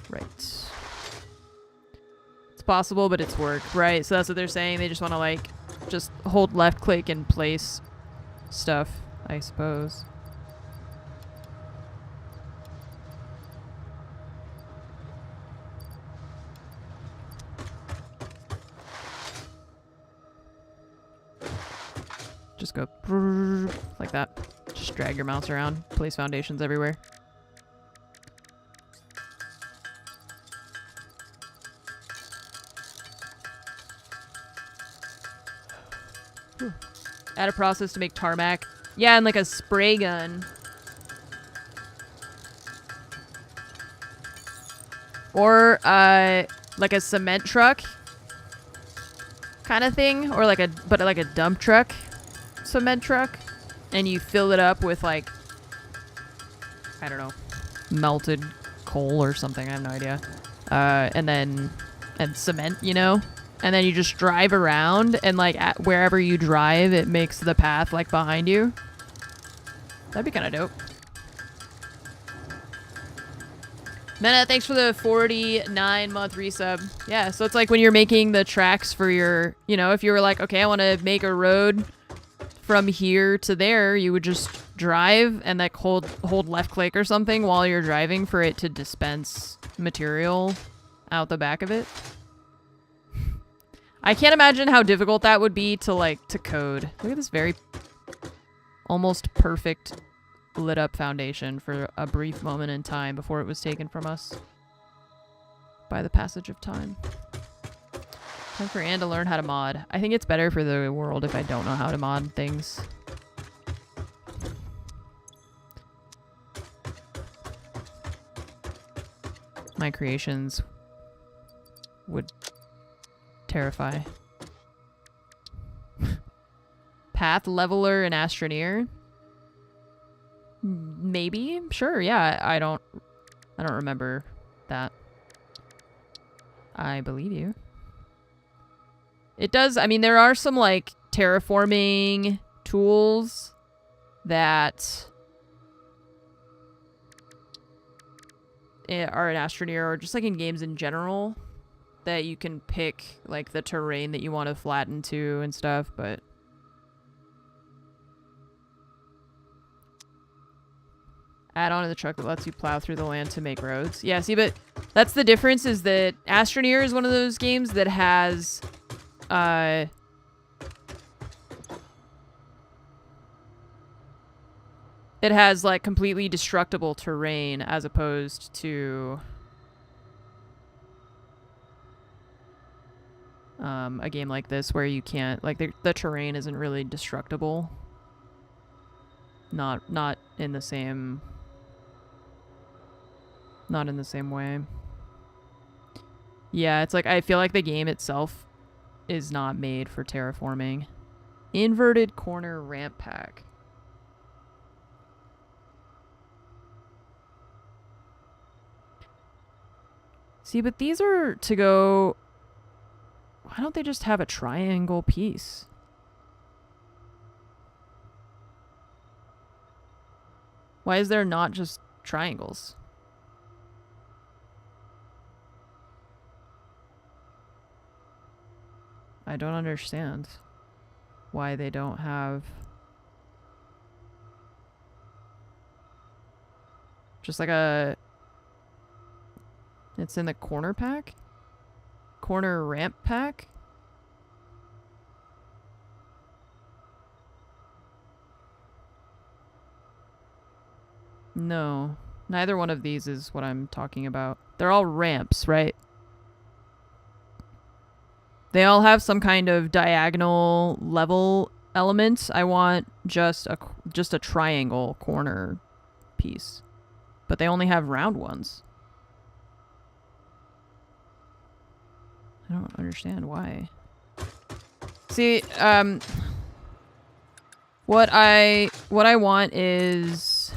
Right. It's possible, but it's work. Right, so that's what they're saying. They just want to, like, just hold left click and place stuff, I suppose. Just go like that. Just drag your mouse around. Place foundations everywhere. Add a process to make tarmac. Yeah, and like a spray gun. Or like a cement truck kind of thing. Or like a dump truck. Cement truck, and you fill it up with like, I don't know, melted coal or something. I have no idea. And cement, you know, and then you just drive around, and like wherever you drive, it makes the path like behind you. That'd be kind of dope. Mena, thanks for the 49-month resub. Yeah, so it's like when you're making the tracks for your, you know, if you were like, okay, I want to make a road from here to there, you would just drive and like hold left click or something while you're driving for it to dispense material out the back of it. I can't imagine how difficult that would be to code. Look at this very almost perfect lit up foundation for a brief moment in time before it was taken from us by the passage of time. Time for Anne to learn how to mod. I think it's better for the world if I don't know how to mod things. My creations would terrify. Path leveler and astroneer? Maybe? Sure, yeah. I don't remember that. I believe you. It does, I mean, there are some, like, terraforming tools that are an astroneer, or just, like, in games in general, that you can pick, like, the terrain that you want to flatten to and stuff, but... Add on to the truck that lets you plow through the land to make roads. Yeah, see, but that's the difference, is that Astroneer is one of those games that has... it has, like, completely destructible terrain as opposed to a game like this where you can't, like, the terrain isn't really destructible. Not in the same way. Yeah, it's like I feel like the game itself is not made for terraforming. Inverted corner ramp pack. See, but these are to go... Why don't they just have a triangle piece? Why is there not just triangles? I don't understand why they don't have... Just like a... It's in the corner pack? Corner ramp pack? No. Neither one of these is what I'm talking about. They're all ramps, right? They all have some kind of diagonal level element. I want just a triangle corner piece. But they only have round ones. I don't understand why. See, what I want is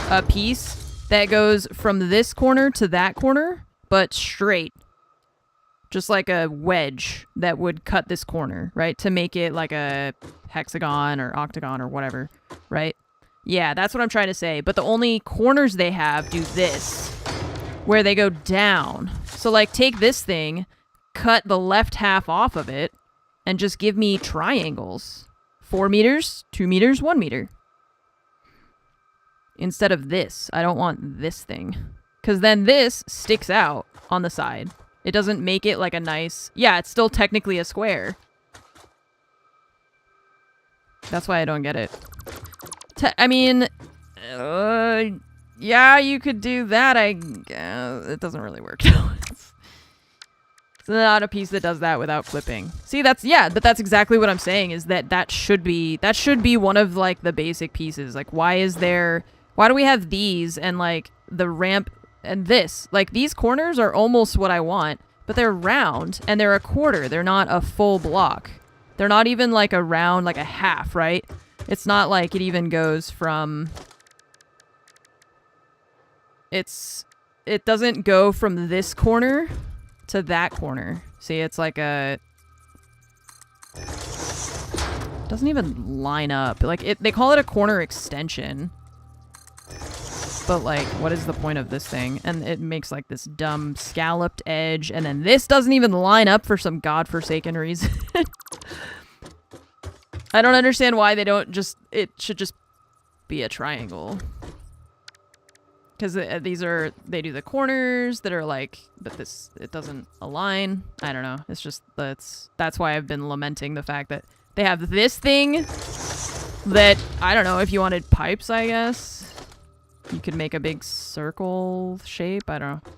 a piece that goes from this corner to that corner, but straight. Just like a wedge that would cut this corner, right? To make it like a hexagon or octagon or whatever, right? Yeah, that's what I'm trying to say. But the only corners they have do this, where they go down. So like take this thing, cut the left half off of it, and just give me triangles. 4 meters, 2 meters, 1 meter. Instead of this. I don't want this thing. Because then this sticks out on the side. It doesn't make it like a nice... Yeah, it's still technically a square. That's why I don't get it. I mean... yeah, you could do that. It doesn't really work. It's not a piece that does that without clipping. See, that's... Yeah, but that's exactly what I'm saying, is that should be one of, like, the basic pieces. Like, why is there... Why do we have these and, like, the ramp... And this, like, these corners are almost what I want, but they're round and they're a quarter. They're not a full block. They're not even like a round, like a half, right? It's not like it even goes from... It doesn't go from this corner to that corner. See, it's like a... It doesn't even line up. Like, they call it a corner extension. But, like, what is the point of this thing? And it makes, like, this dumb scalloped edge. And then this doesn't even line up for some godforsaken reason. I don't understand why they don't just... It should just be a triangle. Because these are... They do the corners that are, like... But this... It doesn't align. I don't know. It's just... That's why I've been lamenting the fact that they have this thing that... I don't know. If you wanted pipes, I guess... You could make a big circle shape. I don't know.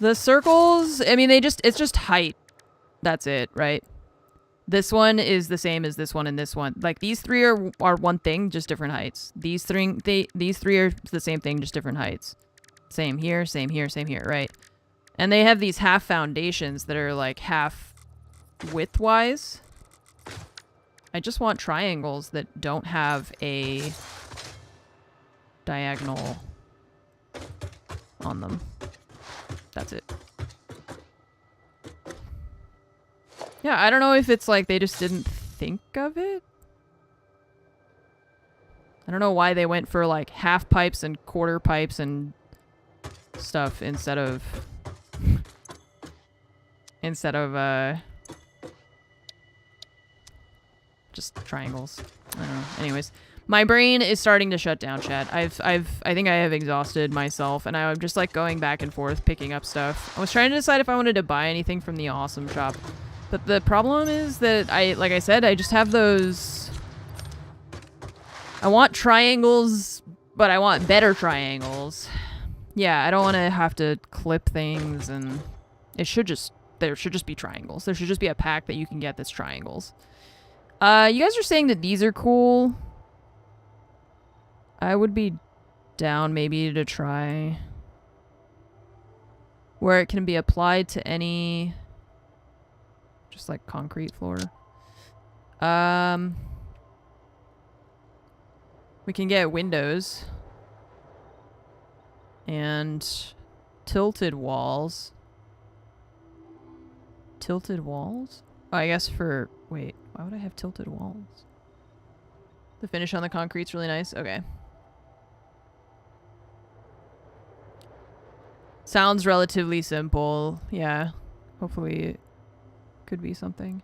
The circles, I mean, it's just height. That's it, right? This one is the same as this one and this one. Like, these three are one thing, just different heights. These three are the same thing, just different heights. Same here, same here, same here, right? And they have these half foundations that are, like, half width-wise. I just want triangles that don't have a diagonal on them. That's it. Yeah, I don't know if it's like they just didn't think of it. I don't know why they went for like half pipes and quarter pipes and stuff instead of just triangles. I don't know. Anyways, my brain is starting to shut down, chat. I think I have exhausted myself, and I'm just like going back and forth picking up stuff. I was trying to decide if I wanted to buy anything from the awesome shop, but the problem is that like I said, I just have those. I want triangles, but I want better triangles. Yeah, I don't want to have to clip things, and there should just be triangles. There should just be a pack that you can get that's triangles. You guys are saying that these are cool. I would be down maybe to try where it can be applied to any just like concrete floor. We can get windows and tilted walls. Tilted walls? Oh, I guess for... Wait, why would I have tilted walls? The finish on the concrete's really nice. Okay. Sounds relatively simple. Yeah. Hopefully it could be something.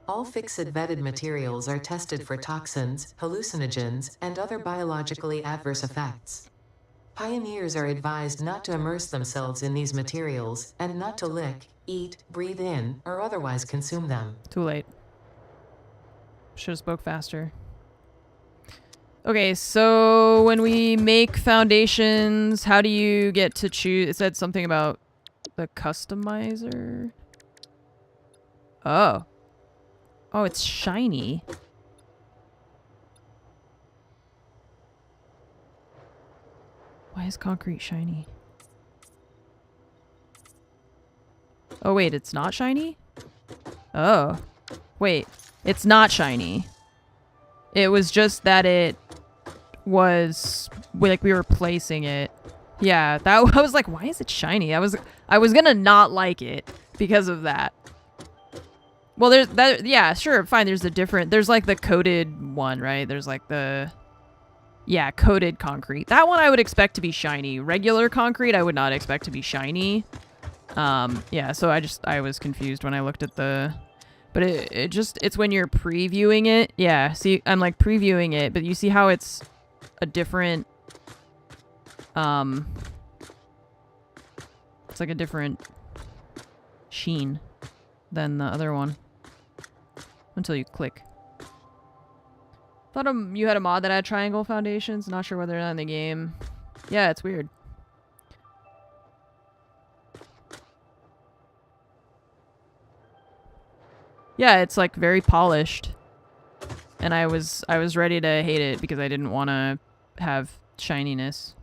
All FICSIT-vetted materials are tested for toxins, hallucinogens, and other biologically adverse effects. Pioneers are advised not to immerse themselves in these materials, and not to lick, eat, breathe in, or otherwise consume them. Too late. Should have spoke faster. Okay, so when we make foundations, how do you get to choose? It said something about the customizer. Oh. Oh, it's shiny. Why is concrete shiny? Oh, wait, it's not shiny? Oh. Wait, it's not shiny. It was just that it was like we were placing it. Yeah, that I was like, why is it shiny? I was gonna not like it because of that. Well, there's that. Yeah, sure, fine. There's like the coated one, right? There's like the, yeah, coated concrete. That one I would expect to be shiny. Regular concrete I would not expect to be shiny. Yeah. So I was confused when I looked at the. But it's when you're previewing it. Yeah, see, I'm like previewing it, but you see how it's a different, it's like a different sheen than the other one. Until you click. Thought you had a mod that had triangle foundations. Not sure whether or not in the game. Yeah, it's weird. Yeah, it's like very polished. And I was ready to hate it because I didn't want to have shininess.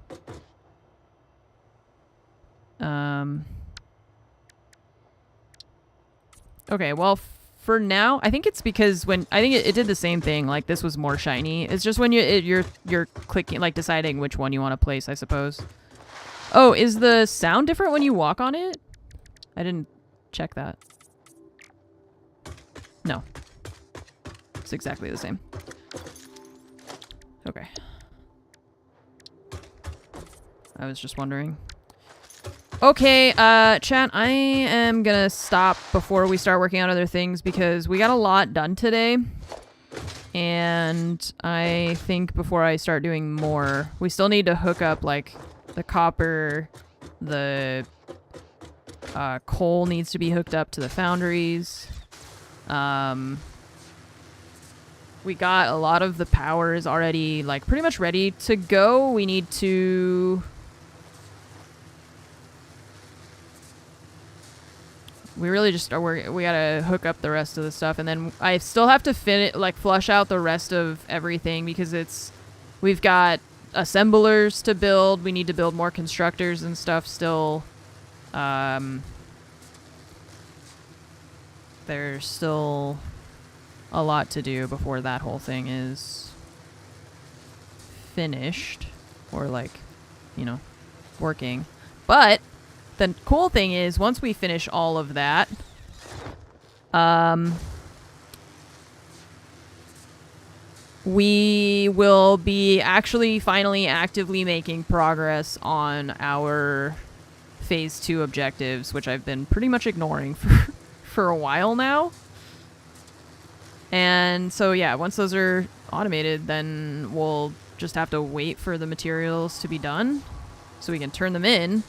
Okay, well, for now, I think it's because when I think it did the same thing. Like this was more shiny. It's just when you're clicking, like deciding which one you want to place, I suppose. Oh, is the sound different when you walk on it? I didn't check that. No. It's exactly the same. Okay. I was just wondering. Okay, chat, I am gonna stop before we start working on other things because we got a lot done today. And I think before I start doing more, we still need to hook up, like, the copper, the coal needs to be hooked up to the foundries. We got a lot of the power is already, like, pretty much ready to go. We need to... We really just are we gotta hook up the rest of the stuff, and then I still have to flush out the rest of everything because we've got assemblers to build. We need to build more constructors and stuff still. There's still a lot to do before that whole thing is finished or, like, you know, working. But the cool thing is once we finish all of that, we will be actually finally actively making progress on our phase 2 objectives, which I've been pretty much ignoring for a while now. And so, yeah, once those are automated, then we'll just have to wait for the materials to be done so we can turn them in.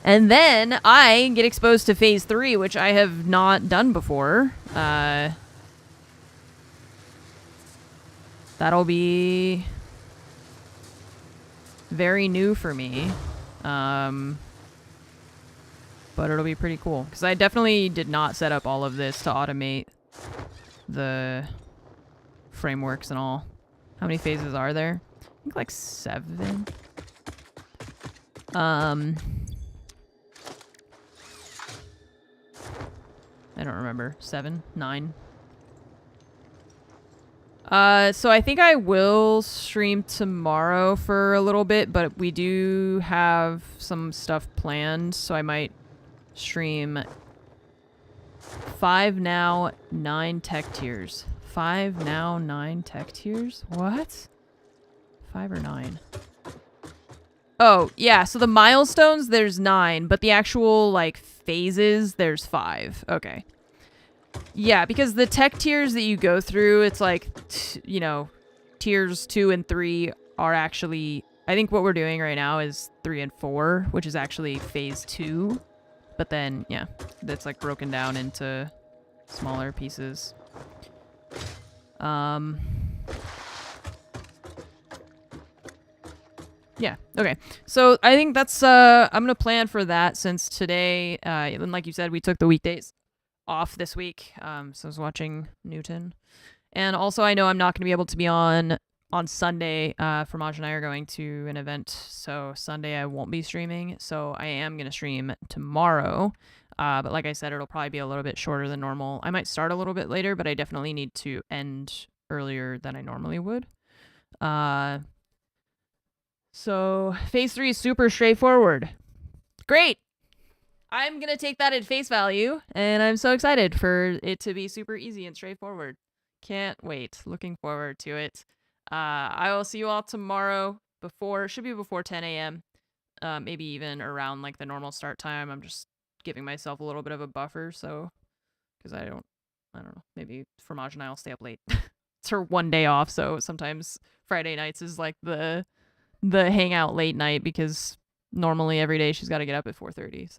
And then I get exposed to phase 3, which I have not done before. That'll be very new for me. But it'll be pretty cool. Because I definitely did not set up all of this to automate the frameworks and all. How many phases are there? I think like 7. I don't remember. 7? 9? So I think I will stream tomorrow for a little bit, but we do have some stuff planned, so I might stream 5 now, 9 tech tiers. 5 now, 9 tech tiers? What? 5 or 9? Oh, yeah, so the milestones, there's 9, but the actual, like, phases, there's 5. Okay. Yeah, because the tech tiers that you go through, it's like, you know, tiers 2 and 3 are actually, I think what we're doing right now is 3 and 4, which is actually phase 2. But then, yeah, that's like broken down into smaller pieces. Yeah, okay. So I think that's, I'm gonna plan for that since today, and like you said, we took the weekdays off this week. So I was watching Newton. And also I know I'm not gonna be able to be on Sunday. Fromage and I are going to an event, so Sunday I won't be streaming. So I am gonna stream tomorrow. But like I said, it'll probably be a little bit shorter than normal. I might start a little bit later, but I definitely need to end earlier than I normally would. So phase 3 is super straightforward. Great. I'm going to take that at face value, and I'm so excited for it to be super easy and straightforward. Can't wait. Looking forward to it. I will see you all tomorrow should be before 10 a.m. Maybe even around like the normal start time. I'm just giving myself a little bit of a buffer, so because I don't know, maybe Fromage and I will stay up late. It's her one day off, so sometimes Friday nights is like the hangout late night because normally every day she's got to get up at 4:30.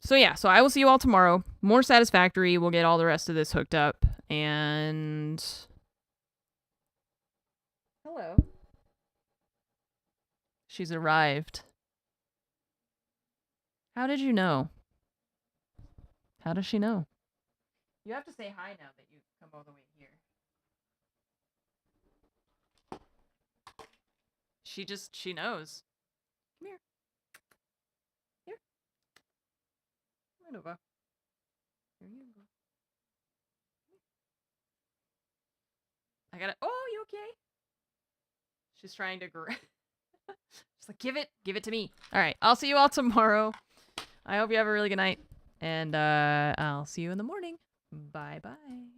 So yeah, so I will see you all tomorrow. More Satisfactory. We'll get all the rest of this hooked up. And hello. She's arrived. How did you know? How does she know? You have to say hi now that you've come all the way here. She knows. Come here. Here. Right over. Here you go. I gotta. Oh, you okay? She's trying to She's like, give it to me. All right, I'll see you all tomorrow. I hope you have a really good night, and I'll see you in the morning. Bye bye.